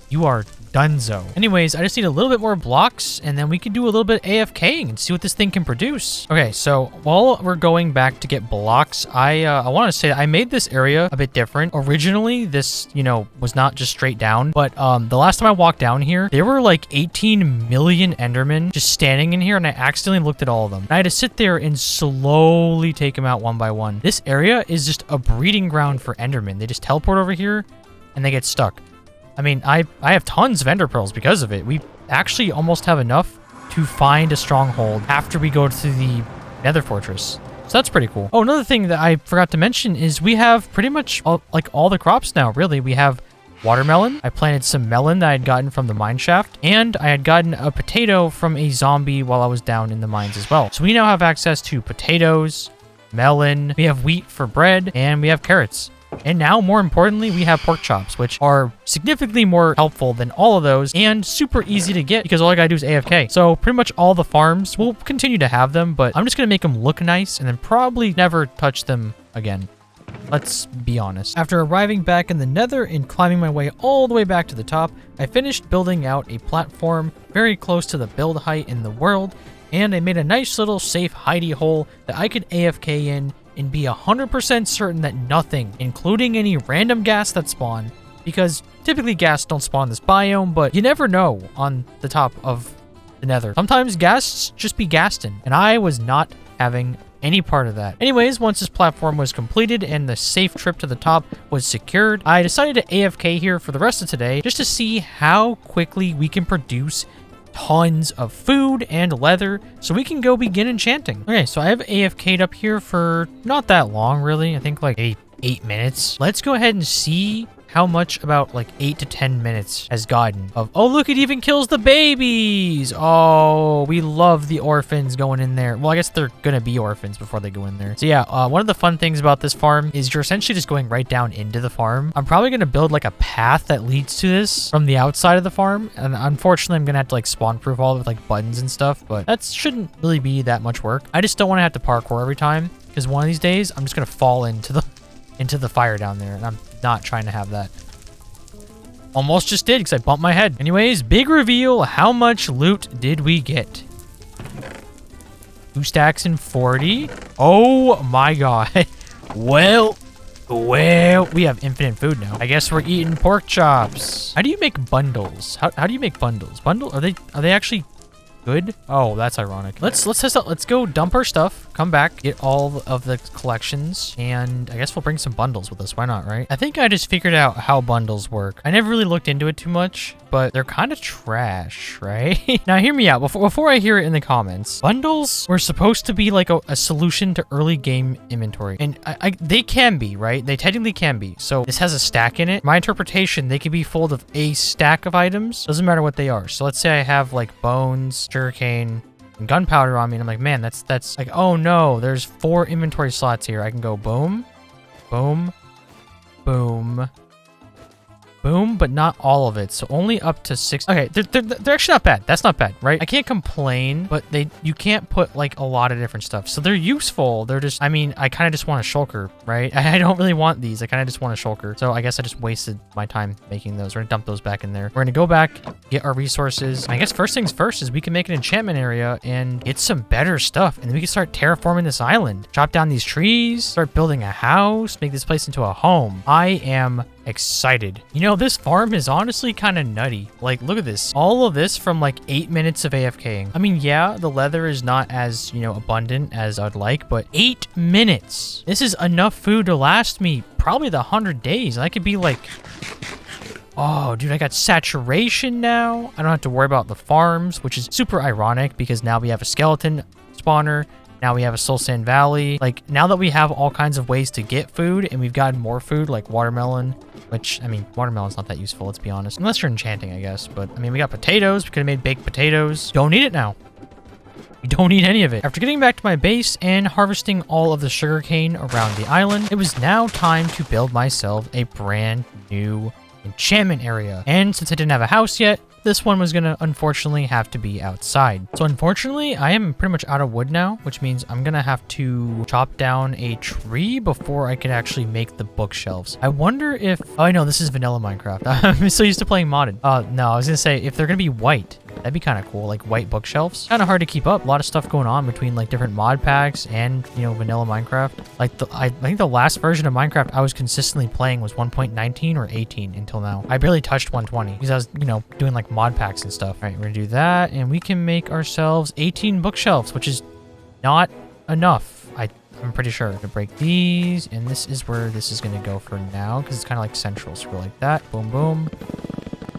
you are dunzo. Anyways, I just need a little bit more blocks, and then we can do a little bit AFKing and see what this thing can produce. Okay, so while we're going back to get blocks, I want to say I made this area a bit different. Originally, this, you know, was not just straight down, but the last time I walked down here, there were like 18 million Endermen just standing in here, and I accidentally looked at all of them. And I had to sit there and slowly take them out one by one. This area is just a breeding ground for Endermen. They just teleport over here, and they get stuck. I mean, I have tons of ender pearls because of it. We actually almost have enough to find a stronghold after we go to the nether fortress. So that's pretty cool. Oh, another thing that I forgot to mention is we have pretty much all the crops now, really. We have watermelon. I planted some melon that I had gotten from the mine shaft. And I had gotten a potato from a zombie while I was down in the mines as well. So we now have access to potatoes, melon, we have wheat for bread, and we have carrots. And now, more importantly, we have pork chops, which are significantly more helpful than all of those and super easy to get because all I gotta do is AFK. So pretty much all the farms will continue to have them, but I'm just gonna make them look nice and then probably never touch them again. Let's be honest. After arriving back in the Nether and climbing my way all the way back to the top, I finished building out a platform very close to the build height in the world, and I made a nice little safe hidey hole that I could AFK in and be 100% certain that nothing, including any random gas that spawn, because typically gas don't spawn in this biome, but you never know on the top of the Nether. Sometimes gas just be gassing, and I was not having any part of that. Anyways, once this platform was completed and the safe trip to the top was secured, I decided to AFK here for the rest of today just to see how quickly we can produce tons of food and leather so we can go begin enchanting. Okay, so I have AFK'd up here for not that long, really. I think like 8 minutes. Let's go ahead and see how much about like 8 to 10 minutes has gotten of, oh, look, it even kills the babies. Oh, we love the orphans going in there. Well, I guess they're gonna be orphans before they go in there. So yeah, one of the fun things about this farm is you're essentially just going right down into the farm. I'm probably gonna build like a path that leads to this from the outside of the farm. And unfortunately, I'm gonna have to like spawn proof all of like buttons and stuff, but that shouldn't really be that much work. I just don't want to have to parkour every time because one of these days I'm just gonna fall into the fire down there, and I'm not trying to have that. Almost just did because I bumped my head. Anyways, big reveal. How much loot did we get? 2 stacks and 40. Oh my god. Well, we have infinite food now. I guess we're eating pork chops. How do you make bundles? How do you make bundles? Are they actually good? Oh, that's ironic. Let's test out. Let's go dump our stuff, come back, get all of the collections, and I guess we'll bring some bundles with us. Why not, right? I think I just figured out how bundles work. I never really looked into it too much, but they're kind of trash, right? Now hear me out before I hear it in the comments. Bundles were supposed to be like a solution to early game inventory, and they can be, right? They technically can be. So this has a stack in it. My interpretation, they can be full of a stack of items. Doesn't matter what they are. So let's say I have like bones, sugarcane, and gunpowder on me, and I'm like, man, that's like, oh no, there's 4 inventory slots here. I can go boom, boom, boom, boom, but not all of it. So only up to 6. Okay, they're actually not bad. That's not bad, right? I can't complain, but you can't put like a lot of different stuff. So they're useful. They're just, I mean, I kind of just want a shulker, right? I don't really want these. I kind of just want a shulker. So I guess I just wasted my time making those. We're gonna dump those back in there. We're gonna go back, get our resources. I guess first things first is we can make an enchantment area and get some better stuff. And then we can start terraforming this island. Chop down these trees, start building a house, make this place into a home. I am excited. You know, this farm is honestly kind of nutty. Like, look at this. All of this from like 8 minutes of AFKing. I mean, yeah, the leather is not as, you know, abundant as I'd like, but 8 minutes. This is enough food to last me probably the 100 days. I could be like, oh, dude, I got saturation now. I don't have to worry about the farms, which is super ironic because now we have a skeleton spawner. Now we have a Soul Sand Valley. Like, now that we have all kinds of ways to get food and we've gotten more food like watermelon, which, I mean, watermelon's not that useful, let's be honest. Unless you're enchanting, I guess. But, I mean, we got potatoes. We could have made baked potatoes. Don't need it now. We don't need any of it. After getting back to my base and harvesting all of the sugarcane around the island, it was now time to build myself a brand new enchantment area. And since I didn't have a house yet, this one was gonna unfortunately have to be outside. So unfortunately, I am pretty much out of wood now, which means I'm gonna have to chop down a tree before I can actually make the bookshelves. I wonder if, oh, I know this is vanilla Minecraft. I'm so used to playing modded. No, I was gonna say if they're gonna be white, that'd be kind of cool, like white bookshelves. Kind of hard to keep up. A lot of stuff going on between like different mod packs and, you know, vanilla Minecraft. Like I think the last version of Minecraft I was consistently playing was 1.19 or 18 until now. I barely touched 120 because I was, you know, doing like mod packs and stuff. All right, we're gonna do that, and we can make ourselves 18 bookshelves, which is not enough. I'm pretty sure to break these, and this is where this is gonna go for now because it's kind of like central. So we're like that, boom, boom.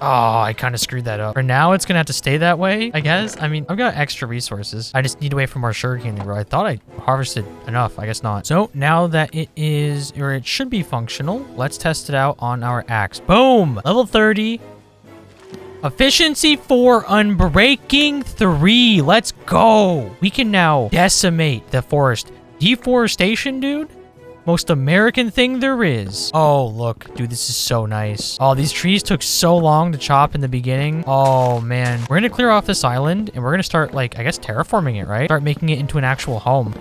Oh, I kind of screwed that up. For now, it's gonna have to stay that way, I guess. I mean, I've got extra resources. I just need to wait for more sugarcane to grow. I thought I harvested enough. I guess not. So now that it is, or it should be functional, let's test it out on our axe. Boom! Level 30. Efficiency 4, Unbreaking 3. Let's go. We can now decimate the forest. Deforestation, dude? Most American thing there is. Oh, look. Dude, this is so nice. Oh, these trees took so long to chop in the beginning. Oh, man. We're gonna clear off this island, and we're gonna start, like, I guess terraforming it, right? Start making it into an actual home.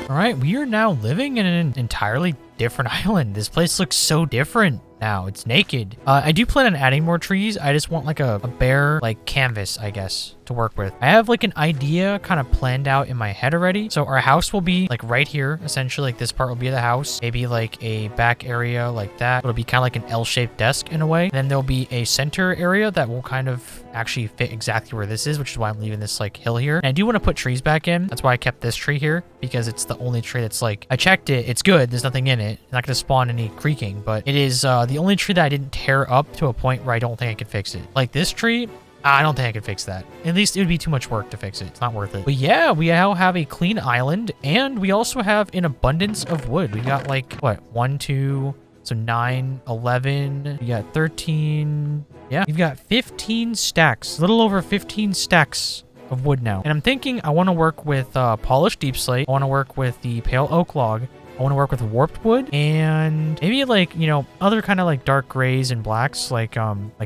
All right, we are now living in an entirely different island. This place looks so different now. It's naked. I do plan on adding more trees. I just want like a bare like canvas, I guess, to work with. I have like an idea kind of planned out in my head already. So our house will be like right here. Essentially, like this part will be the house. Maybe like a back area like that. It'll be kind of like an L-shaped desk in a way. Then there'll be a center area that will kind of actually fit exactly where this is, which is why I'm leaving this like hill here. And I do want to put trees back in. That's why I kept this tree here, because it's the only tree that's like, I checked it. It's good. There's nothing in it. It's not going to spawn any creaking, but it is the only tree that I didn't tear up to a point where I don't think I could fix it. Like this tree, I don't think I could fix that. At least it would be too much work to fix it. It's not worth it. But yeah, we now have a clean island, and we also have an abundance of wood. We got like, what, 1, 2, so 9, 11. We got 13. Yeah, we've got 15 stacks, a little over 15 stacks of wood now. And I'm thinking I want to work with polished deep slate. I want to work with the pale oak log. I want to work with warped wood and maybe like, you know, other kind of like dark grays and blacks, like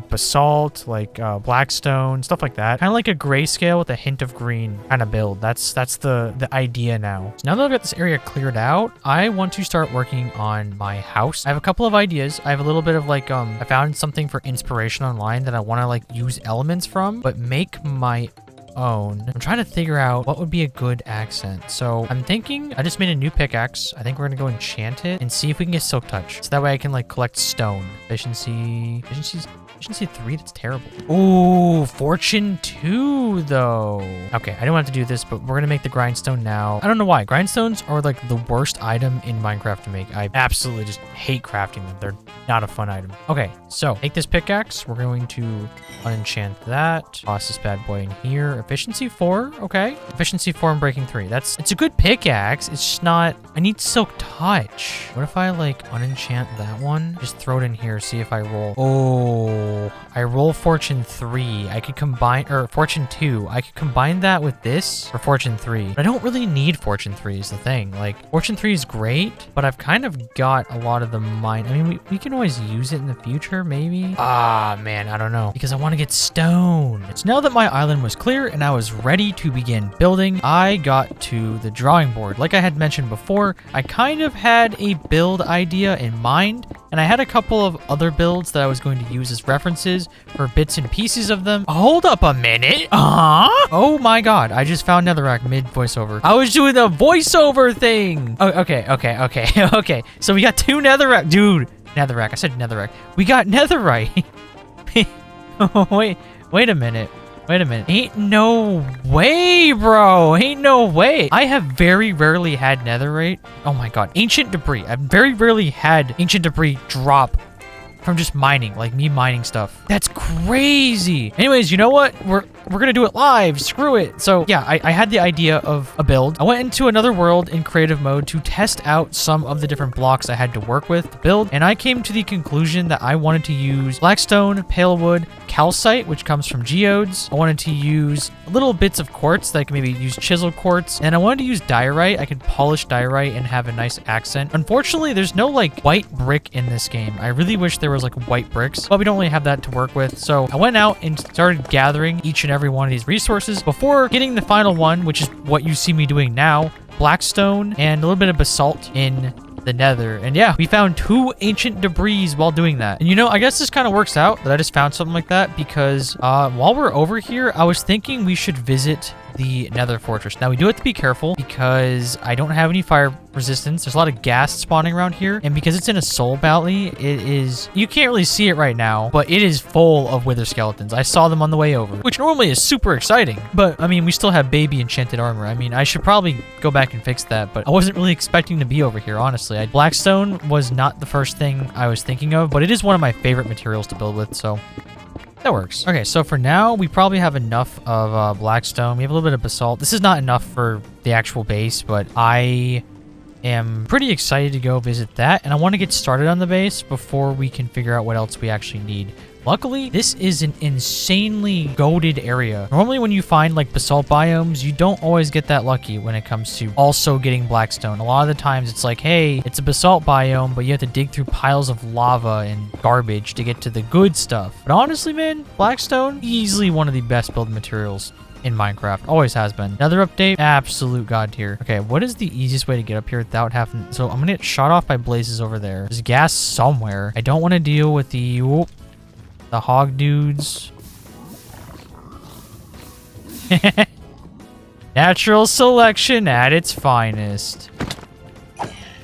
basalt, like blackstone, stuff like that. Kind of like a grayscale with a hint of green kind of build. That's the idea now. So now that I've got this area cleared out, I want to start working on my house. I have a couple of ideas. I have a little bit of like, I found something for inspiration online that I want to like use elements from, but make my own. I'm trying to figure out what would be a good accent. So I'm thinking, I just made a new pickaxe. I think we're gonna go enchant it and see if we can get silk touch. So that way I can like collect stone. Efficiency 3, that's terrible. Ooh, fortune 2 though. Okay, I didn't want to do this, but we're gonna make the grindstone now. I don't know why. Grindstones are like the worst item in Minecraft to make. I absolutely just hate crafting them. They're not a fun item. Okay, so take this pickaxe. We're going to unenchant that. Toss this bad boy in here. Efficiency 4, okay. Efficiency 4 and breaking 3. It's a good pickaxe. It's just not, I need silk touch. What if I like unenchant that one? Just throw it in here, see if I roll. Oh, I roll fortune 3. I could combine, or fortune 2. I could combine that with this for fortune 3. But I don't really need fortune 3 is the thing. Like, fortune 3 is great, but I've kind of got a lot of the mine. I mean, we can always use it in the future, maybe. Ah, man, I don't know. Because I want to get stone. So now that my island was clear and I was ready to begin building, I got to the drawing board. Like I had mentioned before, I kind of had a build idea in mind, and I had a couple of other builds that I was going to use as references for bits and pieces of them. Hold up a minute. Oh my god, I just found netherrack mid voiceover. I was doing the voiceover thing. Oh, okay. Okay. So we got 2 netherrack. Dude, netherrack. I said netherrack. We got netherite. Wait a minute. Ain't no way, bro. Ain't no way. I have very rarely had netherite. Oh my god. Ancient debris. I've very rarely had ancient debris drop from just mining, like me mining stuff. That's crazy. Anyways, you know what? We're gonna do it live. Screw it. So yeah, I had the idea of a build. I went into another world in creative mode to test out some of the different blocks I had to work with to build, and I came to the conclusion that I wanted to use blackstone, pale wood, calcite, which comes from geodes. I wanted to use little bits of quartz that I could maybe use chiseled quartz, and I wanted to use diorite. I could polish diorite and have a nice accent. Unfortunately, there's no like white brick in this game. I really wish there was like white bricks, but we don't really have that to work with. So I went out and started gathering each and every one of these resources before getting the final one, which is what you see me doing now, blackstone and a little bit of basalt in the nether. And yeah, we found 2 ancient debris while doing that. And you know, I guess this kind of works out that I just found something like that, because while we're over here, I was thinking we should visit the Nether Fortress. Now, we do have to be careful because I don't have any fire resistance. There's a lot of gas spawning around here. And because it's in a soul valley, it is... You can't really see it right now, but it is full of wither skeletons. I saw them on the way over, which normally is super exciting. But, I mean, we still have baby enchanted armor. I mean, I should probably go back and fix that, but I wasn't really expecting to be over here, honestly. Blackstone was not the first thing I was thinking of, but it is one of my favorite materials to build with, so... That works. Okay, so for now, we probably have enough of blackstone. We have a little bit of basalt. This is not enough for the actual base, but I am pretty excited to go visit that. And I want to get started on the base before we can figure out what else we actually need. Luckily, this is an insanely goated area. Normally, when you find like basalt biomes, you don't always get that lucky when it comes to also getting blackstone. A lot of the times, it's like, hey, it's a basalt biome, but you have to dig through piles of lava and garbage to get to the good stuff. But honestly, man, blackstone, easily one of the best building materials in Minecraft. Always has been. Another update, absolute god tier. Okay, what is the easiest way to get up here without having... So I'm gonna get shot off by blazes over there. There's gas somewhere. I don't want to deal with the... Whoop, the hog dudes. Natural selection at its finest.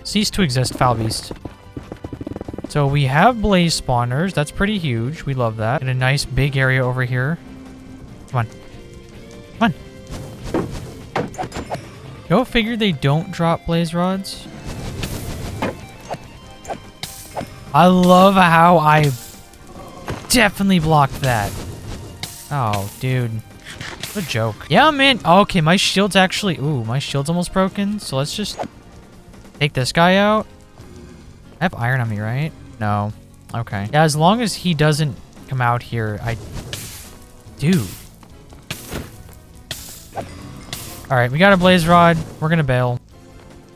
Cease to exist, foul beast. So we have blaze spawners. That's pretty huge. We love that. And a nice big area over here. Come on. Come on. Go figure they don't drop blaze rods. I love how I definitely blocked that. Oh, dude. What a joke. Yeah, man. Okay, my shield's actually... Ooh, my shield's almost broken. So let's just take this guy out. I have iron on me, right? No. Okay. Yeah, as long as he doesn't come out here, Dude. Alright, we got a blaze rod. We're gonna bail.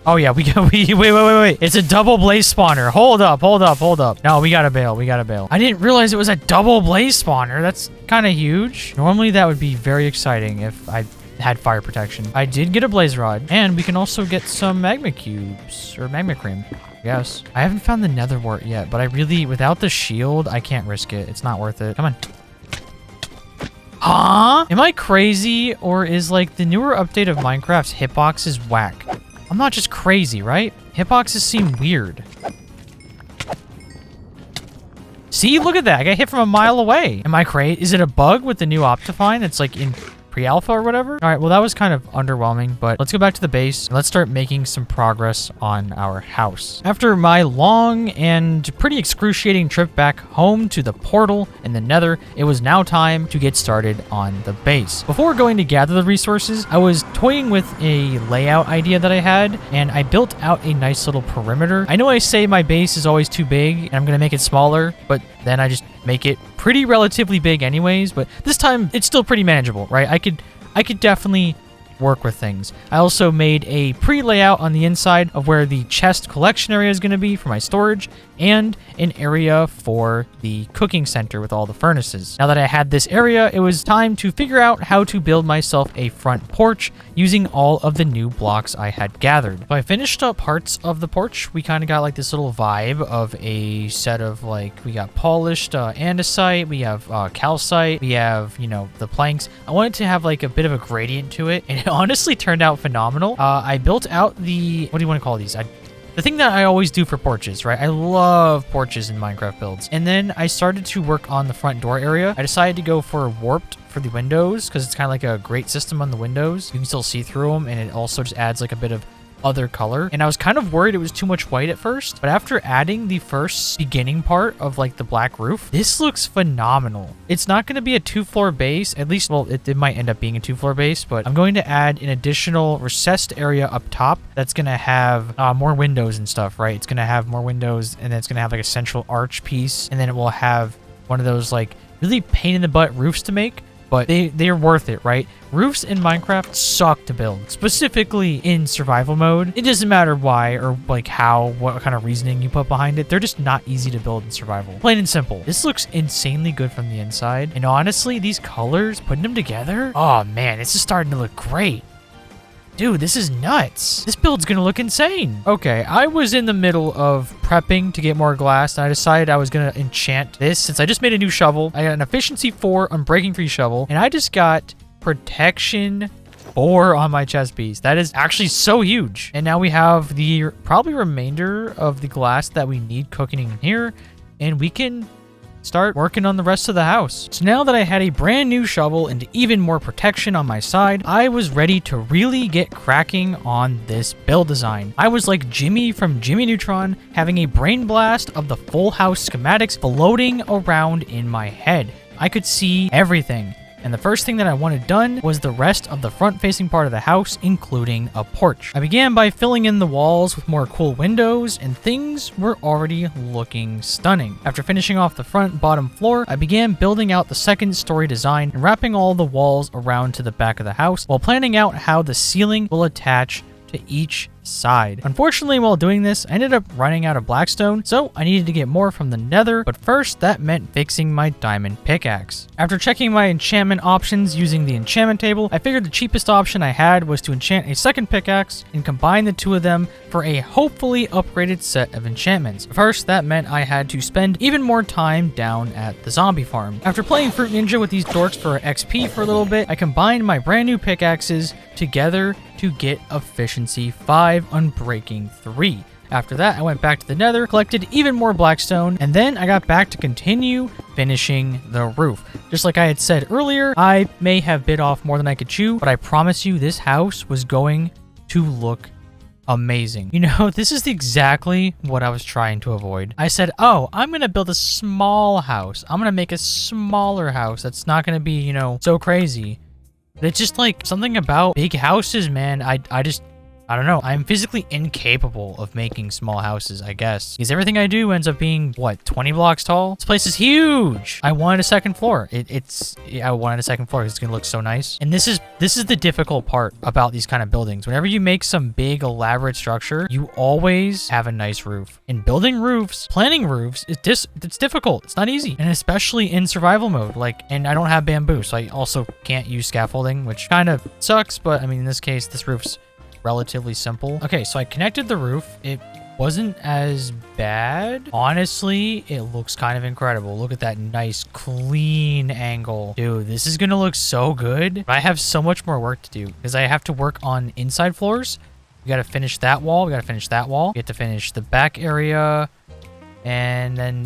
Oh yeah, wait. It's a double blaze spawner. Hold up. No, we gotta bail. I didn't realize it was a double blaze spawner. That's kind of huge. Normally that would be very exciting if I had fire protection. I did get a blaze rod, and we can also get some magma cubes or magma cream. Yes. I haven't found the nether wart yet, but I really, without the shield, I can't risk it. It's not worth it. Come on. Huh? Am I crazy, or is like the newer update of Minecraft's hitboxes whack? I'm not just crazy, right? Hitboxes seem weird. See, look at that. I got hit from a mile away. Am I crazy? Is it a bug with the new Optifine? It's like in pre-alpha or whatever? All right, well, that was kind of underwhelming, but let's go back to the base and let's start making some progress on our house. After my long and pretty excruciating trip back home to the portal in the nether, it was now time to get started on the base. Before going to gather the resources, I was toying with a layout idea that I had, and I built out a nice little perimeter. I know I say my base is always too big, and I'm gonna make it smaller, but then I just make it pretty relatively big anyways, but this time it's still pretty manageable, right? I could definitely work with things. I also made a pre-layout on the inside of where the chest collection area is going to be for my storage, and an area for the cooking center with all the furnaces. Now that I had this area, it was time to figure out how to build myself a front porch using all of the new blocks I had gathered. So I finished up parts of the porch. We kind of got like this little vibe of a set of like, we got polished andesite, we have calcite, we have, you know, the planks. I wanted to have like a bit of a gradient to it, and it honestly turned out phenomenal. I built out the, what do you want to call these? The thing that I always do for porches, right? I love porches in Minecraft builds. And then I started to work on the front door area. I decided to go for warped for the windows because it's kind of like a grate system on the windows. You can still see through them, and it also just adds like a bit of other color. And I was kind of worried it was too much white at first, but after adding the first beginning part of like the black roof, this looks phenomenal. It's not going to be a 2-floor base, at least, well, it might end up being a 2-floor base, but I'm going to add an additional recessed area up top that's going to have more windows and stuff, right? It's going to have more windows, and then it's going to have like a central arch piece, and then it will have one of those like really pain in the butt roofs to make, but they're worth it, right? Roofs in Minecraft suck to build, specifically in survival mode. It doesn't matter why or like how, what kind of reasoning you put behind it. They're just not easy to build in survival. Plain and simple. This looks insanely good from the inside. And honestly, these colors, putting them together, oh man, this is starting to look great. Dude, this is nuts. This build's gonna look insane. Okay, I was in the middle of prepping to get more glass, and I decided I was gonna enchant this since I just made a new shovel. I got an efficiency 4 unbreaking free shovel, and I just got protection 4 on my chest piece. That is actually so huge. And now we have the probably remainder of the glass that we need cooking in here, and we can start working on the rest of the house. So now that I had a brand new shovel and even more protection on my side, I was ready to really get cracking on this build design. I was like Jimmy from Jimmy Neutron, having a brain blast of the full house schematics floating around in my head. I could see everything. And the first thing that I wanted done was the rest of the front-facing part of the house, including a porch. I began by filling in the walls with more cool windows, and things were already looking stunning. After finishing off the front and bottom floor, I began building out the second story design and wrapping all the walls around to the back of the house, while planning out how the ceiling will attach to each side. Unfortunately, while doing this, I ended up running out of blackstone, so I needed to get more from the nether, but first that meant fixing my diamond pickaxe. After checking my enchantment options using the enchantment table, I figured the cheapest option I had was to enchant a second pickaxe and combine the two of them for a hopefully upgraded set of enchantments. First, that meant I had to spend even more time down at the zombie farm. After playing Fruit Ninja with these dorks for XP for a little bit, I combined my brand new pickaxes together to get efficiency 5 on breaking 3. After that, I went back to the nether, collected even more blackstone, and then I got back to continue finishing the roof. Just like I had said earlier, I may have bit off more than I could chew, but I promise you this house was going to look amazing. You know, this is exactly what I was trying to avoid. I said, oh, I'm going to build a small house. I'm going to make a smaller house that's not going to be, you know, so crazy. It's just like something about big houses, man. I don't know. I'm physically incapable of making small houses, I guess. Because everything I do ends up being, what, 20 blocks tall? This place is huge. I wanted a second floor. I wanted a second floor because it's going to look so nice. And this is the difficult part about these kind of buildings. Whenever you make some big, elaborate structure, you always have a nice roof. And building roofs, planning roofs, it's difficult. It's not easy. And especially in survival mode. And I don't have bamboo, so I also can't use scaffolding, which kind of sucks. But, I mean, in this case, this roof's relatively simple. Okay, so I connected the roof. It wasn't as bad. Honestly, it looks kind of incredible. Look at that nice, clean angle. Dude, this is gonna look so good. But I have so much more work to do because I have to work on inside floors. We gotta finish that wall. We gotta finish that wall. We have to finish the back area. And then,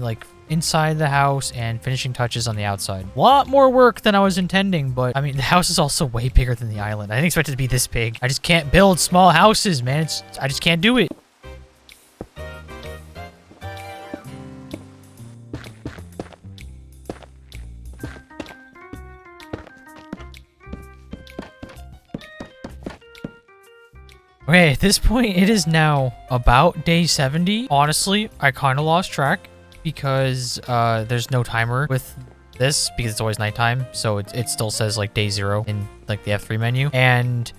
inside the house and finishing touches on the outside. A lot more work than I was intending, but I mean, the house is also way bigger than the island. I didn't expect it to be this big. I just can't build small houses, man. I just can't do it. Okay, at this point, it is now about day 70. Honestly, I kind of lost track, because there's no timer with this because it's always nighttime, so it still says day 0 in the F3 menu. And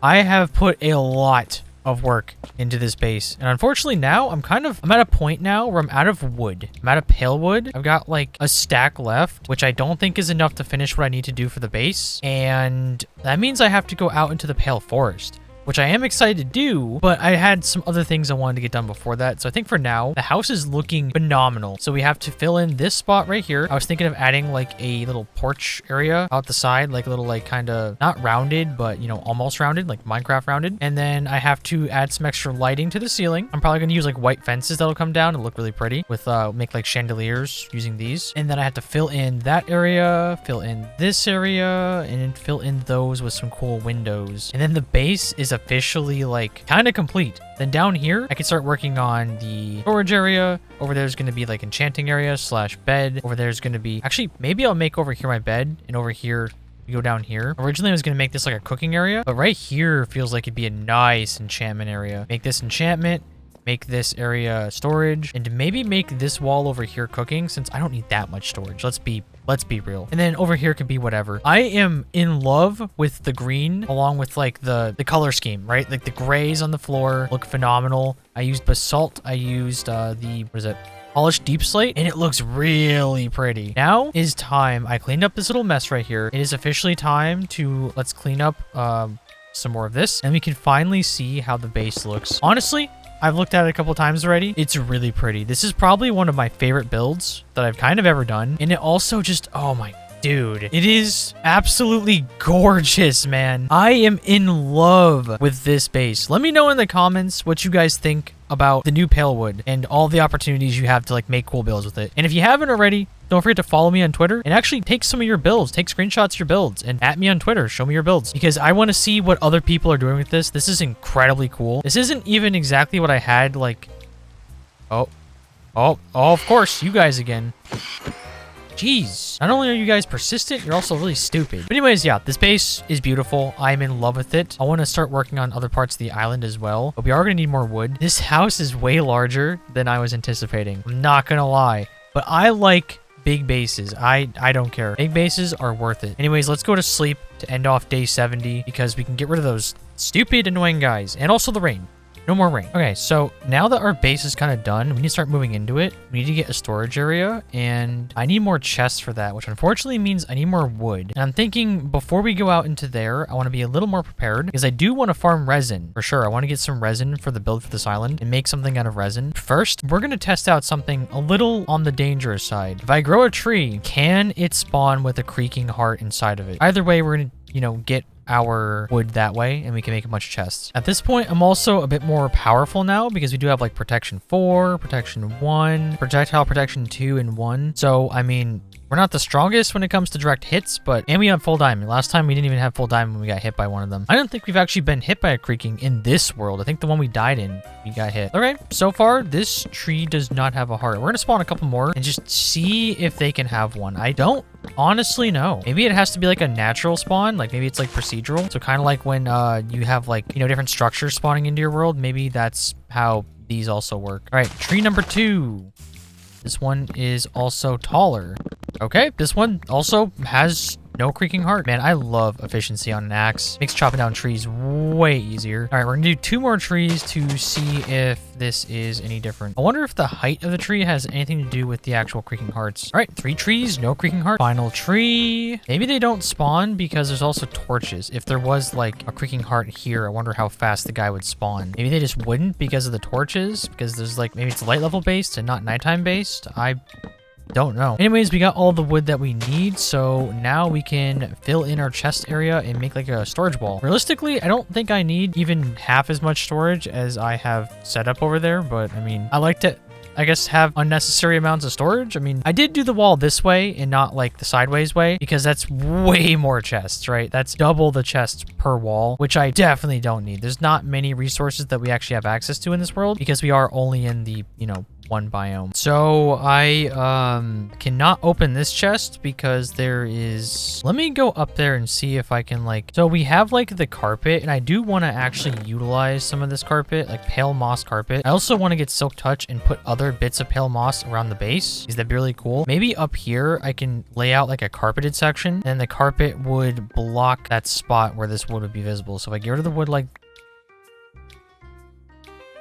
I have put a lot of work into this base, and unfortunately now I'm at a point now where I'm out of wood. I'm out of pale wood. I've got a stack left, which I don't think is enough to finish what I need to do for the base, and that means I have to go out into the pale forest, which I am excited to do, but I had some other things I wanted to get done before that. So I think for now, the house is looking phenomenal. So we have to fill in this spot right here. I was thinking of adding a little porch area out the side, a little kind of not rounded, but almost rounded, like Minecraft rounded. And then I have to add some extra lighting to the ceiling. I'm probably going to use white fences that'll come down and look really pretty with make chandeliers using these. And then I have to fill in that area, fill in this area, and then fill in those with some cool windows. And then the base is officially kind of complete. Then down here I can start working on the storage area. Over there's going to be enchanting area / bed. Over there's going to be, actually maybe I'll make over here my bed, and over here we go down here. Originally I was going to make this a cooking area, but right here feels like it'd be a nice enchantment area. Make this enchantment, make this area storage, and maybe make this wall over here cooking, since I don't need that much storage. Let's be real. And then over here can be whatever. I am in love with the green along with the color scheme, right? The grays on the floor look phenomenal. I used basalt. I used polished deep slate, and it looks really pretty. Now is time. I cleaned up this little mess right here. It is officially time to let's clean up some more of this, and we can finally see how the base looks. Honestly, I've looked at it a couple times already. It's really pretty. This is probably one of my favorite builds that I've kind of ever done. And it also just, oh my Dude, it is absolutely gorgeous, man. I am in love with this base. Let me know in the comments what you guys think about the new pale wood and all the opportunities you have to like make cool builds with it. And if you haven't already, don't forget to follow me on Twitter and actually take some of your builds, take screenshots of your builds and at me on Twitter, show me your builds because I want to see what other people are doing with this. This is incredibly cool. This isn't even exactly what I had like, oh, of course, you guys again. Jeez. Not only are you guys persistent, you're also really stupid. But anyways, yeah, this base is beautiful. I'm in love with it. I want to start working on other parts of the island as well. But we are going to need more wood. This house is way larger than I was anticipating. I'm not going to lie. But I like big bases. I don't care. Big bases are worth it. Anyways, let's go to sleep to end off day 70 because we can get rid of those stupid, annoying guys. And also the rain. No more rain. Okay, so now that our base is kind of done, we need to start moving into it. We need to get a storage area, and I need more chests for that, which unfortunately means I need more wood. And I'm thinking before we go out into there, I want to be a little more prepared because I do want to farm resin for sure. I want to get some resin for the build for this island and make something out of resin. First, we're going to test out something a little on the dangerous side. If I grow a tree, can it spawn with a creaking heart inside of it? Either way, we're going to, get our wood that way and we can make a bunch of chests. At this point, I'm also a bit more powerful now because we do have like protection 4, protection 1, projectile protection 2 and 1. So, I mean, we're not the strongest when it comes to direct hits, and we have full diamond. Last time we didn't even have full diamond when we got hit by one of them. I don't think we've actually been hit by a creaking in this world. I think the one we died in, we got hit. Okay, so far, this tree does not have a heart. We're gonna spawn a couple more and just see if they can have one. I don't honestly know. Maybe it has to be like a natural spawn. Like maybe it's like procedural. So kind of like when you have like, different structures spawning into your world. Maybe that's how these also work. All right, tree number 2. This one is also taller. Okay, this one also has no creaking heart. Man, I love efficiency on an axe. Makes chopping down trees way easier. All right, we're gonna do 2 more trees to see if this is any different. I wonder if the height of the tree has anything to do with the actual creaking hearts. All right, 3 trees, no creaking heart. Final tree. Maybe they don't spawn because there's also torches. If there was like a creaking heart here, I wonder how fast the guy would spawn. Maybe they just wouldn't because of the torches, because there's like, maybe it's light level based and not nighttime based. I don't know. Anyways, we got all the wood that we need, so now we can fill in our chest area and make like a storage wall. Realistically, I don't think I need even half as much storage as I have set up over there, but I mean, I like to, I guess, have unnecessary amounts of storage. I mean, I did do the wall this way and not like the sideways way because that's way more chests, right? That's double the chests per wall, which I definitely don't need. There's not many resources that we actually have access to in this world because we are only in the, one biome. So I cannot open this chest because there is, let me go up there and see if I can like, so we have like the carpet and I do want to actually utilize some of this carpet, like pale moss carpet. I also want to get silk touch and put other bits of pale moss around the base. Is that really cool? Maybe up here I can lay out like a carpeted section and the carpet would block that spot where this wood would be visible. So if I get rid of the wood like,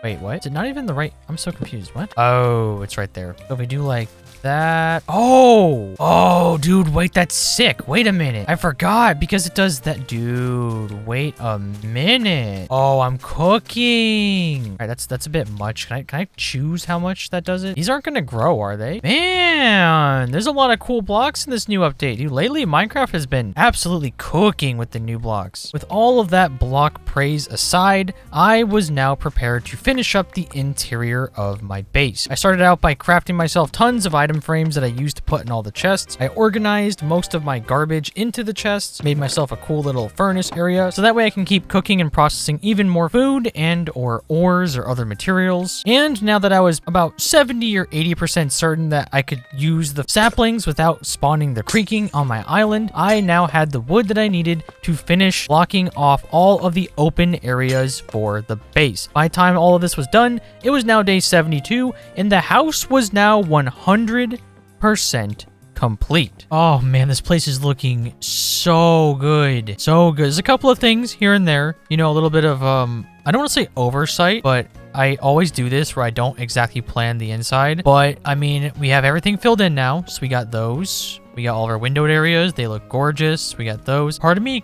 wait, what? Is it not even the right? I'm so confused. What? Oh, it's right there. So if we do like that. Oh, dude, wait, that's sick. Wait a minute. I forgot because it does that. Dude, wait a minute. Oh, I'm cooking. All right, that's a bit much. Can I choose how much that does it? These aren't going to grow, are they? Man, there's a lot of cool blocks in this new update. Dude, lately, Minecraft has been absolutely cooking with the new blocks. With all of that block praise aside, I was now prepared to finish up the interior of my base. I started out by crafting myself tons of item frames that I used to put in all the chests. I organized most of my garbage into the chests, made myself a cool little furnace area, so that way I can keep cooking and processing even more food and or ores or other materials. And now that I was about 70 or 80% certain that I could use the saplings without spawning the creaking on my island, I now had the wood that I needed to finish blocking off all of the open areas for the base. By the time all of this was done, it was now day 72, and the house was now 100% complete. Oh man, this place is looking so good. So good. There's a couple of things here and there, a little bit of, I don't want to say oversight, but I always do this where I don't exactly plan the inside. But I mean, we have everything filled in now. So we got those. We got all of our windowed areas. They look gorgeous. We got those. Part of me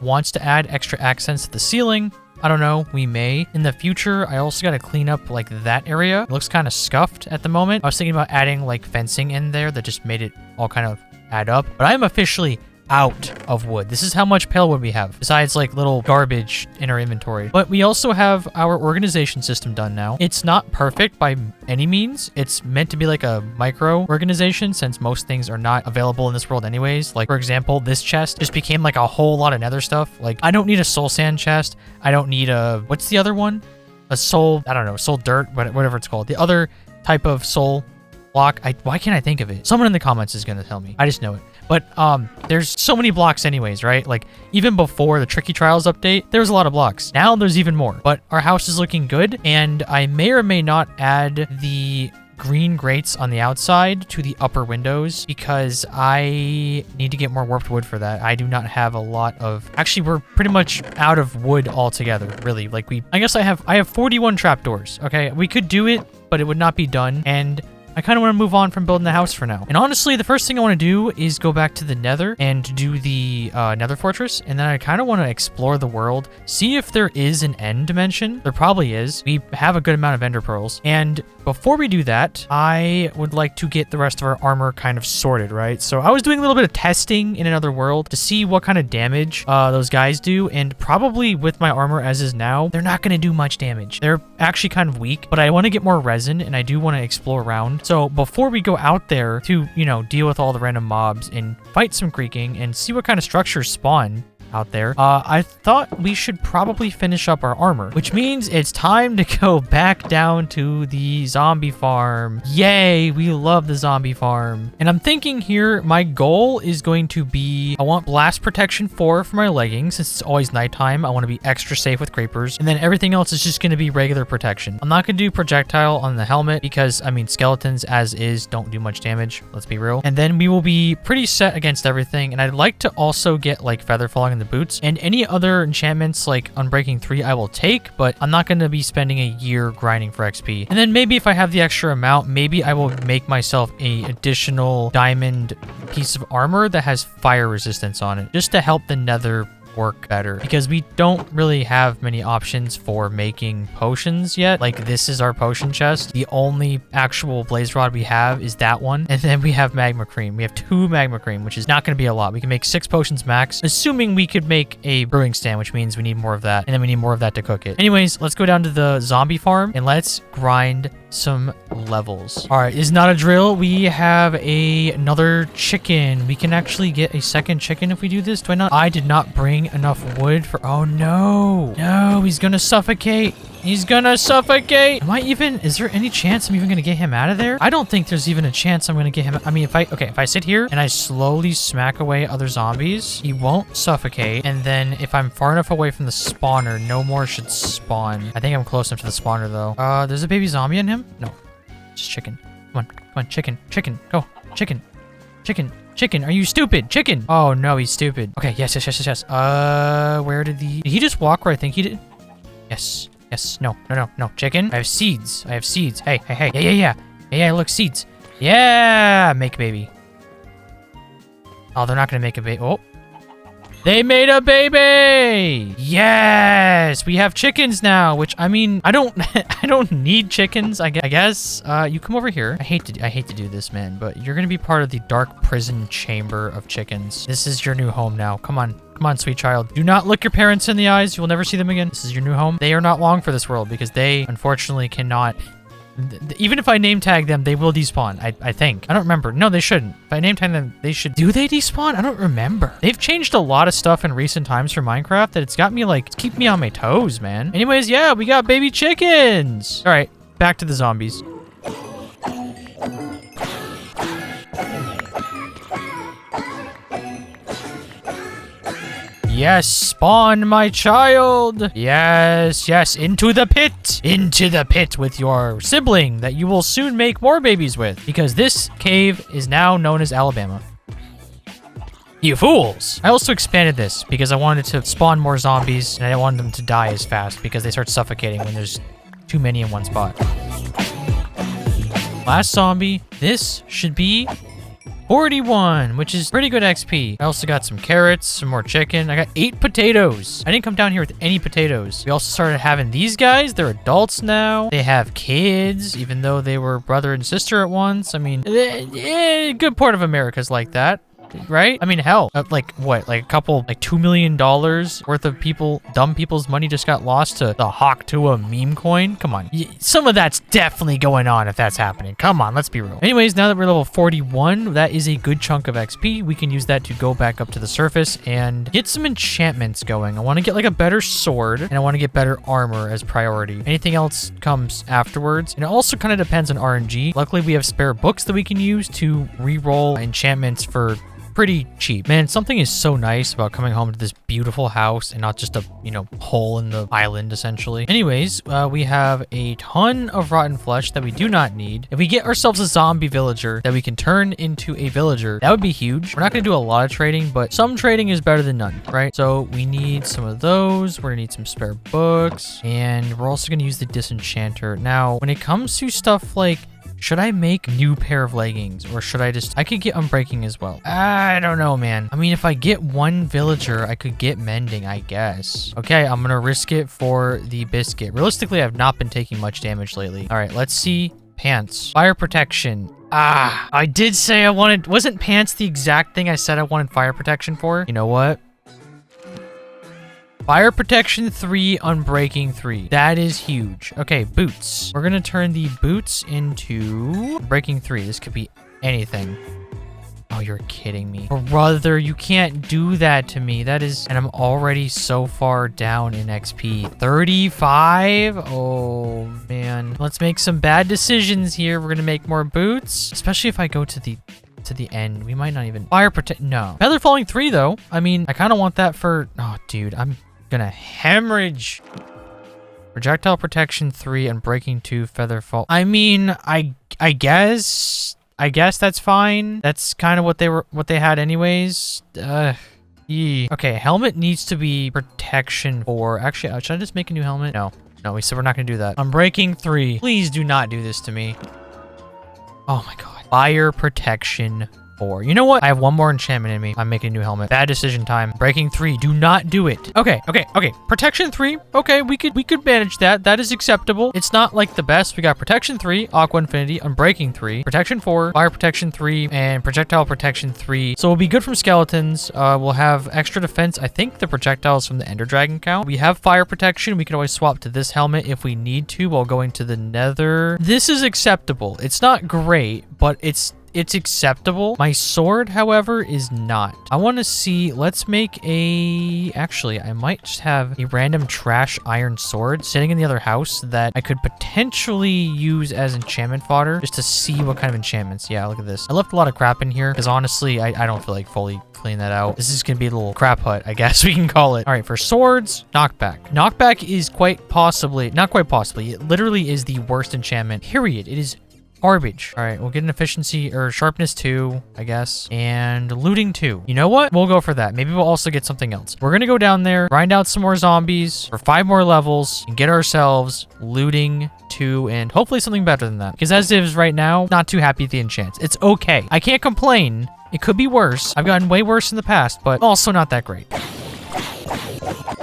wants to add extra accents to the ceiling. I don't know, we may. In the future, I also got to clean up like that area. It looks kind of scuffed at the moment. I was thinking about adding like fencing in there that just made it all kind of add up. But I'm officially out of wood. This is how much pale wood we have, besides like little garbage in our inventory. But we also have our organization system done now. It's not perfect by any means. It's meant to be like a micro organization, since most things are not available in this world anyways. Like, for example, this chest just became like a whole lot of nether stuff. Like, I don't need a soul sand chest. I don't need a, what's the other one? A soul, I don't know, soul dirt, whatever it's called. The other type of soul block. Why can't I think of it? Someone in the comments is going to tell me. I just know it. But there's so many blocks anyways, right? Like, even before the Tricky Trials update, there was a lot of blocks. Now there's even more. But our house is looking good, and I may or may not add the green grates on the outside to the upper windows, because I need to get more warped wood for that. I do not have a lot of... Actually, we're pretty much out of wood altogether, really. Like, I guess I have 41 trapdoors, okay? We could do it, but it would not be done, and I kind of want to move on from building the house for now. And honestly, the first thing I want to do is go back to the nether and do the nether fortress. And then I kind of want to explore the world, see if there is an end dimension. There probably is. We have a good amount of ender pearls. And before we do that, I would like to get the rest of our armor kind of sorted, right? So I was doing a little bit of testing in another world to see what kind of damage those guys do. And probably with my armor as is now, they're not going to do much damage. They're actually kind of weak, but I want to get more resin, and I do want to explore around. So before we go out there to, you know, deal with all the random mobs and fight some creaking and see what kind of structures spawn out there, I thought we should probably finish up our armor, which means it's time to go back down to the zombie farm. Yay, we love the zombie farm. And I'm thinking here, my goal is going to be, I want blast protection 4 for my leggings, since it's always nighttime. I want to be extra safe with creepers, and then everything else is just going to be regular protection. I'm not going to do projectile on the helmet, because I mean, skeletons as is don't do much damage, let's be real. And then we will be pretty set against everything, and I'd like to also get like feather falling in the boots, and any other enchantments like Unbreaking 3 I will take, but I'm not going to be spending a year grinding for XP. And then maybe if I have the extra amount, maybe I will make myself a additional diamond piece of armor that has fire resistance on it, just to help the nether work better, because we don't really have many options for making potions yet. Like, this is our potion chest. The only actual blaze rod we have is that one, and then we have magma cream. We have 2 magma cream, which is not going to be a lot. We can make 6 potions max, assuming we could make a brewing stand, which means we need more of that, and then we need more of that to cook it. Anyways, let's go down to the zombie farm and let's grind some levels. All right, is not a drill. We have another chicken. We can actually get a second chicken if we do this. Do I not? I did not bring enough wood for... Oh no, he's gonna suffocate. He's gonna suffocate. Am I even... Is there any chance I'm even gonna get him out of there? I don't think there's even a chance I'm gonna get him... I mean, if I sit here and I slowly smack away other zombies, he won't suffocate. And then if I'm far enough away from the spawner, no more should spawn. I think I'm close enough to the spawner though. There's a baby zombie in him? No, just chicken. Come on, chicken, go, chicken. Chicken, are you stupid? Chicken! Oh no, he's stupid. Okay, yes. Where did he just walk where I think he did? Yes, no, chicken. I have seeds. Hey. Yeah, look, seeds. Yeah, make a baby. Oh, they're not gonna make a baby. Oh. They made a baby! Yes! We have chickens now, which, I mean, I don't need chickens, I guess. You come over here. I hate to do this, man, but you're gonna be part of the dark prison chamber of chickens. This is your new home now. Come on, sweet child. Do not look your parents in the eyes. You will never see them again. This is your new home. They are not long for this world, because they, unfortunately, cannot... Even if I name tag them, they will despawn, I think. I don't remember. No, they shouldn't. If I name tag them, they should. Do they despawn? I don't remember. They've changed a lot of stuff in recent times for Minecraft that it's got me like, keep me on my toes, man. Anyways, yeah, we got baby chickens. All right, back to the zombies. Yes, spawn, my child. Yes, into the pit. Into the pit with your sibling that you will soon make more babies with, because this cave is now known as Alabama. You fools! I also expanded this because I wanted to spawn more zombies, and I didn't want them to die as fast because they start suffocating when there's too many in one spot. Last zombie. This should be 41, which is pretty good XP. I also got some carrots, some more chicken. I got 8 potatoes. I didn't come down here with any potatoes. We also started having these guys. They're adults now. They have kids, even though they were brother and sister at once. I mean, a good part of America's like that. right? I mean, hell, like what? Like a couple, like $2 million worth of dumb people's money just got lost to the Hawk to a meme coin? Come on. Some of that's definitely going on if that's happening. Come on, let's be real. Anyways, now that we're level 41, that is a good chunk of XP. We can use that to go back up to the surface and get some enchantments going. I want to get like a better sword and I want to get better armor as priority. Anything else comes afterwards. And it also kind of depends on RNG. Luckily, we have spare books that we can use to re-roll enchantments for pretty cheap. Man, something is so nice about coming home to this beautiful house and not just a, hole in the island, essentially. Anyways, we have a ton of rotten flesh that we do not need. If we get ourselves a zombie villager that we can turn into a villager, that would be huge. We're not going to do a lot of trading, but some trading is better than none, right? So we need some of those. We're going to need some spare books, and we're also going to use the disenchanter. Now, when it comes to stuff like, should I make a new pair of leggings or should I could get unbreaking as well. I don't know, man. I mean, if I get one villager, I could get mending, I guess. Okay, I'm gonna risk it for the biscuit. Realistically, I've not been taking much damage lately. All right, let's see. Pants. Fire protection. I did say wasn't pants the exact thing I said I wanted fire protection for? You know what? Fire protection 3, unbreaking 3. That is huge. Okay, boots. We're gonna turn the boots into breaking 3. This could be anything. Oh, you're kidding me. Brother, you can't do that to me. And I'm already so far down in XP. 35? Oh, man. Let's make some bad decisions here. We're gonna make more boots, especially if I go to the end. We might not even fire protect. No. Feather falling 3 though. I mean, I kind of want that for, oh, dude, I'm gonna hemorrhage. Projectile protection 3 and breaking 2 feather fall. I mean, I guess that's fine. That's kind of what they had anyways. Okay, helmet needs to be protection 4. Actually, should I just make a new helmet? No, we said we're not gonna do that. I'm breaking 3. Please do not do this to me. Oh my god. Fire protection 4. You know what? I have one more enchantment in me. I'm making a new helmet. Bad decision time. Breaking 3. Do not do it. Okay. Protection 3. Okay, we could manage that. That is acceptable. It's not like the best. We got protection 3, aqua infinity, unbreaking 3, protection 4, fire protection 3, and projectile protection 3. So we'll be good from skeletons. We'll have extra defense. I think the projectiles from the ender dragon count. We have fire protection. We can always swap to this helmet if we need to while going to the nether. This is acceptable. It's not great, but it's acceptable. My sword, however, is not. I want to see, let's make actually, I might just have a random trash iron sword sitting in the other house that I could potentially use as enchantment fodder just to see what kind of enchantments. Yeah, look at this. I left a lot of crap in here because honestly, I don't feel like fully clean that out. This is going to be a little crap hut, I guess we can call it. All right, for swords, knockback. Knockback is not quite possibly, it literally is the worst enchantment, period. It is garbage. All right, we'll get an efficiency or sharpness 2, I guess, and looting 2. You know what? We'll go for that. Maybe we'll also get something else. We're gonna go down there, grind out some more zombies for 5 more levels, and get ourselves looting 2 and hopefully something better than that. Because as is right now, not too happy with the enchants. It's okay. I can't complain. It could be worse. I've gotten way worse in the past, but also not that great.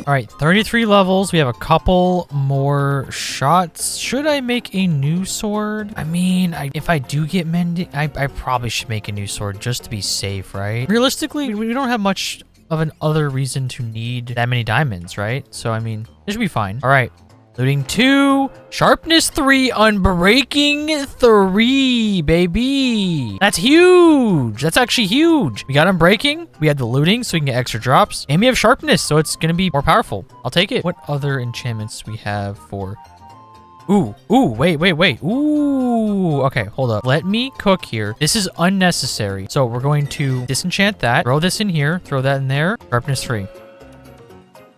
All right, 33 levels. We have a couple more shots. Should I make a new sword? I mean, if I do get mending, I probably should make a new sword just to be safe, right? Realistically, we don't have much of an other reason to need that many diamonds, right? So, I mean, it should be fine. All right. Looting 2, sharpness 3, unbreaking 3, baby. That's huge. That's actually huge. We got unbreaking, we had the looting, so we can get extra drops, and we have sharpness, so it's gonna be more powerful. I'll take it. What other enchantments we have for... Ooh, wait. Ooh, okay, hold up. Let me cook here. This is unnecessary. So we're going to disenchant that, throw this in here, throw that in there, sharpness 3.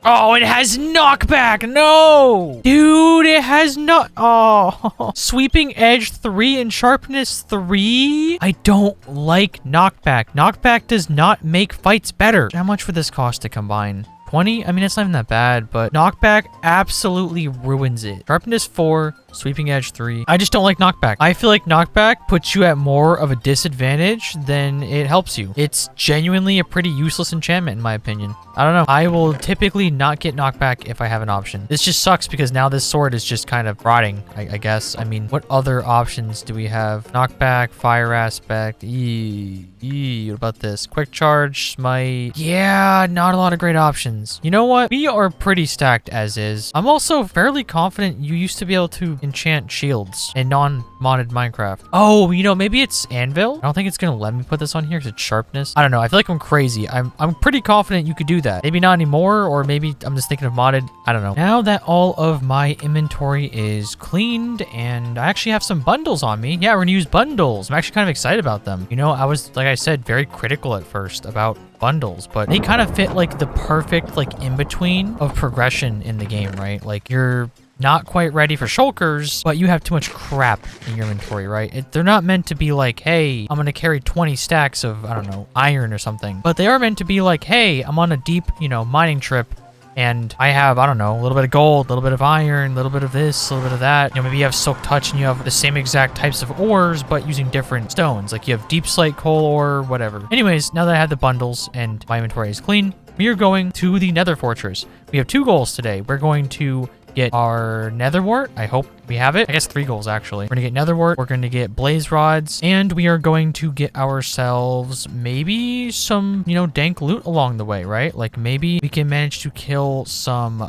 Oh, it has knockback. No, dude, it has not. Oh, sweeping edge 3 and sharpness 3. I don't like knockback. Knockback does not make fights better. How much would this cost to combine? 20? I mean, it's not even that bad, but knockback absolutely ruins it. Sharpness 4, Sweeping edge 3. I just don't like knockback. I feel like knockback puts you at more of a disadvantage than it helps you. It's genuinely a pretty useless enchantment in my opinion. I don't know. I will typically not get knockback if I have an option. This just sucks because now this sword is just kind of rotting, I guess. I mean, what other options do we have? Knockback, fire aspect, what about this? Quick charge, smite. Yeah, not a lot of great options. You know what? We are pretty stacked as is. I'm also fairly confident you used to be able to enchant shields in non-modded Minecraft. Oh, you know, maybe it's anvil? I don't think it's gonna let me put this on here because it's sharpness. I don't know. I feel like I'm crazy. I'm pretty confident you could do that. Maybe not anymore, or maybe I'm just thinking of modded. I don't know. Now that all of my inventory is cleaned and I actually have some bundles on me. Yeah, we're gonna use bundles. I'm actually kind of excited about them. You know, I was, like I said, very critical at first about bundles, but they kind of fit like the perfect like in between of progression in the game, right? Like you're not quite ready for shulkers, but you have too much crap in your inventory, right? They're not meant to be like, hey, I'm gonna carry 20 stacks of, I don't know, iron or something, but they are meant to be like, hey, I'm on a deep, you know, mining trip and I have, I don't know, a little bit of gold, a little bit of iron, a little bit of this, a little bit of that. You know, maybe you have silk touch and you have the same exact types of ores, but using different stones. Like you have deep slate coal ore, whatever. Anyways, now that I have the bundles and my inventory is clean, we are going to the Nether Fortress. We have 2 goals today. We're going to get our nether wart. I hope we have it. I guess 3 goals actually. We're gonna get nether wart. We're gonna get blaze rods, and we are going to get ourselves maybe some, you know, dank loot along the way, right? Like maybe we can manage to kill some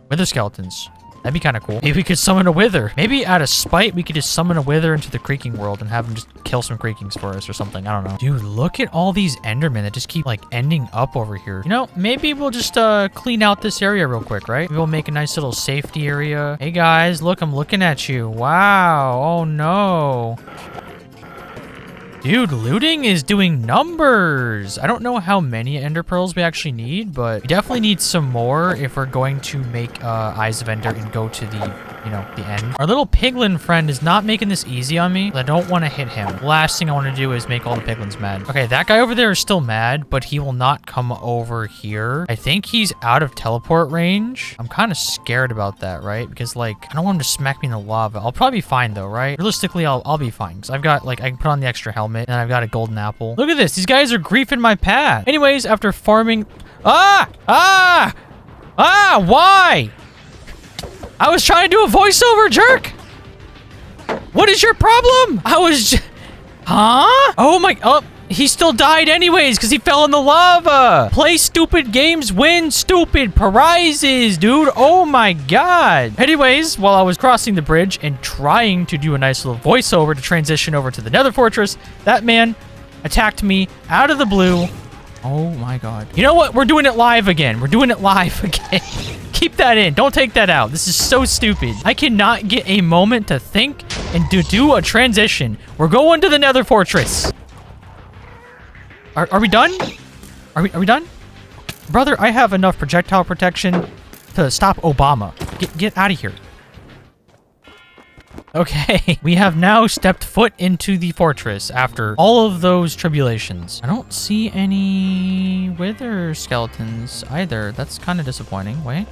wither skeletons. That'd be kind of cool. Maybe we could summon a wither. Maybe out of spite, we could just summon a wither into the creaking world and have him just kill some creakings for us or something. I don't know. Dude, look at all these endermen that just keep like ending up over here. You know, maybe we'll just clean out this area real quick, right? We'll make a nice little safety area. Hey guys, look, I'm looking at you. Wow. Oh no. Dude, looting is doing numbers. I don't know how many ender pearls we actually need, but we definitely need some more if we're going to make Eyes of Ender and go to the, you know, the end. Our little piglin friend is not making this easy on me. I don't want to hit him. Last thing I want to do is make all the piglins mad. Okay, that guy over there is still mad, but he will not come over here. I think he's out of teleport range. I'm kind of scared about that, right? Because like, I don't want him to smack me in the lava. I'll probably be fine though, right? Realistically, I'll be fine. Because I've got like, I can put on the extra helmet and I've got a golden apple. Look at this. These guys are griefing my path. Anyways, after farming... Why? I was trying to do a voiceover, jerk. What is your problem? Huh? Oh my... Oh, he still died anyways because he fell in the lava. Play stupid games, win stupid prizes, dude. Oh my god. Anyways, while I was crossing the bridge and trying to do a nice little voiceover to transition over to the Nether Fortress, that man attacked me out of the blue. Oh my god. You know what? We're doing it live again. We're doing it live again. Keep that in. Don't take that out. This is so stupid. I cannot get a moment to think and to do a transition. We're going to the Nether Fortress. Are we done? Are we done? Brother, I have enough projectile protection to stop Obama. Get out of here. Okay, we have now stepped foot into the fortress after all of those tribulations. I don't see any wither skeletons either. That's kind of disappointing. Wait.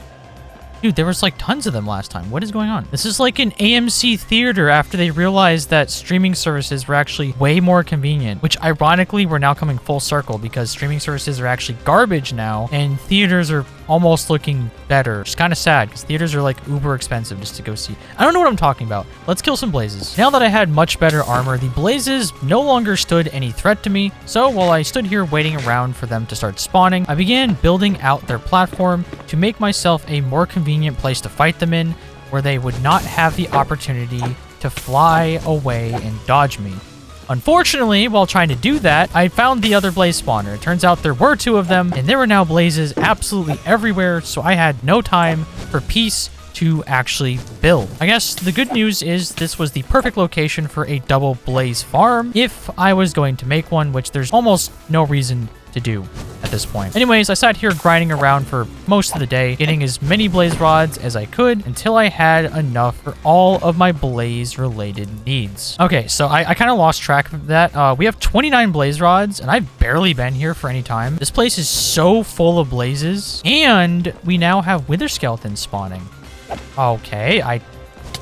Dude, there was like tons of them last time. What is going on? This is like an AMC theater after they realized that streaming services were actually way more convenient, which ironically we're now coming full circle because streaming services are actually garbage now and theaters are almost looking better. It's kind of sad because theaters are like uber expensive just to go see. I don't know what I'm talking about. Let's kill some blazes. Now that I had much better armor, the blazes no longer stood any threat to me. So while I stood here waiting around for them to start spawning, I began building out their platform to make myself a more convenient place to fight them in, where they would not have the opportunity to fly away and dodge me. Unfortunately, while trying to do that, I found the other blaze spawner. It turns out there were 2 of them, and there were now blazes absolutely everywhere, so I had no time for peace to actually build. I guess the good news is this was the perfect location for a double blaze farm if I was going to make one, which there's almost no reason to do at this point. Anyways, I sat here grinding around for most of the day, getting as many blaze rods as I could until I had enough for all of my blaze related needs. Okay, so I kind of lost track of that. We have 29 blaze rods and I've barely been here for any time. This place is so full of blazes and we now have wither skeletons spawning. Okay,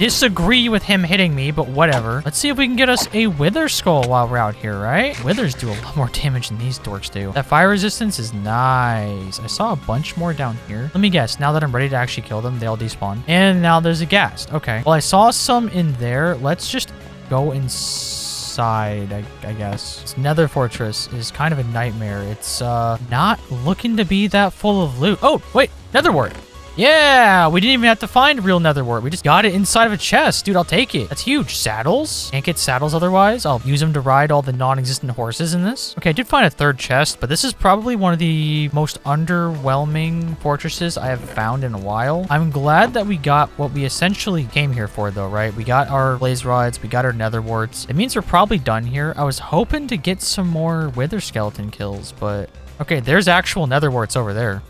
disagree with him hitting me, but whatever. Let's see if we can get us a wither skull while we're out here, right? Withers do a lot more damage than these dorks do. That fire resistance is nice. I saw a bunch more down here. Let me guess. Now that I'm ready to actually kill them, they all despawn. And now there's a ghast. Okay. Well, I saw some in there. Let's just go inside, I guess. This nether fortress is kind of a nightmare. It's not looking to be that full of loot. Oh, wait. Nether wart. Yeah, we didn't even have to find real nether wart. We just got it inside of a chest. Dude, I'll take it. That's huge. Saddles? Can't get saddles otherwise. I'll use them to ride all the non-existent horses in this. Okay, I did find a third chest, but this is probably one of the most underwhelming fortresses I have found in a while. I'm glad that we got what we essentially came here for, though, right? We got our blaze rods. We got our nether warts. It means we're probably done here. I was hoping to get some more wither skeleton kills, but... Okay, there's actual nether warts over there.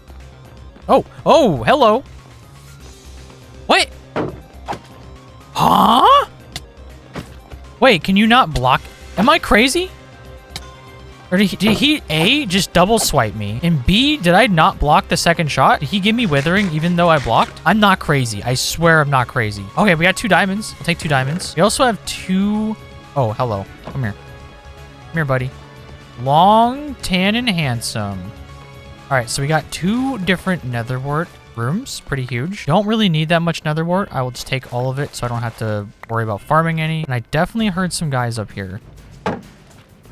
Oh, hello. What? Huh? Wait, can you not block? Am I crazy? Or did he A, just double swipe me? And B, did I not block the second shot? Did he give me withering even though I blocked? I'm not crazy. I swear I'm not crazy. Okay, we got 2 diamonds. I'll take 2 diamonds. We also have 2... Oh, hello. Come here. Come here, buddy. Long, tan, and handsome. All right, so we got 2 different nether wart rooms. Pretty huge. Don't really need that much nether wart. I will just take all of it so I don't have to worry about farming any. And I definitely heard some guys up here.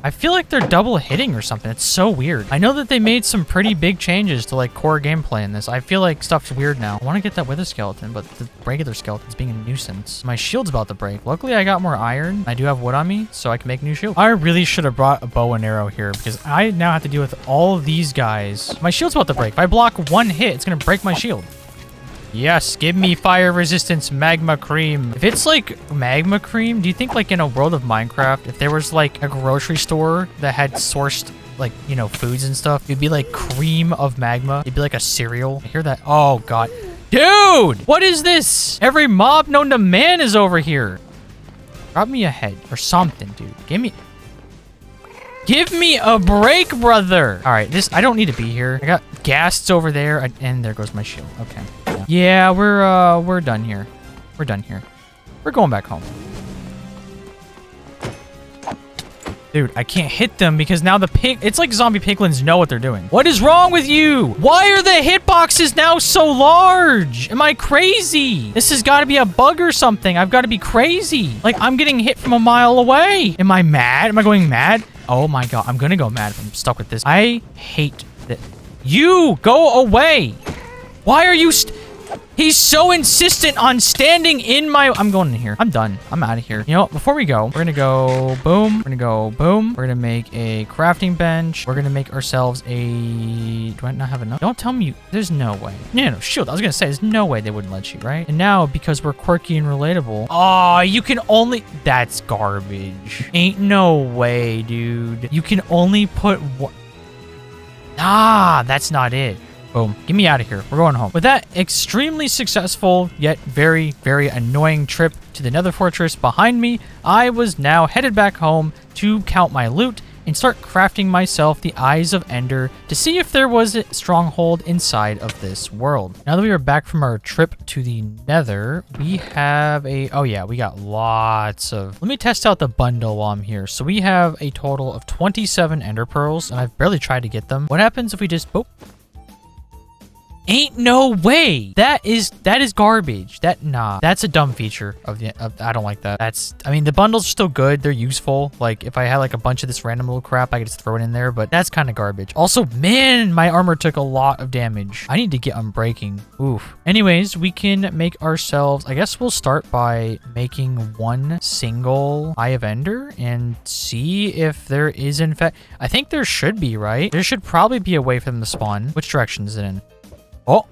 I feel like they're double hitting or something. It's so weird. I know that they made some pretty big changes to like core gameplay in this. I feel like stuff's weird now. I want to get that wither skeleton, but the regular skeleton's being a nuisance. My shield's about to break. Luckily, I got more iron. I do have wood on me, so I can make a new shield. I really should have brought a bow and arrow here because I now have to deal with all of these guys. My shield's about to break. If I block 1 hit, it's going to break my shield. Yes, give me fire resistance magma cream. If it's like magma cream, do you think like in a world of Minecraft, if there was like a grocery store that had sourced like, you know, foods and stuff, it'd be like cream of magma. It'd be like a cereal. I hear that. Oh God. Dude, what is this? Every mob known to man is over here. Drop me a head or something, dude. Give me a break, brother. All right, I don't need to be here. I got ghasts over there, and there goes my shield. Okay. Yeah, we're done here. We're done here. We're going back home. Dude, I can't hit them because now it's like zombie piglins know what they're doing. What is wrong with you? Why are the hitboxes now so large? Am I crazy? This has got to be a bug or something. I've got to be crazy. Like, I'm getting hit from a mile away. Am I mad? Am I going mad? Oh my God, I'm gonna go mad if I'm stuck with this. I hate that. You go away. Why are you He's so insistent on standing in my... I'm going in here. I'm done. I'm out of here. You know what? Before we go, we're gonna go boom. We're gonna go boom. We're gonna make a crafting bench. We're gonna make ourselves a... Do I not have enough? Don't tell me There's no way. No, shield. I was gonna say, there's no way they wouldn't let you, right? And now, because we're quirky and relatable... Oh, you can only... That's garbage. Ain't no way, dude. You can only put one... Ah, that's not it. Boom. Get me out of here. We're going home. With that extremely successful, yet very, very annoying trip to the nether fortress behind me, I was now headed back home to count my loot and start crafting myself the Eyes of Ender to see if there was a stronghold inside of this world. Now that we are back from our trip to the nether, we have a... Oh yeah, we got lots of... Let me test out the bundle while I'm here. So we have a total of 27 ender pearls, and I've barely tried to get them. What happens if we just... Boop. Ain't no way. That is garbage. Nah, that's a dumb feature of I don't like that. I mean, the bundles are still good. They're useful. Like if I had like a bunch of this random little crap, I could just throw it in there, but that's kind of garbage. Also, man, my armor took a lot of damage. I need to get unbreaking. Oof. Anyways, we can make ourselves, I guess we'll start by making one single Eye of Ender and see if there is in fact, I think there should be, right? There should probably be a way for them to spawn. Which direction is it in? Oh,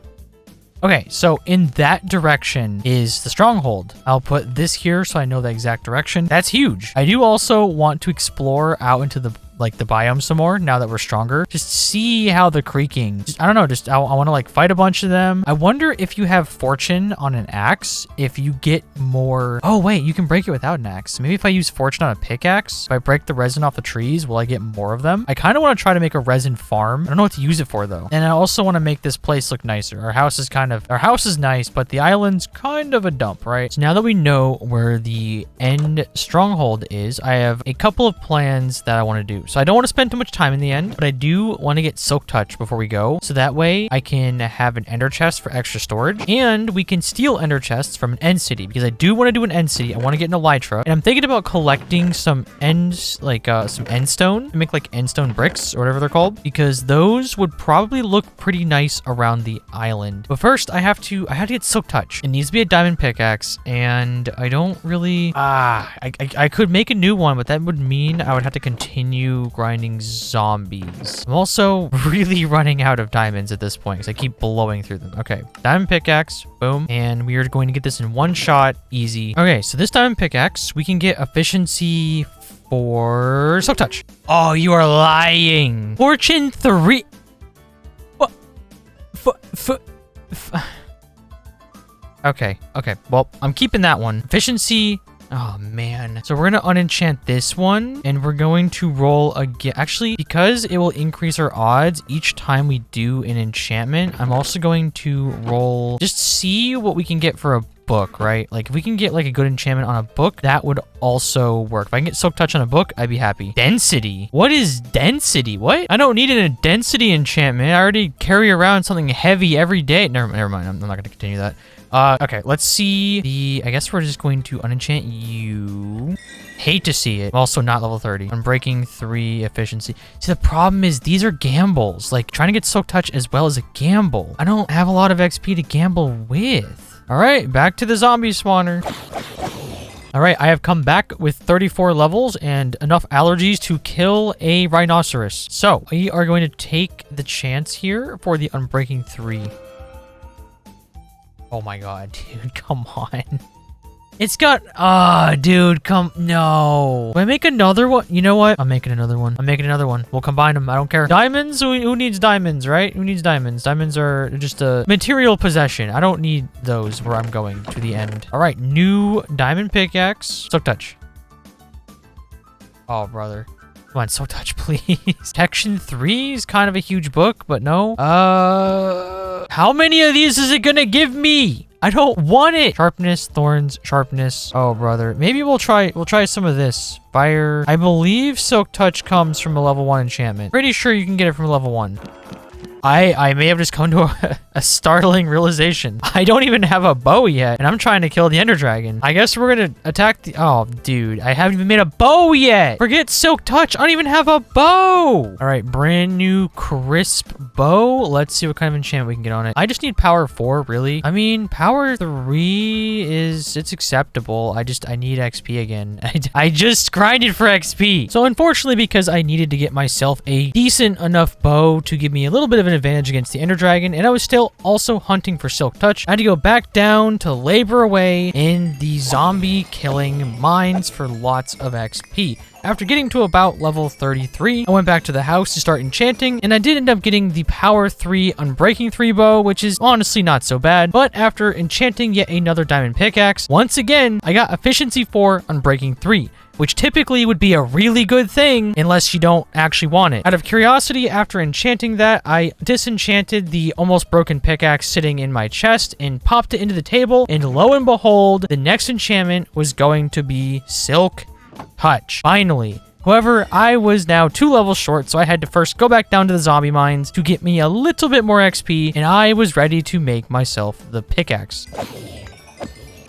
okay. So in that direction is the stronghold. I'll put this here so I know the exact direction. That's huge. I do also want to explore out into the like the biome some more now that we're stronger. Just see how the creaking, I don't know, I want to like fight a bunch of them. I wonder if you have fortune on an axe, if you get more. Oh wait, you can break it without an axe. Maybe if I use fortune on a pickaxe, if I break the resin off the trees, will I get more of them? I kind of want to try to make a resin farm. I don't know what to use it for though. And I also want to make this place look nicer. Our house is nice, but the island's kind of a dump, right? So now that we know where the end stronghold is, I have a couple of plans that I want to do. So I don't want to spend too much time in the end, but I do want to get silk touch before we go. So that way I can have an ender chest for extra storage, and we can steal ender chests from an end city, because I do want to do an end city. I want to get an elytra, and I'm thinking about collecting some ends, like some end stone to make like end stone bricks or whatever they're called, because those would probably look pretty nice around the island. But first I have to get silk touch. It needs to be a diamond pickaxe, and I don't really I could make a new one, but that would mean I would have to continue grinding zombies. I'm also really running out of diamonds at this point because I keep blowing through them. Okay, diamond pickaxe, boom, and we are going to get this in one shot, easy. Okay, so this diamond pickaxe, we can get efficiency for silk touch. Oh, you are lying. Fortune 3. What? Okay. Well, I'm keeping that one. Efficiency. Oh, man. So we're going to unenchant this one, and we're going to roll again. Actually, because it will increase our odds each time we do an enchantment, I'm also going to roll, just see what we can get for a book, right? Like if we can get like a good enchantment on a book, that would also work. If I can get silk touch on a book, I'd be happy. Density. What is density? What? I don't need a density enchantment. I already carry around something heavy every day. Never mind. I'm not going to continue that. Okay, let's see I guess we're just going to unenchant you. Hate to see it. Also not level 30. Unbreaking 3 efficiency. See, the problem is these are gambles. Like trying to get silk touch as well as a gamble. I don't have a lot of XP to gamble with. All right, back to the zombie spawner. All right, I have come back with 34 levels and enough allergies to kill a rhinoceros. So we are going to take the chance here for the Unbreaking 3. Oh my god, dude, come on. It's got, dude, no. Will I make another one? You know what? I'm making another one. We'll combine them. I don't care. Diamonds? Who needs diamonds, right? Who needs diamonds? Diamonds are just a material possession. I don't need those where I'm going to the end. All right, new diamond pickaxe. Silk touch. Oh, brother. Come on, silk touch, please. Section 3 is kind of a huge book, but no. How many of these is it gonna give me? I don't want it. Sharpness, thorns, sharpness. Oh, brother. Maybe we'll try some of this. Fire. I believe silk touch comes from a level 1 enchantment. Pretty sure you can get it from level 1. I may have just come to a startling realization. I don't even have a bow yet, and I'm trying to kill the Ender Dragon. I guess we're gonna attack the... Oh, dude, I haven't even made a bow yet. Forget silk touch. I don't even have a bow. All right, brand new crisp bow. Let's see what kind of enchantment we can get on it. I just need power 4, really. I mean, power 3 it's acceptable. I need XP again. I just grinded for XP. So unfortunately, because I needed to get myself a decent enough bow to give me a little bit of an advantage against the Ender Dragon, and I was still also hunting for silk touch, I had to go back down to labor away in the zombie killing mines for lots of XP. After getting to about level 33, I went back to the house to start enchanting, and I did end up getting the power 3 Unbreaking 3 bow, which is honestly not so bad. But after enchanting yet another diamond pickaxe, once again, I got efficiency 4 Unbreaking 3. Which typically would be a really good thing unless you don't actually want it. Out of curiosity, after enchanting that, I disenchanted the almost broken pickaxe sitting in my chest and popped it into the table, and lo and behold, the next enchantment was going to be Silk Touch. Finally. However, I was now 2 levels short, so I had to first go back down to the zombie mines to get me a little bit more XP, and I was ready to make myself the pickaxe.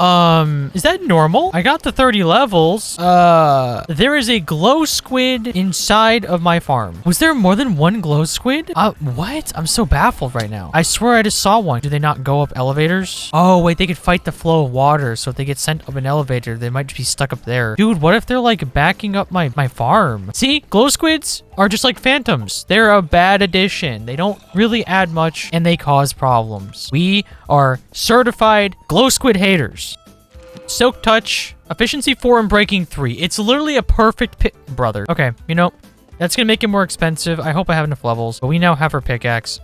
Is that normal? I got the 30 levels. There is a glow squid inside of my farm. Was there more than one glow squid? What? I'm so baffled right now. I swear I just saw one. Do they not go up elevators? Oh, wait, they could fight the flow of water. So if they get sent up an elevator, they might just be stuck up there. Dude, what if they're like backing up my farm? See, glow squids are just like phantoms. They're a bad addition. They don't really add much and they cause problems. We are certified glow squid haters. Silk touch, efficiency 4 and breaking 3. It's literally a perfect brother. Okay, you know, That's gonna make it more expensive. I hope I have enough levels, but we now have our pickaxe.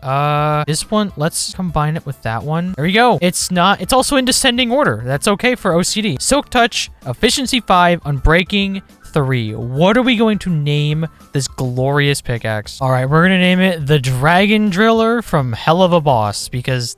This one, let's combine it with that one. There we go. It's also in descending order. That's okay for OCD. Silk Touch, Efficiency 5, Unbreaking 3. What are we going to name this glorious pickaxe? All right, we're gonna name it the Dragon Driller from Hell of a Boss, because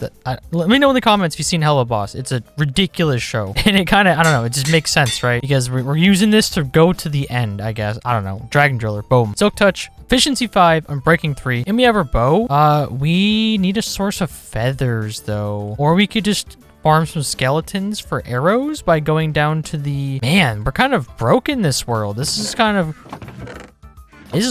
let me know in the comments if you've seen Hell of a Boss. It's a ridiculous show, and it kind of, I don't know, it just makes sense, right? Because we're using this to go to the end, I guess. I don't know. Dragon Driller, boom. Silk Touch, Efficiency 5, Unbreaking 3, and we have our bow. We need a source of feathers though, or we could just farm some skeletons for arrows by going down to the... Man, we're kind of broke in this world. This is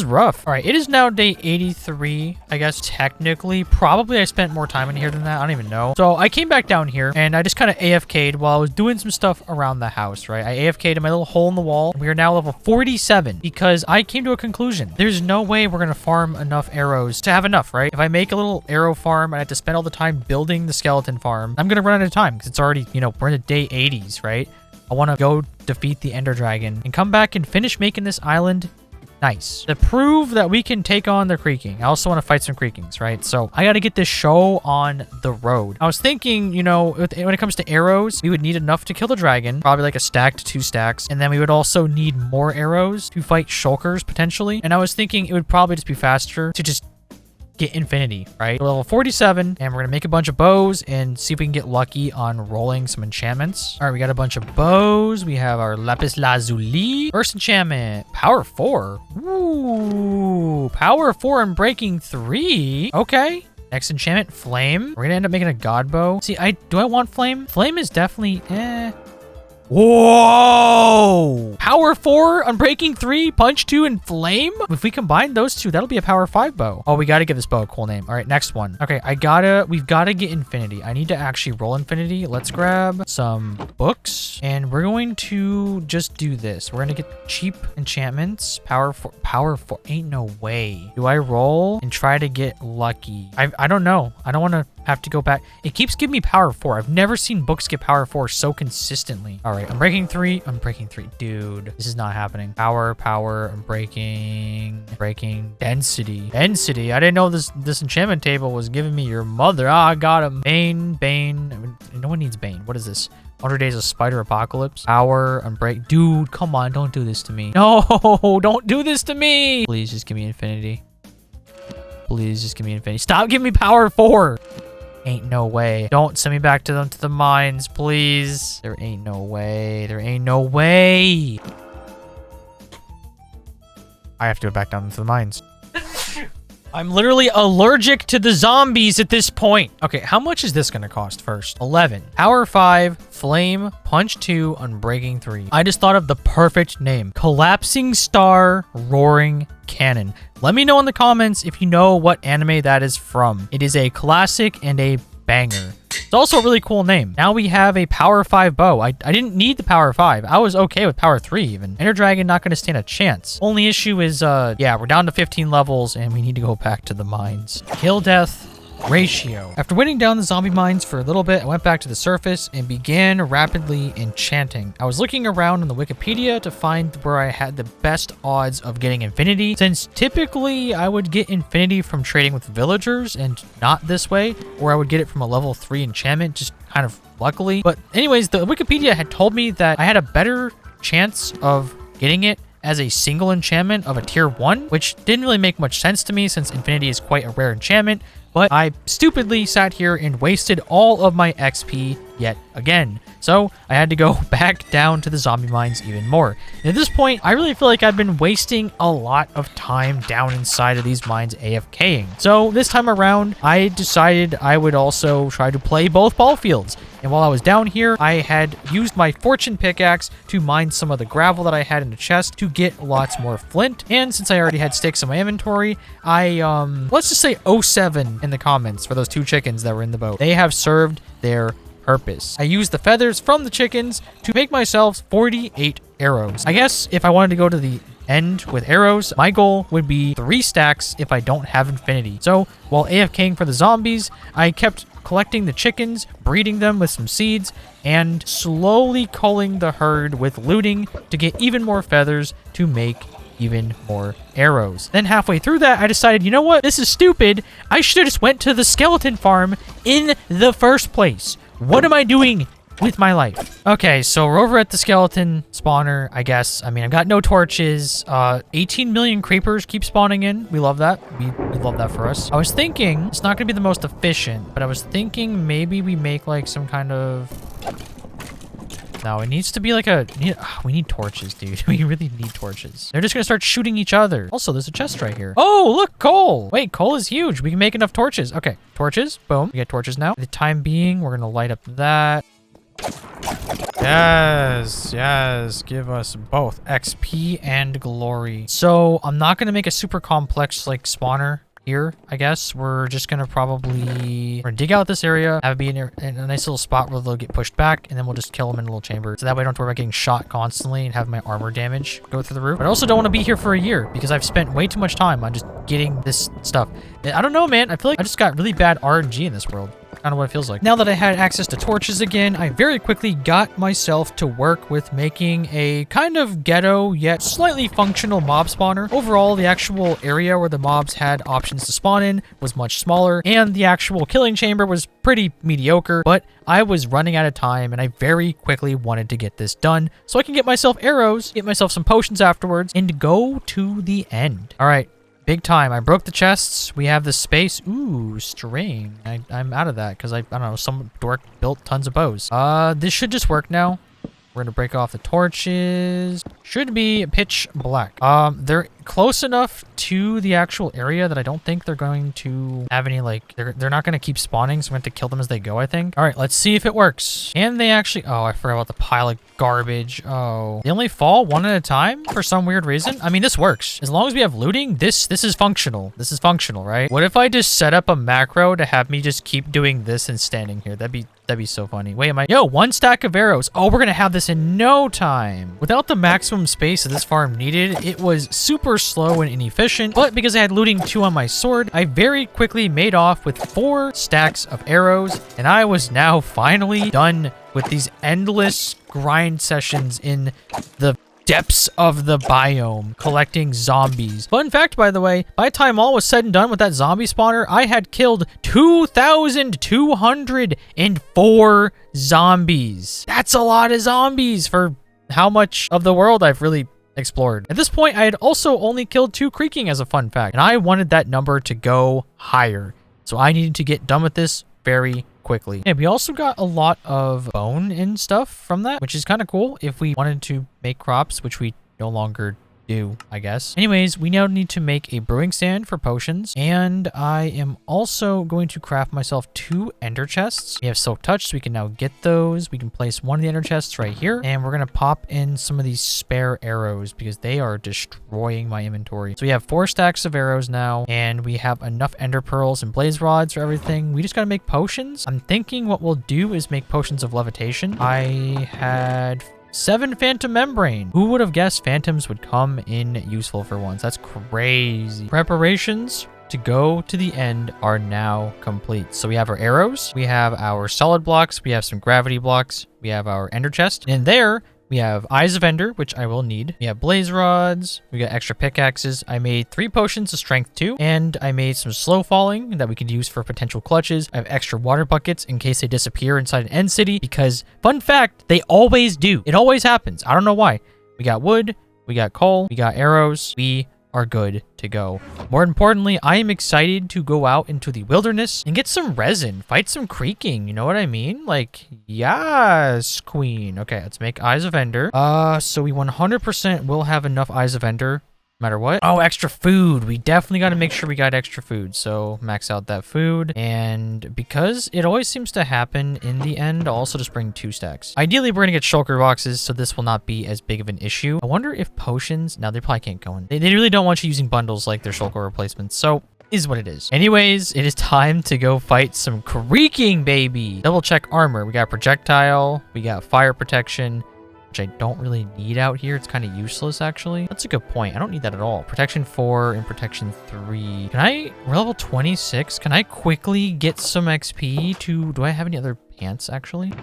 rough. All right, it is now day 83, I guess, technically. Probably I spent more time in here than that. I don't even know. So I came back down here, and I just kind of AFK'd while I was doing some stuff around the house, right? I AFK'd in my little hole in the wall. We are now level 47 because I came to a conclusion. There's no way we're going to farm enough arrows to have enough, right? If I make a little arrow farm and I have to spend all the time building the skeleton farm, I'm going to run out of time because it's already, you know, we're in the day 80s, right? I want to go defeat the Ender Dragon and come back and finish making this island nice. To prove that we can take on the Creaking. I also want to fight some Creakings, right? So I got to get this show on the road. I was thinking, you know, when it comes to arrows, we would need enough to kill the dragon, probably like a stack to 2 stacks. And then we would also need more arrows to fight shulkers potentially. And I was thinking it would probably just be faster to just get infinity, right? We're level 47, and we're gonna make a bunch of bows and see if we can get lucky on rolling some enchantments. All right, we got a bunch of bows. We have our lapis lazuli. First enchantment, power 4. Ooh, power 4 and breaking 3. Okay. Next enchantment, flame. We're gonna end up making a god bow. See, do I want flame? Flame is definitely Whoa! Power 4, Unbreaking 3, Punch 2, and Flame? If we combine those two, that'll be a power 5 bow. Oh, we gotta give this bow a cool name. All right, next one. Okay, we've gotta get infinity. I need to actually roll infinity. Let's grab some books, and we're going to just do this. We're gonna get cheap enchantments. Power 4, ain't no way. Do I roll and try to get lucky? I don't know. I don't want to have to go back. It keeps giving me power 4. I've never seen books get power 4 so consistently. All right, I'm breaking 3. Dude, this is not happening. Power, I'm breaking density. I didn't know this enchantment table was giving me your mother. Ah, I got him. Bane. No one needs Bane. What is this? 100 Days of Spider Apocalypse. Power, Unbreak. Dude, come on, don't do this to me. No, don't do this to me. Please just give me infinity. Please just give me infinity. Stop giving me power 4. Ain't no way. Don't send me back to the mines, please. There ain't no way. I have to go back down into the mines. I'm literally allergic to the zombies at this point. Okay, how much is this gonna cost first? 11. Power 5, Flame, Punch 2, Unbreaking 3. I just thought of the perfect name. Collapsing Star Roaring Cannon. Let me know in the comments if you know what anime that is from. It is a classic and a banger. It's also a really cool name. Now we have a power 5 bow. I didn't need the power 5. I was okay with power 3 even. Ender Dragon not going to stand a chance. Only issue is, yeah, we're down to 15 levels and we need to go back to the mines. Kill death ratio. After waiting down the zombie mines for a little bit, I went back to the surface and began rapidly enchanting. I was looking around on the Wikipedia to find where I had the best odds of getting infinity, since typically I would get infinity from trading with villagers and not this way, or I would get it from a level 3 enchantment, just kind of luckily. But anyways, the Wikipedia had told me that I had a better chance of getting it as a single enchantment of a tier 1, which didn't really make much sense to me since infinity is quite a rare enchantment. But I stupidly sat here and wasted all of my XP yet again. So I had to go back down to the zombie mines even more. And at this point, I really feel like I've been wasting a lot of time down inside of these mines AFKing. So this time around, I decided I would also try to play both ball fields. And while I was down here, I had used my fortune pickaxe to mine some of the gravel that I had in the chest to get lots more flint. And since I already had sticks in my inventory, let's just say 07 in the comments for those 2 chickens that were in the boat. They have served their purpose. I used the feathers from the chickens to make myself 48 arrows. I guess if I wanted to go to the end with arrows, my goal would be 3 stacks if I don't have infinity. So while AFKing for the zombies, I kept collecting the chickens, breeding them with some seeds, and slowly culling the herd with looting to get even more feathers to make even more arrows. Then halfway through that, I decided, you know what? This is stupid. I should have just went to the skeleton farm in the first place. What am I doing with my life? Okay, so we're over at the skeleton spawner, I guess. I mean, I've got no torches. 18 million creepers keep spawning in. We love that. We love that for us. I was thinking, it's not gonna be the most efficient, but I was thinking maybe we make like some kind of... No, it needs to be like we need torches, dude. We really need torches. They're just gonna start shooting each other. Also, there's a chest right here. Oh, look, coal. Wait, coal is huge. We can make enough torches. Okay, torches. Boom. We get torches now. For the time being, we're gonna light up that. Yes, give us both XP and glory. So I'm not gonna make a super complex like spawner here, I guess. We're just gonna we're gonna dig out this area, have it be in a nice little spot where they'll get pushed back, and then we'll just kill them in a little chamber. So that way I don't have to worry about getting shot constantly and have my armor damage go through the roof. But I also don't want to be here for a year because I've spent way too much time on just getting this stuff. I don't know, man. I feel like I just got really bad RNG in this world. Kind of what it feels like. Now that I had access to torches again, I very quickly got myself to work with making a kind of ghetto yet slightly functional mob spawner. Overall, the actual area where the mobs had options to spawn in was much smaller, and the actual killing chamber was pretty mediocre, but I was running out of time and I very quickly wanted to get this done so I can get myself arrows, get myself some potions afterwards, and go to the end. All right. Big time. I broke the chests. We have the space. Ooh, string. I'm out of that because I don't know, some dork built tons of bows. This should just work now. We're gonna break off the torches. Should be pitch black. They're close enough to the actual area that I don't think they're going to have any, like, they're not gonna keep spawning, so I'm going to kill them as they go, I think. All right, let's see if it works. And they actually, oh, I forgot about the pile of garbage. Oh, they only fall one at a time for some weird reason. I mean, this works. As long as we have looting, this is functional. This is functional, right? What if I just set up a macro to have me just keep doing this and standing here? That'd be so funny. Wait, yo, 1 stack of arrows. Oh, we're gonna have this in no time. Without the maximum space that this farm needed, it was super slow and inefficient, but because I had looting 2 on my sword, I very quickly made off with 4 stacks of arrows, and I was now finally done with these endless grind sessions in the depths of the biome, collecting zombies. Fun fact, by the way, by the time all was said and done with that zombie spawner, I had killed 2,204 zombies. That's a lot of zombies for how much of the world I've really explored. At this point, I had also only killed 2 Creaking as a fun fact, and I wanted that number to go higher. So I needed to get done with this very quickly. And we also got a lot of bone and stuff from that, which is kind of cool if we wanted to make crops, which we no longer do, I guess. Anyways, we now need to make a brewing stand for potions, and I am also going to craft myself 2 ender chests. We have silk touch, so we can now get those. We can place one of the ender chests right here, and we're gonna pop in some of these spare arrows because they are destroying my inventory. So we have 4 stacks of arrows now, and we have enough ender pearls and blaze rods for everything. We just gotta make potions. I'm thinking what we'll do is make potions of levitation. I had 7 phantom membrane. Who would have guessed phantoms would come in useful for once? That's crazy. Preparations to go to the end are now complete. So we have our arrows, we have our solid blocks, we have some gravity blocks, we have our ender chest, and there we have eyes of ender, which I will need. We have blaze rods, we got extra pickaxes. I made 3 potions of strength 2, and I made some slow falling that we could use for potential clutches. I have extra water buckets in case they disappear inside an end city, because fun fact, they always do. It always happens. I don't know why. We got wood, we got coal, we got arrows. We are good to go. More importantly, I am excited to go out into the wilderness and get some resin, fight some Creaking, you know what I mean? Like, yes, queen. Okay, let's make eyes of ender. So we 100% will have enough eyes of ender no matter what. Oh, extra food. We definitely got to make sure we got extra food. So max out that food. And because it always seems to happen in the end, I'll also just bring 2 stacks. Ideally, we're going to get shulker boxes, so this will not be as big of an issue. I wonder if potions... No, they probably can't go in. They really don't want you using bundles like their shulker replacements. So is what it is. Anyways, it is time to go fight some Creaking, baby. Double check armor. We got projectile. We got fire protection, which I don't really need out here. It's kind of useless, actually. That's a good point. I don't need that at all. Protection 4 and protection 3. We're level 26. Can I quickly get some XP to... Do I have any other pants, actually?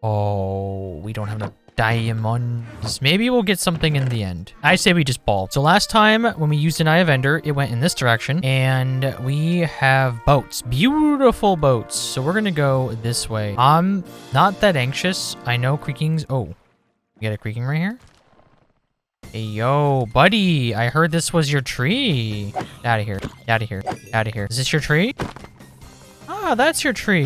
Oh, we don't have enough diamonds. Maybe we'll get something in the end. I say we just ball. So last time when we used an Eye of Ender, it went in this direction. And we have boats. Beautiful boats. So we're going to go this way. I'm not that anxious. I know Creaking's... Oh, we got a Creaking right here. Hey, yo, buddy. I heard this was your tree. Get out of here. Get out of here. Get out of here. Is this your tree? Ah, that's your tree.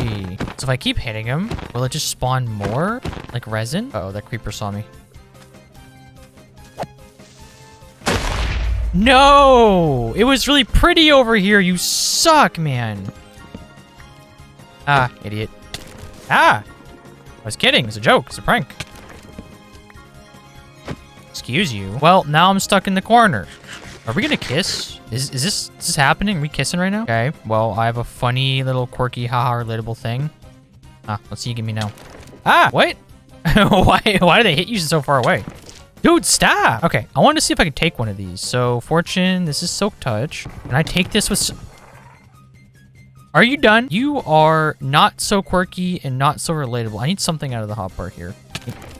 So if I keep hitting him, will it just spawn more? Like resin? Uh-oh, that creeper saw me. No! It was really pretty over here. You suck, man. Ah, idiot. Ah! I was kidding. It's a joke. It's a prank. Excuse you. Well, now I'm stuck in the corner. Are we gonna kiss? Is this happening? Are we kissing right now? Okay. Well, I have a funny little quirky haha relatable thing. Ah, let's see you give me now. Ah, what? why did they hit you so far away? Dude, stop! Okay, I wanted to see if I could take one of these. So, Fortune, this is Silk Touch. Can I take this with... Are you done? You are not so quirky and not so relatable. I need something out of the hotbar here.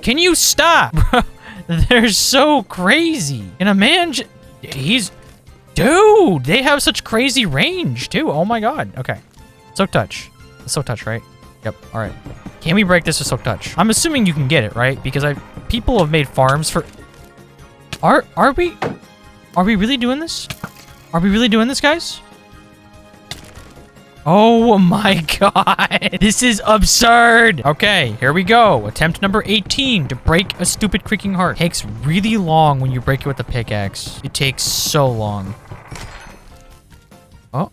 Can you stop? They're so crazy. And a man... He's... Dude, they have such crazy range, too. Oh my god. Okay. Silk Touch. Silk Touch, right? Yep. All right. Can we break this with Silk Touch? I'm assuming you can get it, right? Because people have made farms for... Are we really doing this? Are we really doing this, guys? Oh my god. This is absurd. Okay, here we go. Attempt number 18 to break a stupid creaking heart. Takes really long when you break it with a pickaxe. It takes so long. Oh.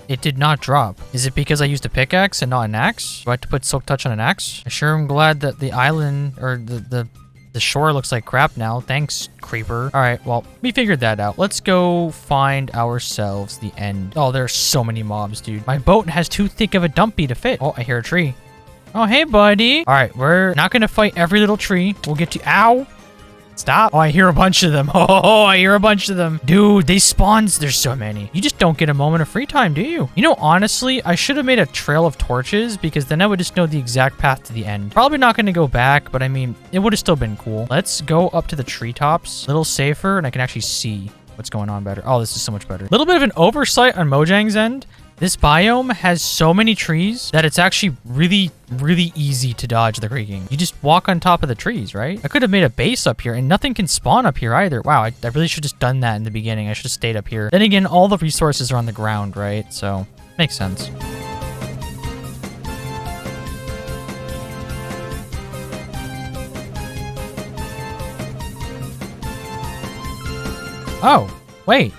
It did not drop. Is it because I used a pickaxe and not an axe? Do I have to put Silk Touch on an axe? I sure am glad that the island or the shore looks like crap now. Thanks, creeper. All right, well, we figured that out. Let's go find ourselves the end. Oh, there's so many mobs, dude. My boat has too thick of a dumpy to fit. Oh, I hear a tree. Oh, hey, buddy. All right, we're not going to fight every little tree. We'll get to... Ow. Stop. Oh, I hear a bunch of them. Oh, I hear a bunch of them. Dude, they spawn. There's so many. You just don't get a moment of free time, do you? You know, honestly, I should have made a trail of torches because then I would just know the exact path to the end. Probably not going to go back, but I mean, it would have still been cool. Let's go up to the treetops. A little safer, and I can actually see what's going on better. Oh, this is so much better. A little bit of an oversight on Mojang's end. This biome has so many trees that it's actually really, really easy to dodge the creaking. You just walk on top of the trees, right? I could have made a base up here and nothing can spawn up here either. Wow, I really should have just done that in the beginning. I should have stayed up here. Then again, all the resources are on the ground, right? So, makes sense. Oh, wait.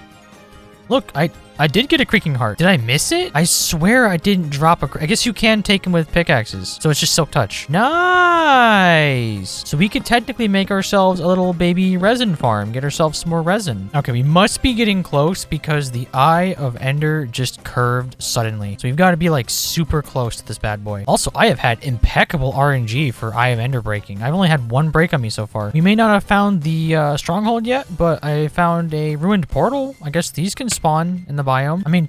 Look, I did get a creaking heart. Did I miss it? I swear I didn't drop a... I guess you can take them with pickaxes. So it's just Silk Touch. Nice. So we could technically make ourselves a little baby resin farm. Get ourselves some more resin. Okay, we must be getting close because the Eye of Ender just curved suddenly. So we've got to be like super close to this bad boy. Also, I have had impeccable RNG for Eye of Ender breaking. I've only had one break on me so far. We may not have found the stronghold yet, but I found a ruined portal. I guess these can spawn in the biome. I mean,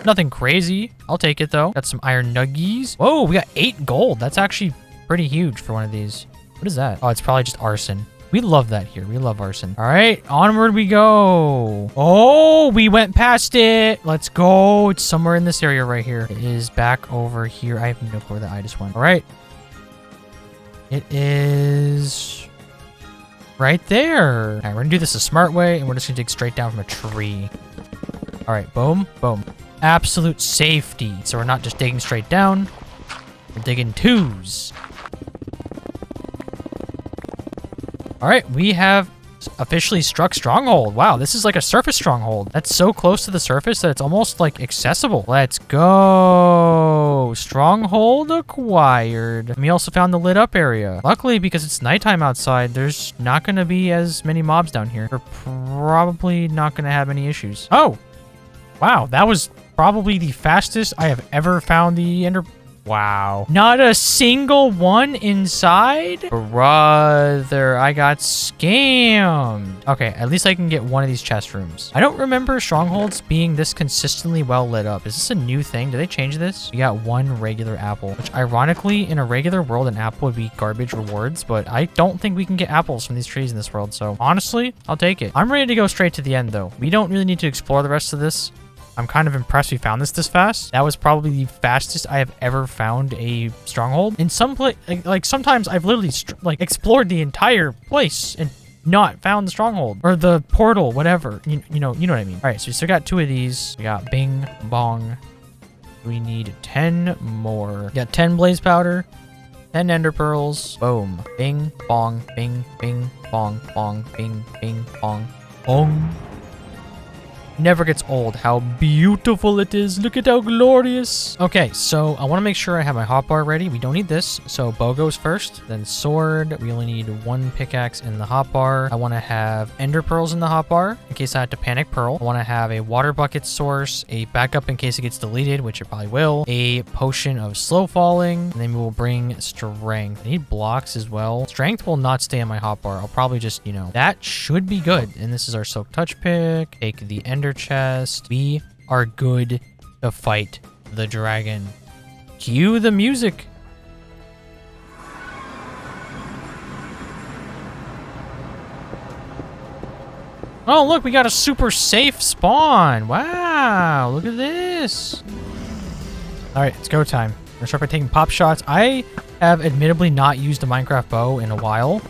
nothing crazy. I'll take it though. Got some iron nuggies. Whoa, we got 8 gold. That's actually pretty huge for one of these. What is that? Oh, it's probably just arson. We love that here. We love arson. All right, onward we go. Oh, we went past it. Let's go. It's somewhere in this area right here. It is back over here. I have no clue where the eye just went. All right. It is right there. All right, we're gonna do this a smart way, and we're just gonna dig straight down from a tree. All right, boom, boom. Absolute safety. So we're not just digging straight down. We're digging twos. All right, we have officially struck stronghold. Wow, this is like a surface stronghold. That's so close to the surface that it's almost like accessible. Let's go. Stronghold acquired. And we also found the lit up area. Luckily, because it's nighttime outside, there's not going to be as many mobs down here. We're probably not going to have any issues. Oh. Wow, that was probably the fastest I have ever found the ender. What is that? Oh, it's a creeper. Okay, Wow. Not a single one inside? Brother, I got scammed. Okay, at least I can get one of these chest rooms. I don't remember strongholds being this consistently well lit up. Is this a new thing? Did they change this? We got one regular apple, which ironically, in a regular world, an apple would be garbage rewards, but I don't think we can get apples from these trees in this world. So honestly, I'll take it. I'm ready to go straight to the end though. We don't really need to explore the rest of this. I'm kind of impressed we found this fast. That was probably the fastest I have ever found a stronghold. In some place, like sometimes I've literally explored the entire place and not found the stronghold or the portal, whatever. You know what I mean. All right, so we still got 2 of these. We got bing, bong. We need 10 more. We got 10 blaze powder, 10 ender pearls. Boom. Bing, bong, bing, bing, bong, bong, bing, bing, bong, bong. Never gets old. How beautiful it is. Look at how glorious. Okay, so I want to make sure I have my hotbar ready. We don't need this. So bow goes first, then sword. We only need 1 pickaxe in the hotbar. I want to have ender pearls in the hotbar in case I had to panic pearl. I want to have a water bucket source, a backup in case it gets deleted, which it probably will, a potion of slow falling, and then we will bring strength. I need blocks as well. Strength will not stay in my hotbar. I'll probably just, that should be good. And this is our silk touch pick. Take the ender chest. We are good to fight the dragon. Cue the music. Oh, look, we got a super safe spawn. Wow, look at this. All right, it's go time. We're gonna start by taking pop shots. I have admittedly not used a Minecraft bow in a while,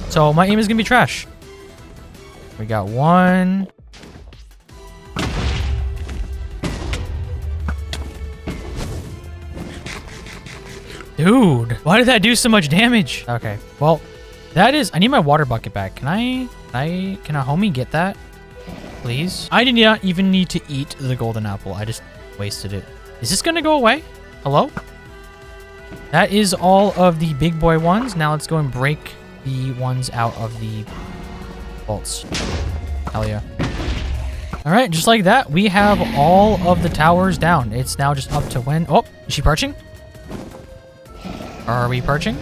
so my aim is gonna be trash. We got 1. Dude, why did that do so much damage? Okay, well, that is... I need my water bucket back. Can a homie get that? Please? I did not even need to eat the golden apple. I just wasted it. Is this gonna go away? Hello? That is all of the big boy ones. Now let's go and break the ones out of the vaults. Hell yeah. All right, just like that, we have all of the towers down. It's now just up to when... Oh, is she perching? Are we perching?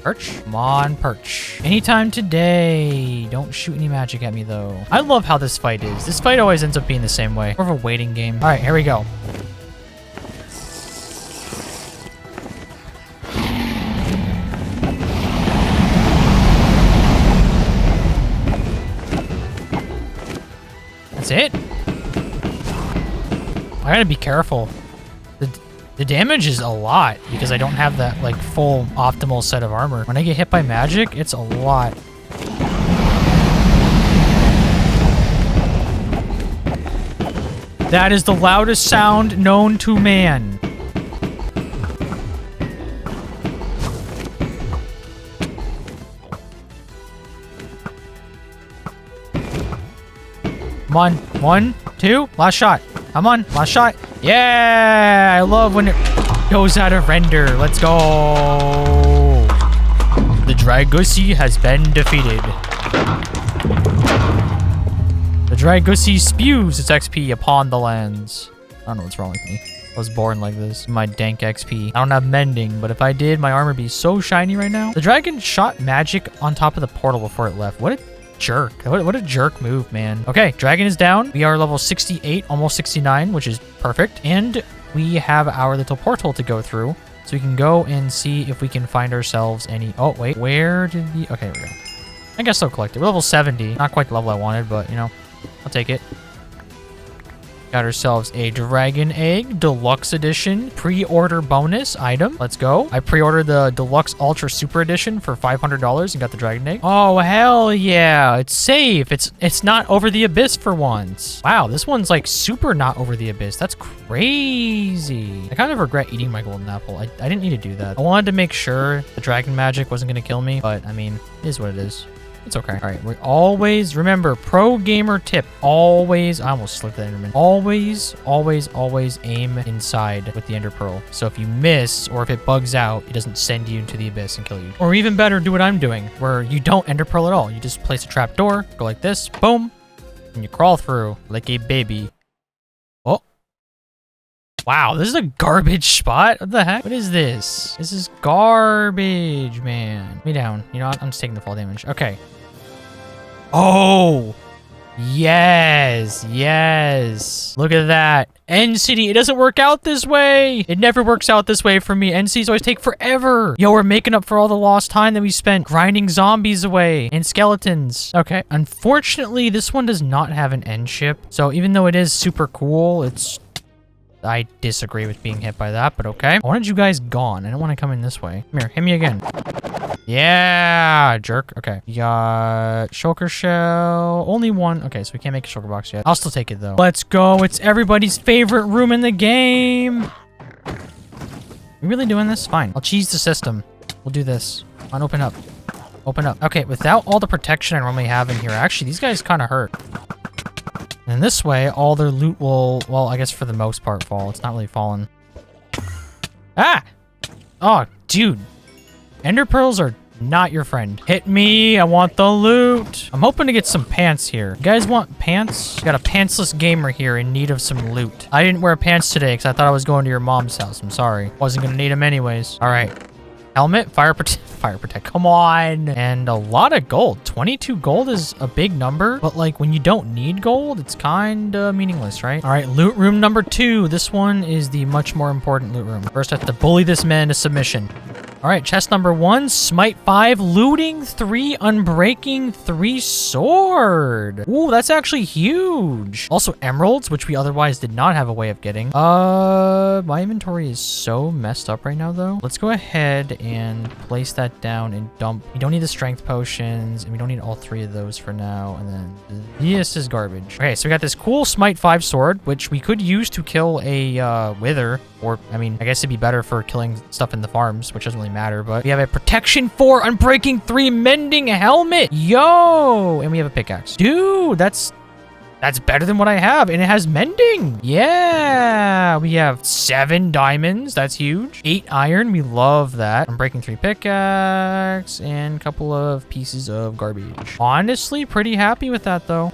Perch? Come on, perch. Anytime today. Don't shoot any magic at me, though. I love how this fight is. This fight always ends up being the same way. More of a waiting game. All right, here we go. That's it? I gotta be careful. The damage is a lot because I don't have that full optimal set of armor. When I get hit by magic, it's a lot. That is the loudest sound known to man. Come on. 1, 2, last shot. Come on, last shot. Yeah, I love when it goes out of render. Let's go. The Dragusi has been defeated. The Dragusi spews its XP upon the lands. I don't know what's wrong with me. I was born like this. My dank XP. I don't have mending, but if I did, my armor would be so shiny right now. The dragon shot magic on top of the portal before it left. What a jerk. What a jerk move, man. Okay, dragon is down. We are level 68, almost 69, which is perfect. And we have our little portal to go through. So we can go and see if we can find ourselves any... Oh, wait. Where did the... Okay, here we go. I guess I'll collect it. We're level 70. Not quite the level I wanted, but, I'll take it. Got ourselves a dragon egg, deluxe edition, pre-order bonus item. Let's go. I pre-ordered the deluxe ultra super edition for $500 and got the dragon egg. Oh, hell yeah. It's safe. It's not over the abyss for once. Wow, this one's super not over the abyss. That's crazy. I kind of regret eating my golden apple. I didn't need to do that. I wanted to make sure the dragon magic wasn't going to kill me, but I mean, it is what it is. It's okay. All right, we always, remember, pro gamer tip, always, I almost slipped that Enderman. Always, always, always aim inside with the Ender Pearl. So if you miss, or if it bugs out, it doesn't send you into the abyss and kill you. Or even better, do what I'm doing, where you don't Ender Pearl at all. You just place a trap door, go like this, boom, and you crawl through like a baby. Oh. Wow, this is a garbage spot. What the heck? What is this? This is garbage, man. Put me down. You know what? I'm just taking the fall damage. Okay. Oh, yes, yes. Look at that. End City, it doesn't work out this way. It never works out this way for me. End Cities always take forever. Yo, we're making up for all the lost time that we spent grinding zombies away and skeletons. Okay, unfortunately, this one does not have an end ship. So even though it is super cool, I disagree with being hit by that, but okay. I wanted you guys gone. I don't want to come in this way. Come here, hit me again. Yeah, jerk. Okay, we got shulker shell. Only one. Okay, so we can't make a shulker box yet. I'll still take it though. Let's go. It's everybody's favorite room in the game. We really doing this? Fine. I'll cheese the system. We'll do this. Come on, open up. Open up. Okay, without all the protection I normally have in here, actually, these guys kind of hurt. And this way, all their loot will, well, I guess for the most part, fall. It's not really falling. Ah! Oh, dude. Ender pearls are not your friend. Hit me. I want the loot. I'm hoping to get some pants here. You guys want pants? Got a pantsless gamer here in need of some loot. I didn't wear pants today because I thought I was going to your mom's house. I'm sorry. Wasn't going to need them anyways. All right. Helmet, fire protect, come on. And a lot of gold. 22 gold is a big number, but like when you don't need gold, it's kind of meaningless, right? All right, loot room number 2. This one is the much more important loot room. First, I have to bully this man to submission. All right, chest number 1, smite 5, looting 3, unbreaking 3, sword. Ooh, that's actually huge. Also emeralds, which we otherwise did not have a way of getting. My inventory is so messed up right now though. Let's go ahead and place that down and dump. We don't need the strength potions, and we don't need all 3 of those for now. And then this is garbage. Okay, so we got this cool smite 5 sword, which we could use to kill a wither. Or, I mean, I guess it'd be better for killing stuff in the farms, which doesn't really matter. But we have a protection 4, unbreaking 3, mending helmet. Yo! And we have a pickaxe. Dude, that's better than what I have. And it has mending. Yeah. We have 7 diamonds. That's huge. 8 iron. We love that. Unbreaking 3 pickaxe. And a couple of pieces of garbage. Honestly, pretty happy with that, though.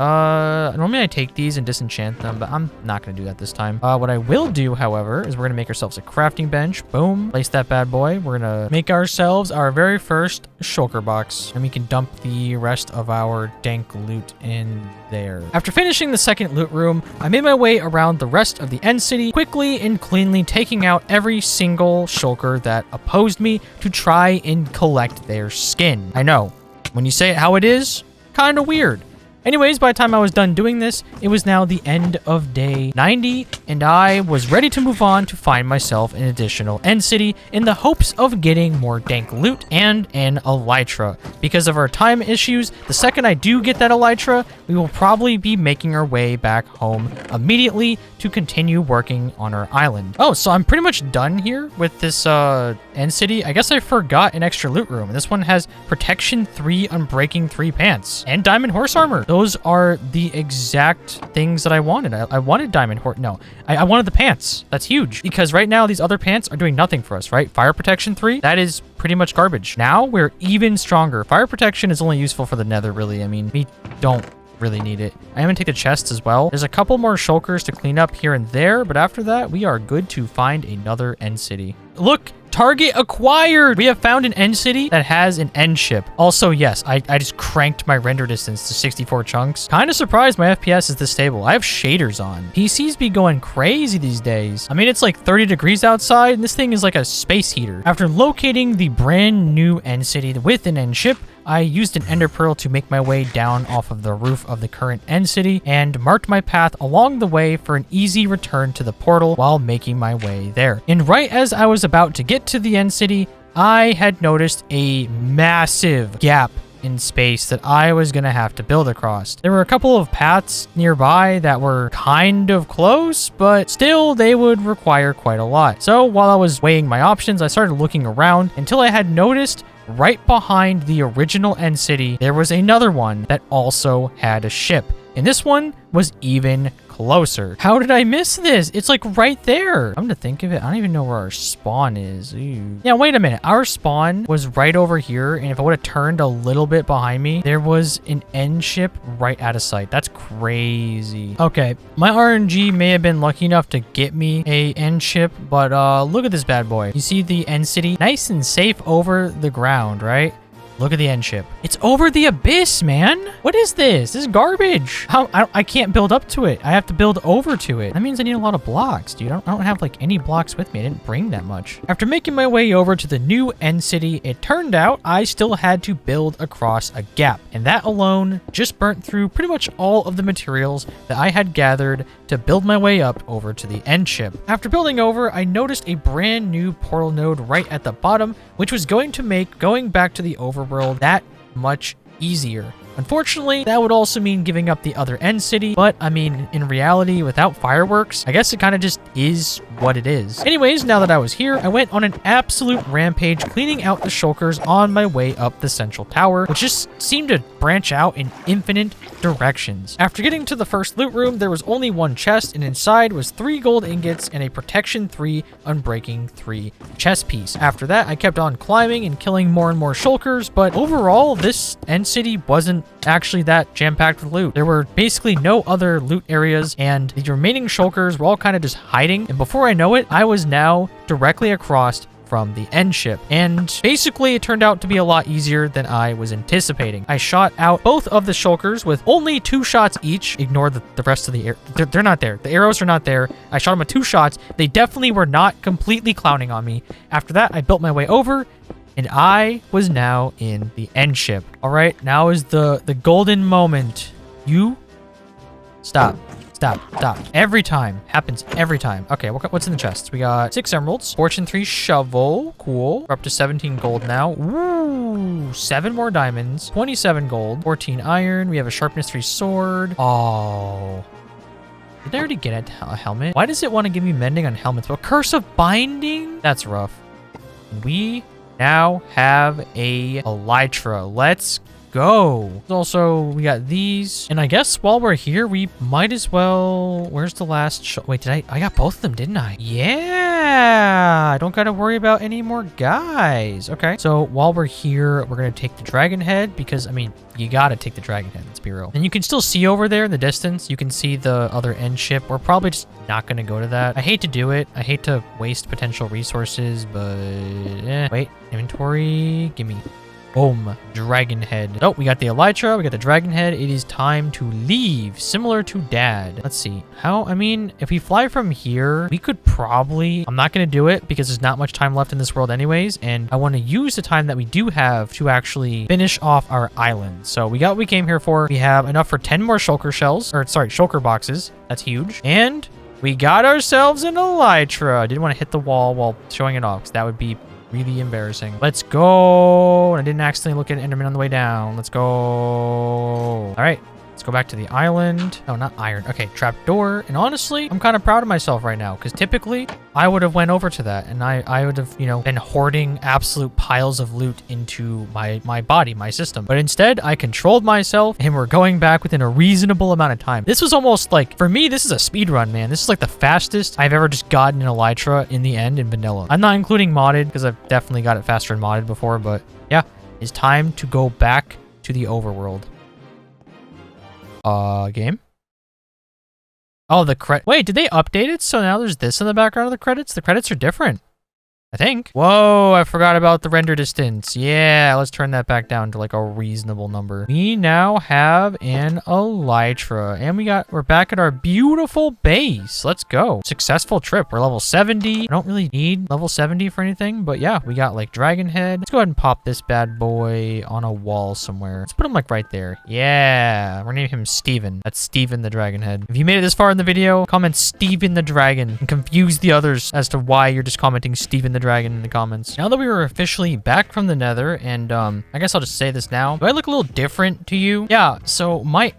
Normally I take these and disenchant them, but I'm not going to do that this time. What I will do, however, is we're going to make ourselves a crafting bench. Boom. Place that bad boy. We're going to make ourselves our very first shulker box. And we can dump the rest of our dank loot in there. After finishing the second loot room, I made my way around the rest of the end city, quickly and cleanly taking out every single shulker that opposed me to try and collect their skin. I know, when you say it how it is, kind of weird. Anyways, by the time I was done doing this, it was now the end of day 90, and I was ready to move on to find myself an additional end city in the hopes of getting more dank loot and an elytra. Because of our time issues, the second I do get that elytra, we will probably be making our way back home immediately to continue working on our island. Oh, so I'm pretty much done here with this end city. I guess I forgot an extra loot room. This one has protection 3, unbreaking 3 pants, and diamond horse armor. Those are the exact things that I wanted. I wanted diamond horse. No, I wanted the pants. That's huge because right now these other pants are doing nothing for us, right? Fire protection 3, that is pretty much garbage. Now we're even stronger. Fire protection is only useful for the nether, really. I mean, we don't really need it. I am gonna take the chests as well. There's a couple more shulkers to clean up here and there, but after that, we are good to find another end city. Look, target acquired. We have found an end city that has an end ship. Also, yes, I just cranked my render distance to 64 chunks. Kind of surprised my FPS is this stable. I have shaders on. PCs be going crazy these days. I mean, it's like 30 degrees outside, and this thing is like a space heater. After locating the brand new end city with an end ship, I used an ender pearl to make my way down off of the roof of the current end city and marked my path along the way for an easy return to the portal while making my way there. And right as I was about to get to the end city, I had noticed a massive gap in space that I was gonna have to build across. There were a couple of paths nearby that were kind of close, but still they would require quite a lot. So while I was weighing my options, I started looking around until I had noticed right behind the original end city, there was another one that also had a ship. And this one was even closer. How did I miss this? It's like right there. I'm gonna think of it. I don't even know where our spawn is. Ew. Yeah, wait a minute. Our spawn was right over here, and if I would have turned a little bit behind me, there was an end ship right out of sight. That's crazy. Okay, my RNG may have been lucky enough to get me a end ship, but look at this bad boy. You see the end city? Nice and safe over the ground, right? Look at the end ship. It's over the abyss, man. What is this? This is garbage. I can't build up to it. I have to build over to it. That means I need a lot of blocks, dude. I don't have like any blocks with me. I didn't bring that much. After making my way over to the new end city, it turned out I still had to build across a gap. And that alone just burnt through pretty much all of the materials that I had gathered to build my way up over to the end ship. After building over, I noticed a brand new portal node right at the bottom, which was going to make going back to the overworld that much easier. Unfortunately, that would also mean giving up the other end city, but I mean, in reality, without fireworks, I guess it kind of just is what it is. Anyways, now that I was here, I went on an absolute rampage cleaning out the shulkers on my way up the central tower, which just seemed to branch out in infinite directions. After getting to the first loot room, there was only one chest, and inside was 3 gold ingots and a protection 3, unbreaking 3 chest piece. After that, I kept on climbing and killing more and more shulkers, but overall, this end city wasn't actually that jam-packed with loot. There were basically no other loot areas, and the remaining shulkers were all kind of just hiding, and before I know it, I was now directly across from the end ship. And basically, it turned out to be a lot easier than I was anticipating. I shot out both of the shulkers with only 2 shots each. Ignore the rest of the air. They're not there. The arrows are not there. I shot them with 2 shots. They definitely were not completely clowning on me. After that, I built my way over, and I was now in the end ship. All right, now is the golden moment. You stop. Stop. Every time. Happens every time. Okay, what's in the chest? We got 6 emeralds, fortune 3 shovel. Cool. We're up to 17 gold now. Ooh, 7 more diamonds, 27 gold, 14 iron. We have a sharpness 3 sword. Oh. Did I already get a helmet? Why does it want to give me mending on helmets? But curse of binding? That's rough. We now have a elytra. Let's go. Also, we got these, and I guess while we're here, we might as well. Where's the last wait, I got both of them, didn't I? Yeah, I don't gotta worry about any more guys. Okay, so while we're here, we're gonna take the dragon head, because I mean, you gotta take the dragon head, let's be real. And you can still see over there in the distance, you can see the other end ship. We're probably just not gonna go to that. I hate to do it. I hate to waste potential resources, but wait, inventory, gimme. Boom, dragon head. Oh, we got the elytra, we got the dragon head. It is time to leave, similar to dad. Let's see how, I mean, if we fly from here, we could probably, I'm not going to do it because there's not much time left in this world anyways. And I want to use the time that we do have to actually finish off our island. So we got what we came here for. We have enough for 10 more shulker shells, or sorry, shulker boxes. That's huge. And we got ourselves an elytra. I didn't want to hit the wall while showing it off because that would be really embarrassing. Let's go. I didn't accidentally look at Enderman on the way down. Let's go. All right. Let's go back to the island. Oh, not iron. Okay, trapdoor. And honestly, I'm kind of proud of myself right now because typically I would have went over to that and I would have, you know, been hoarding absolute piles of loot into my body, my system. But instead, I controlled myself and we're going back within a reasonable amount of time. This was almost like, for me, this is a speed run, man. This is like the fastest I've ever just gotten an elytra in the end in vanilla. I'm not including modded because I've definitely got it faster in modded before, but yeah, it's time to go back to the overworld. Game? Oh, wait, did they update it? So now there's this in the background of the credits? The credits are different, I think. Whoa, I forgot about the render distance. Yeah, let's turn that back down to like a reasonable number. We now have an elytra, and we're back at our beautiful base. Let's go. Successful trip. We're level 70. I don't really need level 70 for anything, but yeah, we got like dragon head. Let's go ahead and pop this bad boy on a wall somewhere. Let's put him like right there. Yeah, we're naming him Steven. That's Steven the dragon head. If you made it this far in the video, comment Steven the dragon and confuse the others as to why you're just commenting Steven the the dragon in the comments. Now that we were officially back from the nether, and I guess I'll just say this now. Do I look a little different to you? Yeah, so my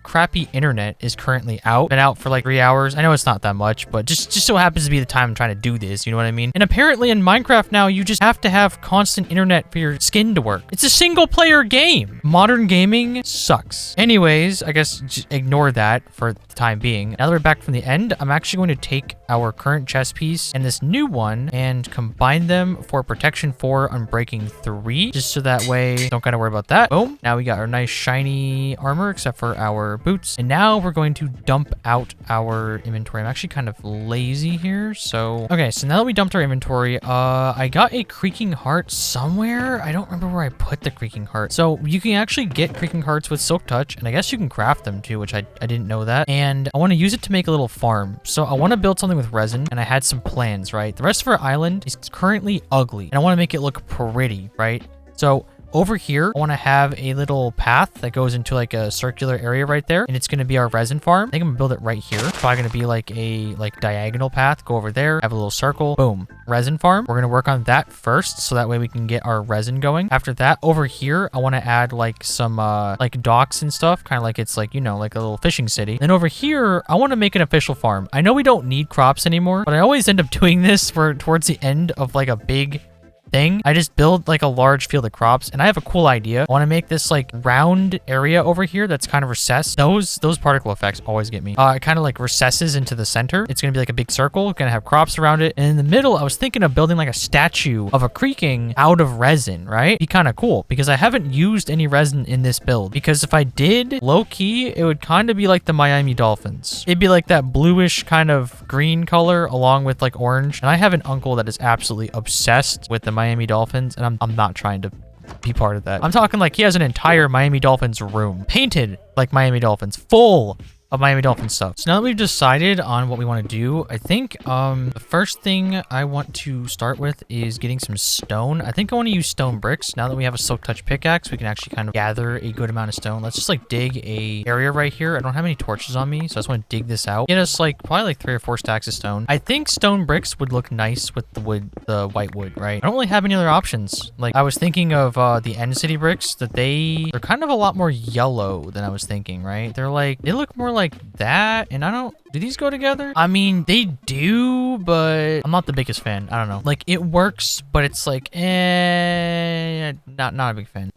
crappy internet is currently out. Been out for like 3 hours. I know it's not that much, but just so happens to be the time I'm trying to do this. You know what I mean? And apparently in Minecraft now, you just have to have constant internet for your skin to work. It's a single player game. Modern gaming sucks. Anyways, I guess just ignore that for the time being. Now that we're back from the end, I'm actually going to take our current chest piece and this new one and combine them for protection 4 Unbreaking 3, just so that way don't gotta worry about that. Boom. Now we got our nice shiny armor, except for our boots. And now we're going to dump out our inventory. I'm actually kind of lazy here, so okay. So now that we dumped our inventory, I got a creaking heart somewhere. I don't remember where I put the creaking heart. So you can actually get creaking hearts with silk touch, and I guess you can craft them too, which I didn't know that. And I want to use it to make a little farm. So I want to build something with resin, and I had some plans, right? The rest of our island is currently ugly, and I want to make it look pretty, right? So over here, I want to have a little path that goes into like a circular area right there, and it's going to be our resin farm. I think I'm gonna build it right here. It's probably going to be like a diagonal path. Go over there, have a little circle, boom, resin farm. We're going to work on that first, so that way we can get our resin going. After that, over here, I want to add like some like docks and stuff, kind of like it's like, you know, like a little fishing city. Then over here, I want to make an official farm. I know we don't need crops anymore, but I always end up doing this for towards the end of like a big thing. I just build like a large field of crops, and I have a cool idea. I want to make this like round area over here that's kind of recessed. Those particle effects always get me. It kind of like recesses into the center. It's gonna be like a big circle, gonna have crops around it, and in the middle I was thinking of building like a statue of a creaking out of resin, right? Be kind of cool, because I haven't used any resin in this build, because if I did, low-key, it would kind of be like the Miami Dolphins. It'd be like that bluish kind of green color along with like orange, and I have an uncle that is absolutely obsessed with the Miami Dolphins, and I'm not trying to be part of that. I'm talking like he has an entire Miami Dolphins room painted like Miami Dolphins, full of Miami Dolphins stuff. So now that we've decided on what we want to do, I think the first thing I want to start with is getting some stone. I think I want to use stone bricks. Now that we have a silk touch pickaxe, we can actually kind of gather a good amount of stone. Let's just like dig a area right here. I don't have any torches on me, so I just want to dig this out. Get us like probably like 3 or 4 stacks of stone. I think stone bricks would look nice with the wood, the white wood, right? I don't really have any other options. Like I was thinking of the end city bricks, that they're kind of a lot more yellow than I was thinking, right? They look more like that, and do these go together? I mean, they do, but I'm not the biggest fan. I don't know. Like, it works, but it's like, not a big fan.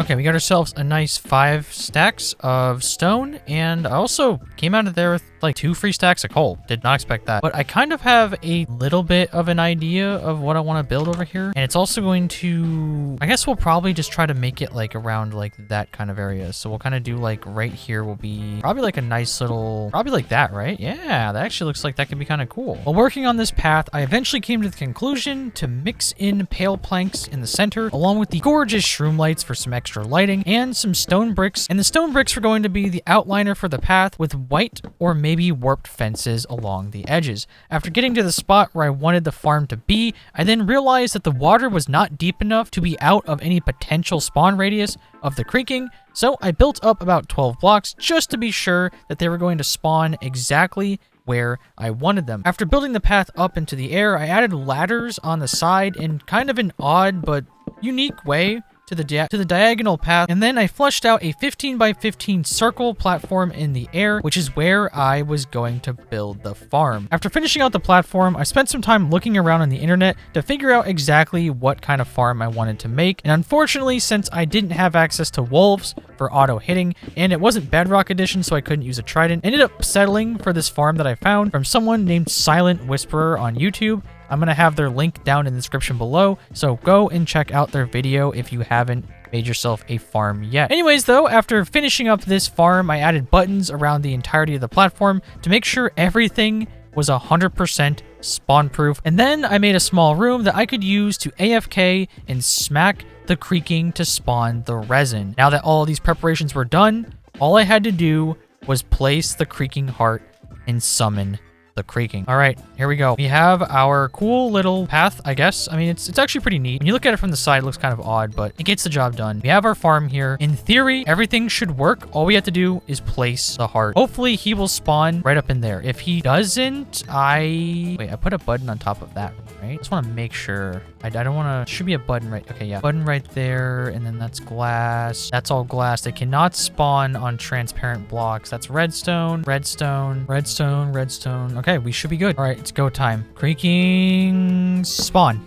Okay, we got ourselves a nice 5 stacks of stone, and I also came out of there with like 2 free stacks of coal. Did not expect that. But I kind of have a little bit of an idea of what I want to build over here, and it's also going to, I guess we'll probably just try to make it like around like that kind of area. So we'll kind of do like right here will be probably like a nice little, probably like that, right? Yeah, that actually looks like that could be kind of cool. While working on this path, I eventually came to the conclusion to mix in pale planks in the center, along with the gorgeous shroom lights for some extra lighting, and some stone bricks. And the stone bricks were going to be the outliner for the path, with white or maybe warped fences along the edges. After getting to the spot where I wanted the farm to be, I then realized that the water was not deep enough to be out of any potential spawn radius of the creaking, so I built up about 12 blocks just to be sure that they were going to spawn exactly where I wanted them. After building the path up into the air, I added ladders on the side in kind of an odd but unique way to the diagonal path, and then I fleshed out a 15 by 15 circle platform in the air, which is where I was going to build the farm. After finishing out the platform, I spent some time looking around on the internet to figure out exactly what kind of farm I wanted to make, and unfortunately, since I didn't have access to wolves for auto hitting, and it wasn't Bedrock Edition, so I couldn't use a trident, I ended up settling for this farm that I found from someone named Silent Whisperer on YouTube. I'm going to have their link down in the description below, so go and check out their video if you haven't made yourself a farm yet. Anyways, though, after finishing up this farm, I added buttons around the entirety of the platform to make sure everything was 100% spawn proof, and then I made a small room that I could use to AFK and smack the creaking to spawn the resin. Now that all of these preparations were done, all I had to do was place the creaking heart and summon the creaking. All right, here we go. We have our cool little path, I guess. I mean, it's actually pretty neat. When you look at it from the side, it looks kind of odd, but it gets the job done. We have our farm here. In theory, everything should work. All we have to do is place the heart. Hopefully, he will spawn right up in there. If he doesn't, Wait, I put a button on top of that, right? I just want to make sure. I don't want to... Should be a button right... Okay, yeah. Button right there, and then that's glass. That's all glass. They cannot spawn on transparent blocks. That's redstone, redstone, redstone, redstone. Okay, we should be good. All right, it's go time. Creaking... Spawn.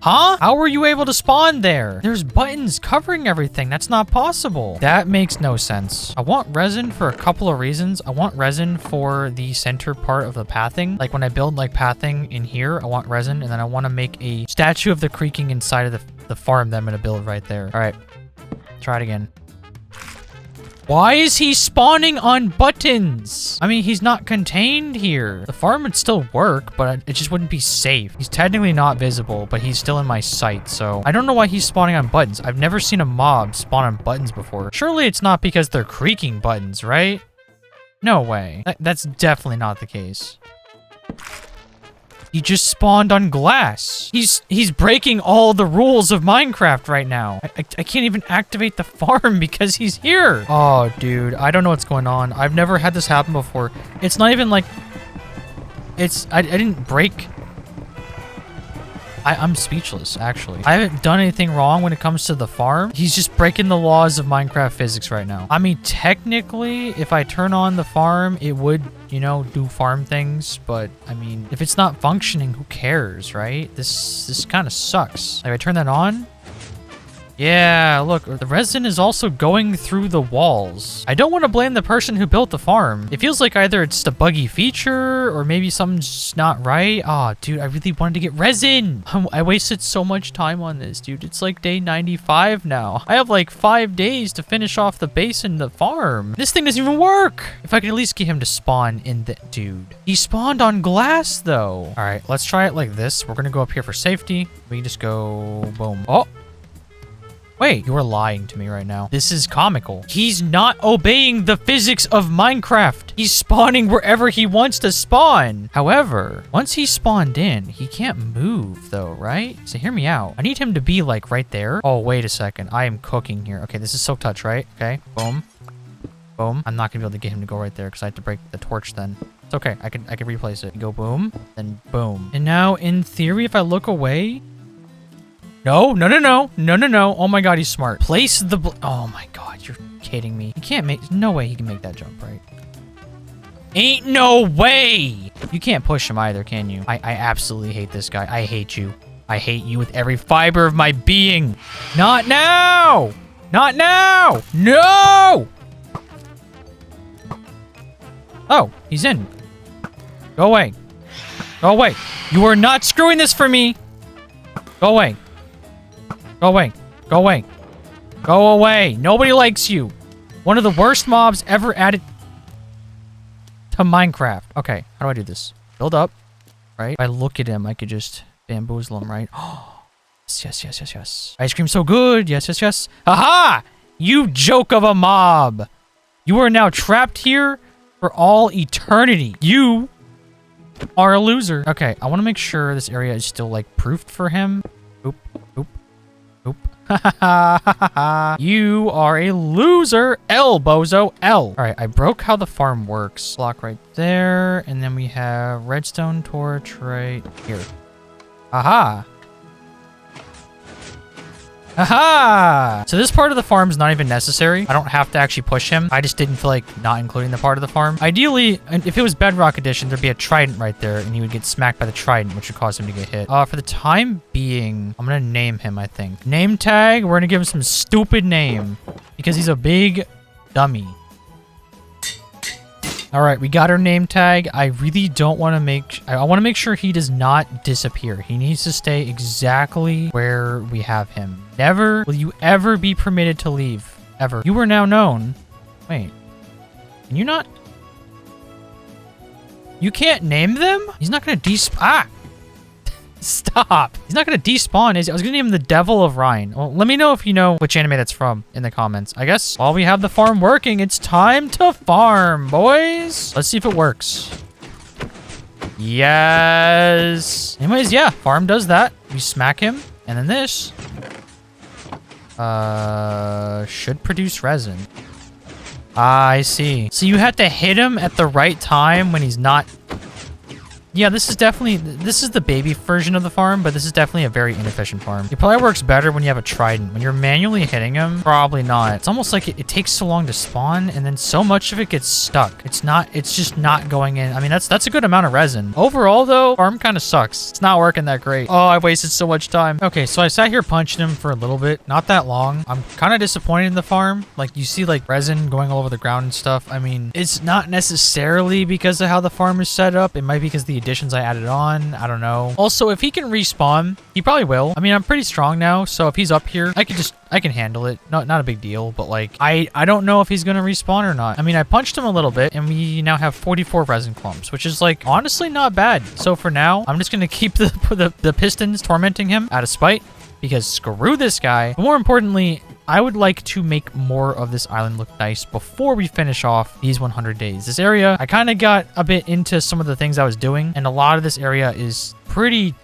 Huh? How were you able to spawn there? There's buttons covering everything. That's not possible. That makes no sense. I want resin for a couple of reasons. I want resin for the center part of the pathing. Like when I build like pathing in here, I want resin, and then I want to make a statue of the creaking inside of the farm that I'm going to build right there. All right. Try it again. Why is he spawning on buttons? I mean, he's not contained here. The farm would still work, but it just wouldn't be safe. He's technically not visible, but he's still in my sight, so I don't know why he's spawning on buttons. I've never seen a mob spawn on buttons before. Surely it's not because they're creaking buttons, right? No way. That's definitely not the case. He just spawned on glass. He's breaking all the rules of Minecraft right now. I can't even activate the farm because he's here. Oh, dude. I don't know what's going on. I've never had this happen before. It's not even like... I didn't break... I'm speechless, actually. I haven't done anything wrong when it comes to the farm. He's just breaking the laws of Minecraft physics right now. I mean, technically, if I turn on the farm, it would, you know, do farm things. But, I mean, if it's not functioning, who cares, right? This kind of sucks. Like, I turn that on. Yeah, look, the resin is also going through the walls. I don't want to blame the person who built the farm. It feels like either it's the buggy feature or maybe something's not right. Oh, dude, I really wanted to get resin. I wasted so much time on this, dude. It's like day 95 now. I have like 5 days to finish off the base and the farm. This thing doesn't even work. If I could at least get him to spawn in the... Dude, he spawned on glass though. All right, let's try it like this. We're going to go up here for safety. We just go boom. Oh. Wait, you are lying to me right now. This is comical. He's not obeying the physics of Minecraft. He's spawning wherever he wants to spawn. However, once he's spawned in, he can't move though, right? So hear me out. I need him to be like right there. Oh, wait a second. I am cooking here. Okay, this is silk touch, right? Okay, boom. Boom. I'm not gonna be able to get him to go right there because I have to break the torch then. It's okay. I can replace it. Go boom, then boom. And now, in theory, if I look away... No. Oh my god, he's smart. Place the... Oh my god, you're kidding me. He can't make... No way he can make that jump, right? Ain't no way! You can't push him either, can you? I absolutely hate this guy. I hate you. I hate you with every fiber of my being. Not now! Not now! No! Oh, he's in. Go away. Go away. You are not screwing this for me. Go away. Go away. Go away. Go away. Nobody likes you. One of the worst mobs ever added to Minecraft. Okay, how do I do this? Build up, right? If I look at him, I could just bamboozle him, right? Oh, yes. Ice cream so good. Yes. Aha! You joke of a mob. You are now trapped here for all eternity. You are a loser. Okay, I want to make sure this area is still, like, proofed for him. Oop. You are a loser. L, bozo. L. All right, I broke how the farm works. Block right there. And then we have redstone torch right here. Aha. Aha! So this part of the farm is not even necessary. I don't have to actually push him. I just didn't feel like not including the part of the farm. Ideally, if it was Bedrock Edition, there'd be a trident right there, and he would get smacked by the trident, which would cause him to get hit. For the time being, I'm gonna name him, I think. Name tag, we're gonna give him some stupid name, because he's a big dummy. All right, we got our name tag. I really don't want to make... I want to make sure he does not disappear. He needs to stay exactly where we have him. Never will you ever be permitted to leave. Ever. You are now known. Wait. Can you not... You can't name them? He's not going to Stop. He's not going to despawn, is he? I was going to name him the Devil of Rhine. Well, let me know if you know which anime that's from in the comments. I guess while we have the farm working, it's time to farm, boys. Let's see if it works. Yes. Anyways, yeah, farm does that. We smack him, and then this should produce resin. Ah, I see. So you have to hit him at the right time when he's not... Yeah, this is the baby version of the farm, but this is definitely a very inefficient farm. It probably works better when you have a trident. When you're manually hitting him, probably not. It's almost like it takes so long to spawn, and then so much of it gets stuck. It's just not going in. I mean, that's a good amount of resin. Overall, though, farm kind of sucks. It's not working that great. Oh, I wasted so much time. Okay, so I sat here punching him for a little bit. Not that long. I'm kind of disappointed in the farm. Like, you see, like, resin going all over the ground and stuff. I mean, it's not necessarily because of how the farm is set up. It might be because the additions I added on. I don't know. Also, if he can respawn, he probably will. I mean, I'm pretty strong now, so if he's up here, I can handle it. Not a big deal, but like, I don't know if he's gonna respawn or not. I mean, I punched him a little bit, and we now have 44 resin clumps, which is like, honestly, not bad. So for now, I'm just gonna keep the pistons tormenting him out of spite, because screw this guy. But more importantly, I would like to make more of this island look nice before we finish off these 100 days. This area, I kind of got a bit into some of the things I was doing, and a lot of this area is pretty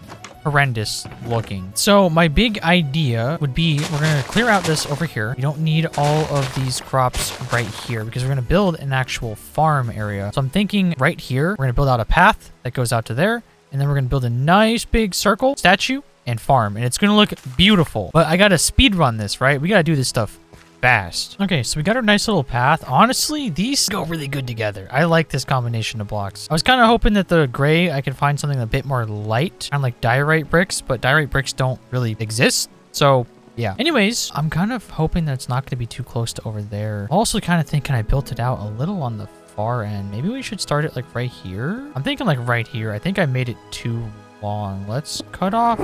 horrendous looking. So my big idea would be we're going to clear out this over here. We don't need all of these crops right here because we're going to build an actual farm area. So I'm thinking right here, we're going to build out a path that goes out to there, and then we're going to build a nice big circle statue and farm, and it's gonna look beautiful. But I gotta speed run this, right? We gotta do this stuff fast. Okay, so we got our nice little path. Honestly, these go really good together. I like this combination of blocks. I was kind of hoping that the gray, I could find something a bit more light, kind of like diorite bricks, but diorite bricks don't really exist. So yeah. Anyways, I'm kind of hoping that it's not going to be too close to over there. Also kind of thinking I built it out a little on the far end. Maybe we should start it like right here. I'm thinking like right here. I think I made it too long. Let's cut off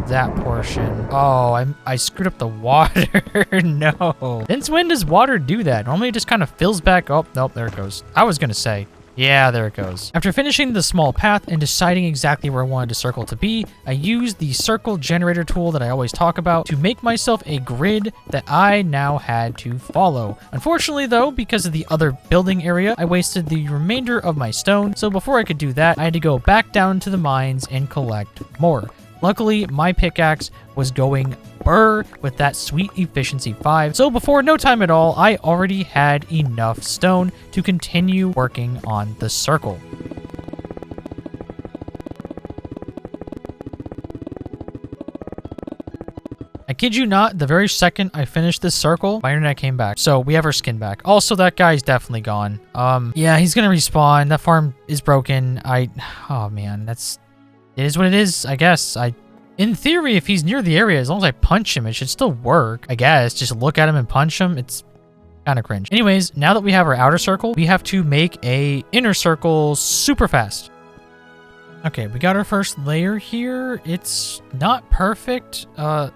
that portion. Oh, I screwed up the water. No. Since when does water do that? Normally it just kind of fills back up. Nope, there it goes. I was gonna say. Yeah, there it goes. After finishing the small path and deciding exactly where I wanted the circle to be, I used the circle generator tool that I always talk about to make myself a grid that I now had to follow. Unfortunately though, because of the other building area, I wasted the remainder of my stone, so before I could do that, I had to go back down to the mines and collect more. Luckily, my pickaxe was going burr with that sweet efficiency 5, so before no time at all, I already had enough stone to continue working on the circle. I kid you not, the very second I finished this circle, my internet came back. So we have our skin back. Also, that guy's definitely gone. Yeah, he's gonna respawn. That farm is broken. Oh man, it is what it is, I guess. In theory, if he's near the area, as long as I punch him, it should still work, I guess. Just look at him and punch him. It's kind of cringe. Anyways, now that we have our outer circle, we have to make a inner circle super fast. Okay, we got our first layer here. It's not perfect. I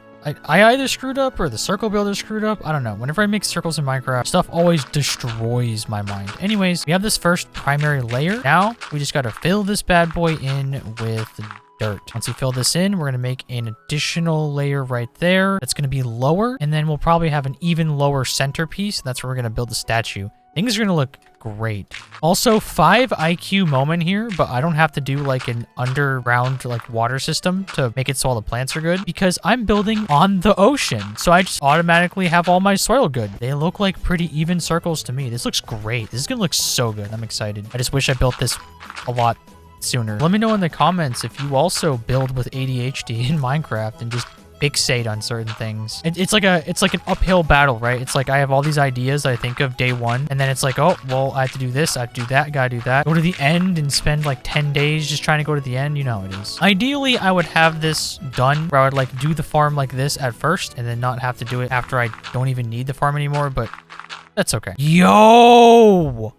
either screwed up or the circle builder screwed up. I don't know. Whenever I make circles in Minecraft, stuff always destroys my mind. Anyways, we have this first primary layer. Now, we just got to fill this bad boy in with dirt. Once we fill this in, we're going to make an additional layer right there. That's going to be lower, and then we'll probably have an even lower centerpiece. That's where we're going to build the statue. Things are going to look great. Also, 5 IQ moment here, but I don't have to do like an underground like water system to make it so all the plants are good because I'm building on the ocean. So I just automatically have all my soil good. They look like pretty even circles to me. This looks great. This is going to look so good. I'm excited. I just wish I built this a lot sooner. Let me know in the comments if you also build with ADHD in Minecraft and just fixate on certain things. It's like an uphill battle, right? It's like I have all these ideas I think of day one, and then it's like, oh, well, I have to do this, I have to do that, gotta do that. Go to the end and spend like 10 days just trying to go to the end. You know how it is. Ideally, I would have this done where I would like do the farm like this at first and then not have to do it after I don't even need the farm anymore, but that's okay. Yo!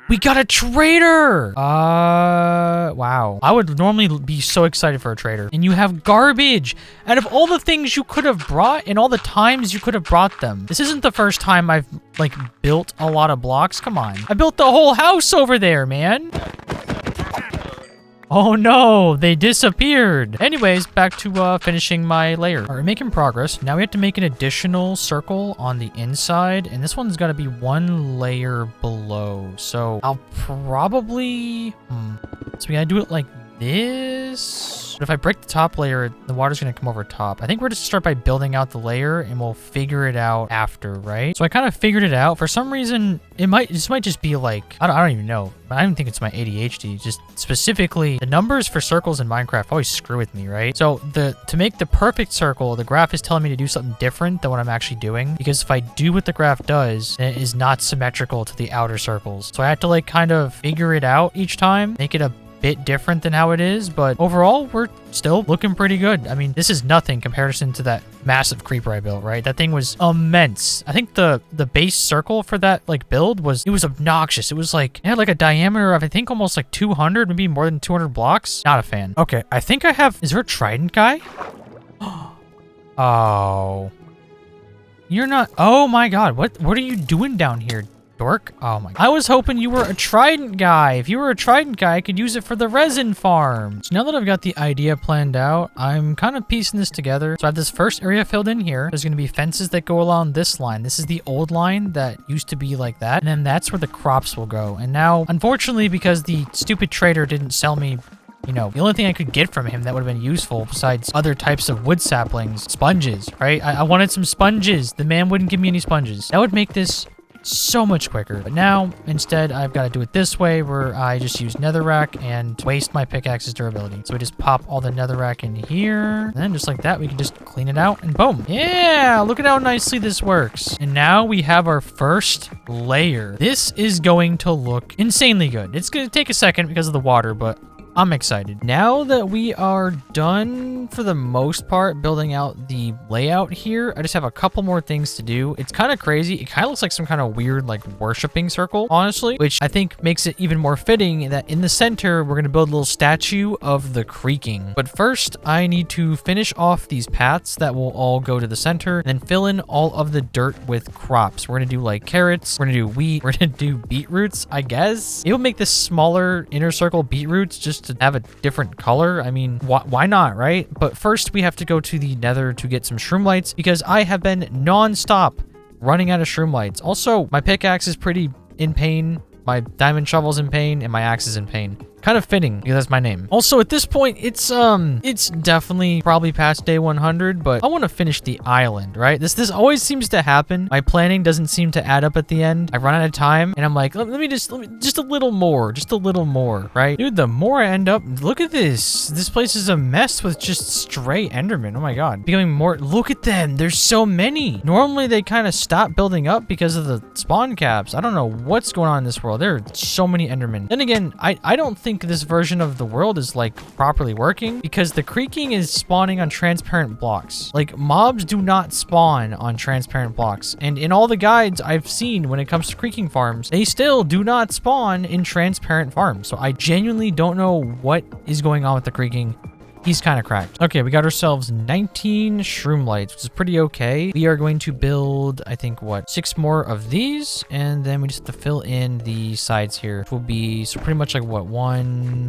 We got a trader! Wow. I would normally be so excited for a trader. And you have garbage! Out of all the things you could have brought and all the times you could have brought them. This isn't the first time I've, like, built a lot of blocks. Come on. I built the whole house over there, man! Oh no, they disappeared. Anyways, back to finishing my layer. All right, making progress. Now we have to make an additional circle on the inside, and this one's got to be one layer below. So I'll probably... So we gotta do it like this. But if I break the top layer, the water's gonna come over top. I think we're just start by building out the layer and we'll figure it out after, right? So I kind of figured it out. For some reason, this might just be like, I don't even know. I don't think it's my ADHD. Just specifically, the numbers for circles in Minecraft always screw with me, right? So to make the perfect circle, the graph is telling me to do something different than what I'm actually doing. Because if I do what the graph does, then it is not symmetrical to the outer circles. So I have to like kind of figure it out each time, make it a bit different than how it is, but overall we're still looking pretty good. I mean, this is nothing comparison to that massive creeper I built, right? That thing was immense. I think the base circle for that like build was obnoxious. It was like, it had like a diameter of I think almost like 200, maybe more than 200 blocks. Not a fan. Okay, I think I have, is there a trident guy? Oh, you're not, oh my god, what are you doing down here, dork? Oh my, I was hoping you were a trident guy. If you were a trident guy, I could use it for the resin farm. So now that I've got the idea planned out, I'm kind of piecing this together. So I have this first area filled in here. There's going to be fences that go along this line. This is the old line that used to be like that. And then that's where the crops will go. And now, unfortunately, because the stupid trader didn't sell me, you know, the only thing I could get from him that would have been useful besides other types of wood saplings, sponges, right? I wanted some sponges. The man wouldn't give me any sponges. That would make this so much quicker. But now, instead, I've got to do it this way where I just use netherrack and waste my pickaxe's durability. So we just pop all the netherrack in here. And then just like that, we can just clean it out and boom. Yeah, look at how nicely this works. And now we have our first layer. This is going to look insanely good. It's going to take a second because of the water, but I'm excited. Now that we are done for the most part building out the layout here, I just have a couple more things to do. It's kind of crazy. It kind of looks like some kind of weird like worshiping circle, honestly, which I think makes it even more fitting that in the center, we're going to build a little statue of the Creaking. But first, I need to finish off these paths that will all go to the center and then fill in all of the dirt with crops. We're going to do like carrots. We're going to do wheat. We're going to do beetroots, I guess. It will make this smaller inner circle beetroots just to have a different color. I mean, why not, right? But first we have to go to the nether to get some shroom lights because I have been non-stop running out of shroom lights. Also, my pickaxe is pretty in pain. My diamond shovel's in pain and my axe is in pain. Kind of fitting because that's my name. Also, at this point, it's definitely probably past day 100, but I want to finish the island, right? This always seems to happen. My planning doesn't seem to add up at the end. I run out of time and I'm like, let me just a little more, right? Dude, the more I end up, look at this. This place is a mess with just stray endermen. Oh my god. Becoming more, look at them. There's so many. Normally they kind of stop building up because of the spawn caps. I don't know what's going on in this world. There are so many endermen. Then again, I don't think this version of the world is like properly working because the Creaking is spawning on transparent blocks. Like mobs do not spawn on transparent blocks. And in all the guides I've seen when it comes to Creaking farms, they still do not spawn in transparent farms. So I genuinely don't know what is going on with the Creaking. He's kind of cracked. Okay, we got ourselves 19 shroom lights, which is pretty okay. We are going to build, I think, what, 6 more of these, and then we just have to fill in the sides here, which will be, so pretty much like, what,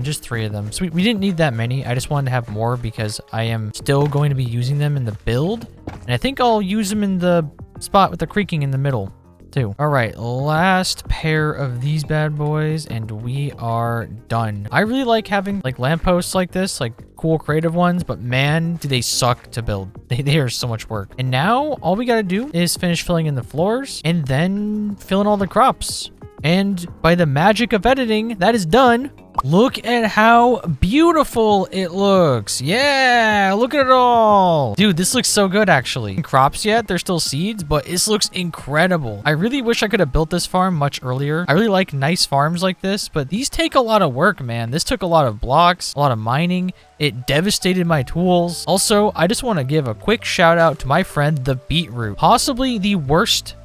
just 3 of them. So we didn't need that many. I just wanted to have more because I am still going to be using them in the build, and I think I'll use them in the spot with the Creaking in the middle too. All right, last pair of these bad boys and we are done. I really like having like lampposts like this, like cool creative ones, but man, do they suck to build. They are so much work. And now all we got to do is finish filling in the floors and then fill in all the crops. And by the magic of editing, that is done. Look at how beautiful it looks. Yeah, look at it all. Dude, this looks so good, actually. Crops yet, they're still seeds, but this looks incredible. I really wish I could have built this farm much earlier. I really like nice farms like this, but these take a lot of work, man. This took a lot of blocks, a lot of mining. It devastated my tools. Also, I just want to give a quick shout out to my friend, the beetroot. Possibly the worst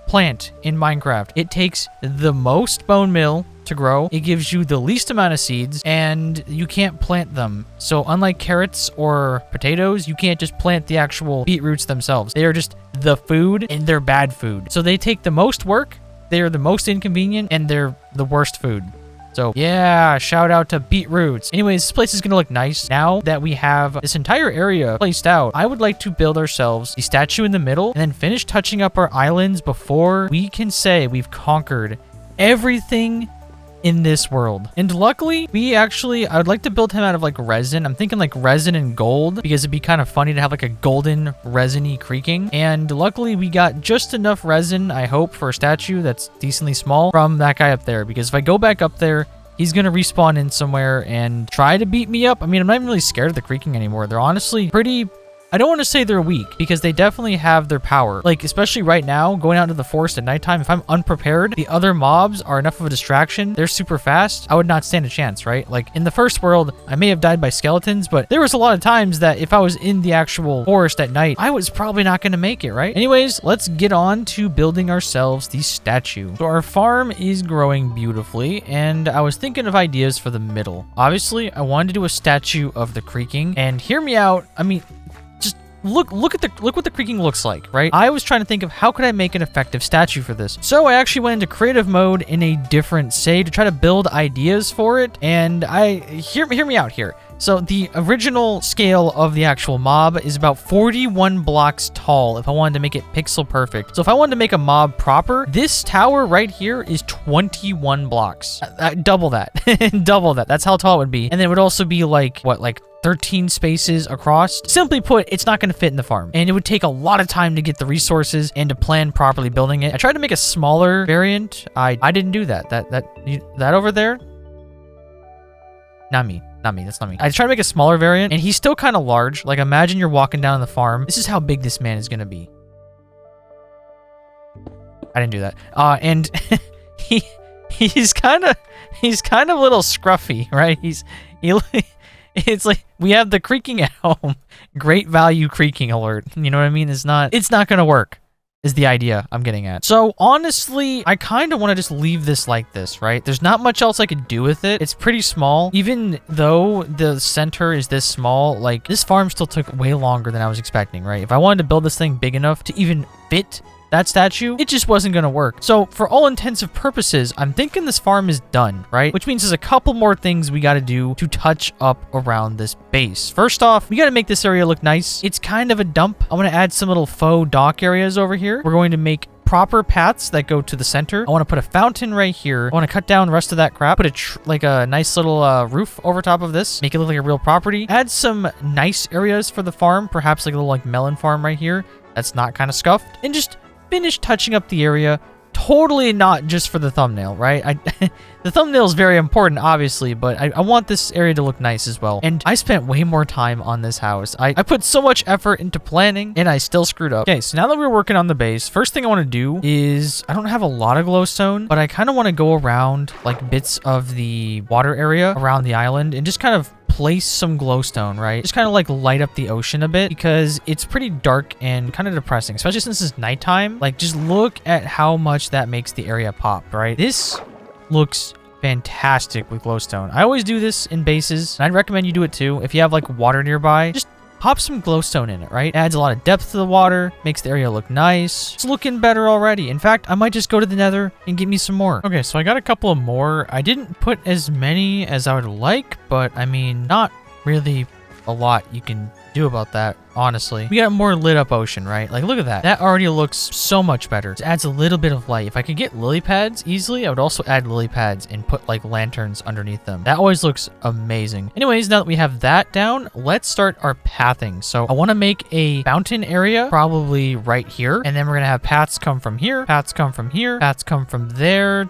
plant in Minecraft. It takes the most bone meal to grow. It gives you the least amount of seeds and you can't plant them. So unlike carrots or potatoes, you can't just plant the actual beetroots themselves. They are just the food and they're bad food. So they take the most work, they are the most inconvenient, and they're the worst food. So yeah, shout out to beetroots. Anyways, this place is gonna look nice. Now that we have this entire area placed out, I would like to build ourselves the statue in the middle and then finish touching up our islands before we can say we've conquered everything in this world. And luckily, I would like to build him out of like resin. I'm thinking like resin and gold because it'd be kind of funny to have like a golden resiny creaking. And luckily we got just enough resin, I hope, for a statue that's decently small from that guy up there. Because if I go back up there, he's gonna respawn in somewhere and try to beat me up. I mean, I'm not even really scared of the creaking anymore. They're honestly pretty... I don't want to say they're weak because they definitely have their power. Like, especially right now, going out into the forest at nighttime, if I'm unprepared, the other mobs are enough of a distraction. They're super fast. I would not stand a chance, right? Like, in the first world, I may have died by skeletons, but there was a lot of times that if I was in the actual forest at night, I was probably not going to make it, right? Anyways, let's get on to building ourselves the statue. So our farm is growing beautifully, and I was thinking of ideas for the middle. Obviously, I wanted to do a statue of the creaking, and hear me out. I mean... Look what the creaking looks like, right? I was trying to think of how could I make an effective statue for this. So I actually went into creative mode in a different save to try to build ideas for it. And hear me out here. So the original scale of the actual mob is about 41 blocks tall if I wanted to make it pixel perfect. So if I wanted to make a mob proper, this tower right here is 21 blocks. Double that. Double that. That's how tall it would be. And then it would also be like, what, like 13 spaces across. Simply put, it's not going to fit in the farm. And it would take a lot of time to get the resources and to plan properly building it. I tried to make a smaller variant. I didn't do that. That over there? Not me. That's not me. I tried to make a smaller variant, and he's still kind of large. Like, imagine you're walking down the farm. This is how big this man is going to be. I didn't do that. And he's kind of a little scruffy, right? It's like we have the creaking at home. Great value creaking alert. You know what I mean? It's not going to work. Is the idea I'm getting at. So honestly, I kind of want to just leave this like this, right? There's not much else I could do with it. It's pretty small. Even though the center is this small, like this farm still took way longer than I was expecting, right? If I wanted to build this thing big enough to even fit that statue, it just wasn't going to work. So for all intensive purposes, I'm thinking this farm is done, right? Which means there's a couple more things we got to do to touch up around this base. First off, we got to make this area look nice. It's kind of a dump. I want to add some little faux dock areas over here. We're going to make proper paths that go to the center. I want to put a fountain right here. I want to cut down the rest of that crap. Put like a nice little roof over top of this. Make it look like a real property. Add some nice areas for the farm. Perhaps like a little like melon farm right here. That's not kind of scuffed. And just finish touching up the area. Totally not just for the thumbnail, right? The thumbnail is very important, obviously, but I want this area to look nice as well. And I spent way more time on this house. I put so much effort into planning, and I still screwed up. Okay, so now that we're working on the base, first thing I want to do is, I don't have a lot of glowstone, but I kind of want to go around like bits of the water area around the island and just kind of place some glowstone, right? Just kind of like light up the ocean a bit because it's pretty dark and kind of depressing, especially since it's nighttime. Like, just look at how much that makes the area pop, right? This looks fantastic with glowstone. I always do this in bases, and I'd recommend you do it too. If you have like water nearby, just pop some glowstone in it, right? Adds a lot of depth to the water, makes the area look nice. It's looking better already. In fact, I might just go to the nether and get me some more. Okay, so I got a couple of more. I didn't put as many as I would like, but I mean, not really a lot you can do about that, honestly. We got a more lit up ocean, right? Like, look at that. That already looks so much better. It adds a little bit of light. If I could get lily pads easily, I would also add lily pads and put like lanterns underneath them. That always looks amazing. Anyways, now that we have that down, let's start our pathing. So I want to make a fountain area probably right here. And then we're going to have paths come from here, paths come from here, paths come from there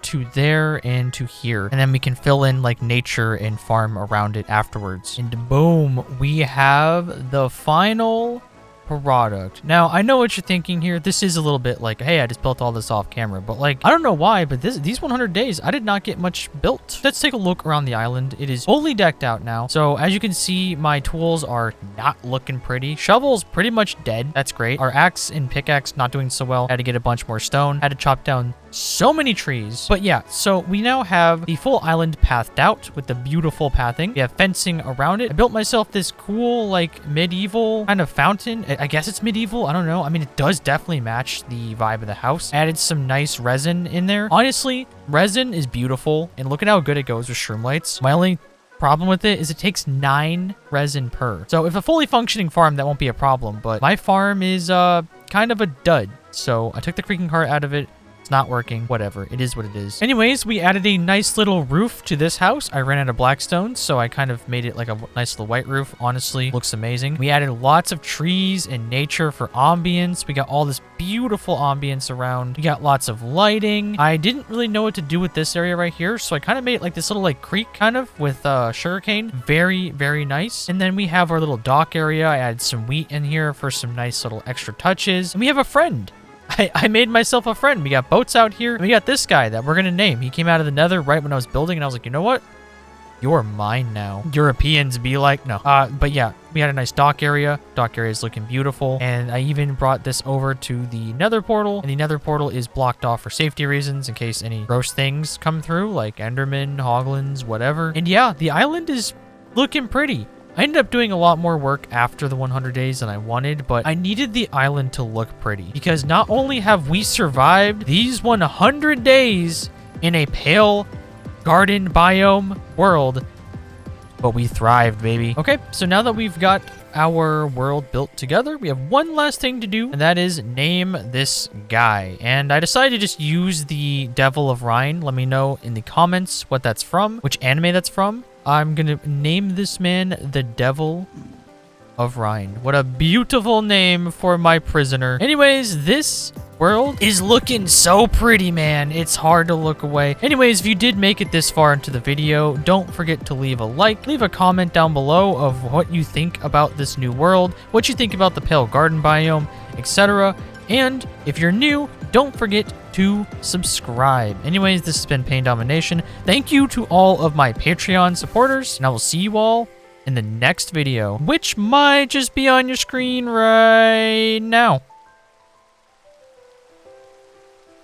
and to here. And then we can fill in like nature and farm around it afterwards. And boom, we have the final product. Now, I know what you're thinking here. This is a little bit like, hey, I just built all this off camera, but like, I don't know why, but these 100 days, I did not get much built. Let's take a look around the island. It is fully decked out now. So as you can see, my tools are not looking pretty. Shovel's pretty much dead. That's great. Our axe and pickaxe not doing so well. Had to get a bunch more stone. Had to chop down so many trees. But yeah, so we now have the full island pathed out with the beautiful pathing. We have fencing around it. I built myself this cool, like, medieval kind of fountain. I guess it's medieval. I don't know. I mean, it does definitely match the vibe of the house. Added some nice resin in there. Honestly, resin is beautiful. And look at how good it goes with shroom lights. My only problem with it is it takes 9 resin per. So if a fully functioning farm, that won't be a problem. But my farm is kind of a dud. So I took the creaking heart out of it. Not working. Whatever. It is what it is. Anyways, we added a nice little roof to this house. I ran out of blackstone, so I kind of made it like a nice little white roof. Honestly, looks amazing. We added lots of trees and nature for ambience. We got all this beautiful ambience around. We got lots of lighting. I didn't really know what to do with this area right here, so I kind of made it like this little like creek kind of with sugarcane. Very, very nice. And then we have our little dock area. I added some wheat in here for some nice little extra touches. And we have a friend. I made myself a friend. We got boats out here. And we got this guy that we're going to name. He came out of the nether right when I was building, and I was like, you know what? You're mine now. Europeans be like, no. But yeah, we had a nice dock area. Dock area is looking beautiful. And I even brought this over to the nether portal. And the nether portal is blocked off for safety reasons in case any gross things come through, like endermen, hoglins, whatever. And yeah, the island is looking pretty. I ended up doing a lot more work after the 100 days than I wanted, but I needed the island to look pretty because not only have we survived these 100 days in a pale garden biome world, but we thrived, baby. Okay, so now that we've got our world built together, we have one last thing to do, and that is name this guy. And I decided to just use the Devil of Rhine. Let me know in the comments what that's from, which anime that's from. I'm gonna name this man the Devil of Rhine. What a beautiful name for my prisoner. Anyways, this world is looking so pretty, man. It's hard to look away. Anyways, if you did make it this far into the video, don't forget to leave a like, leave a comment down below of what you think about this new world, what you think about the Pale Garden biome, etc. And if you're new, don't forget to subscribe. Anyways, this has been Pain Domination. Thank you to all of my Patreon supporters, and I will see you all in the next video, which might just be on your screen right now.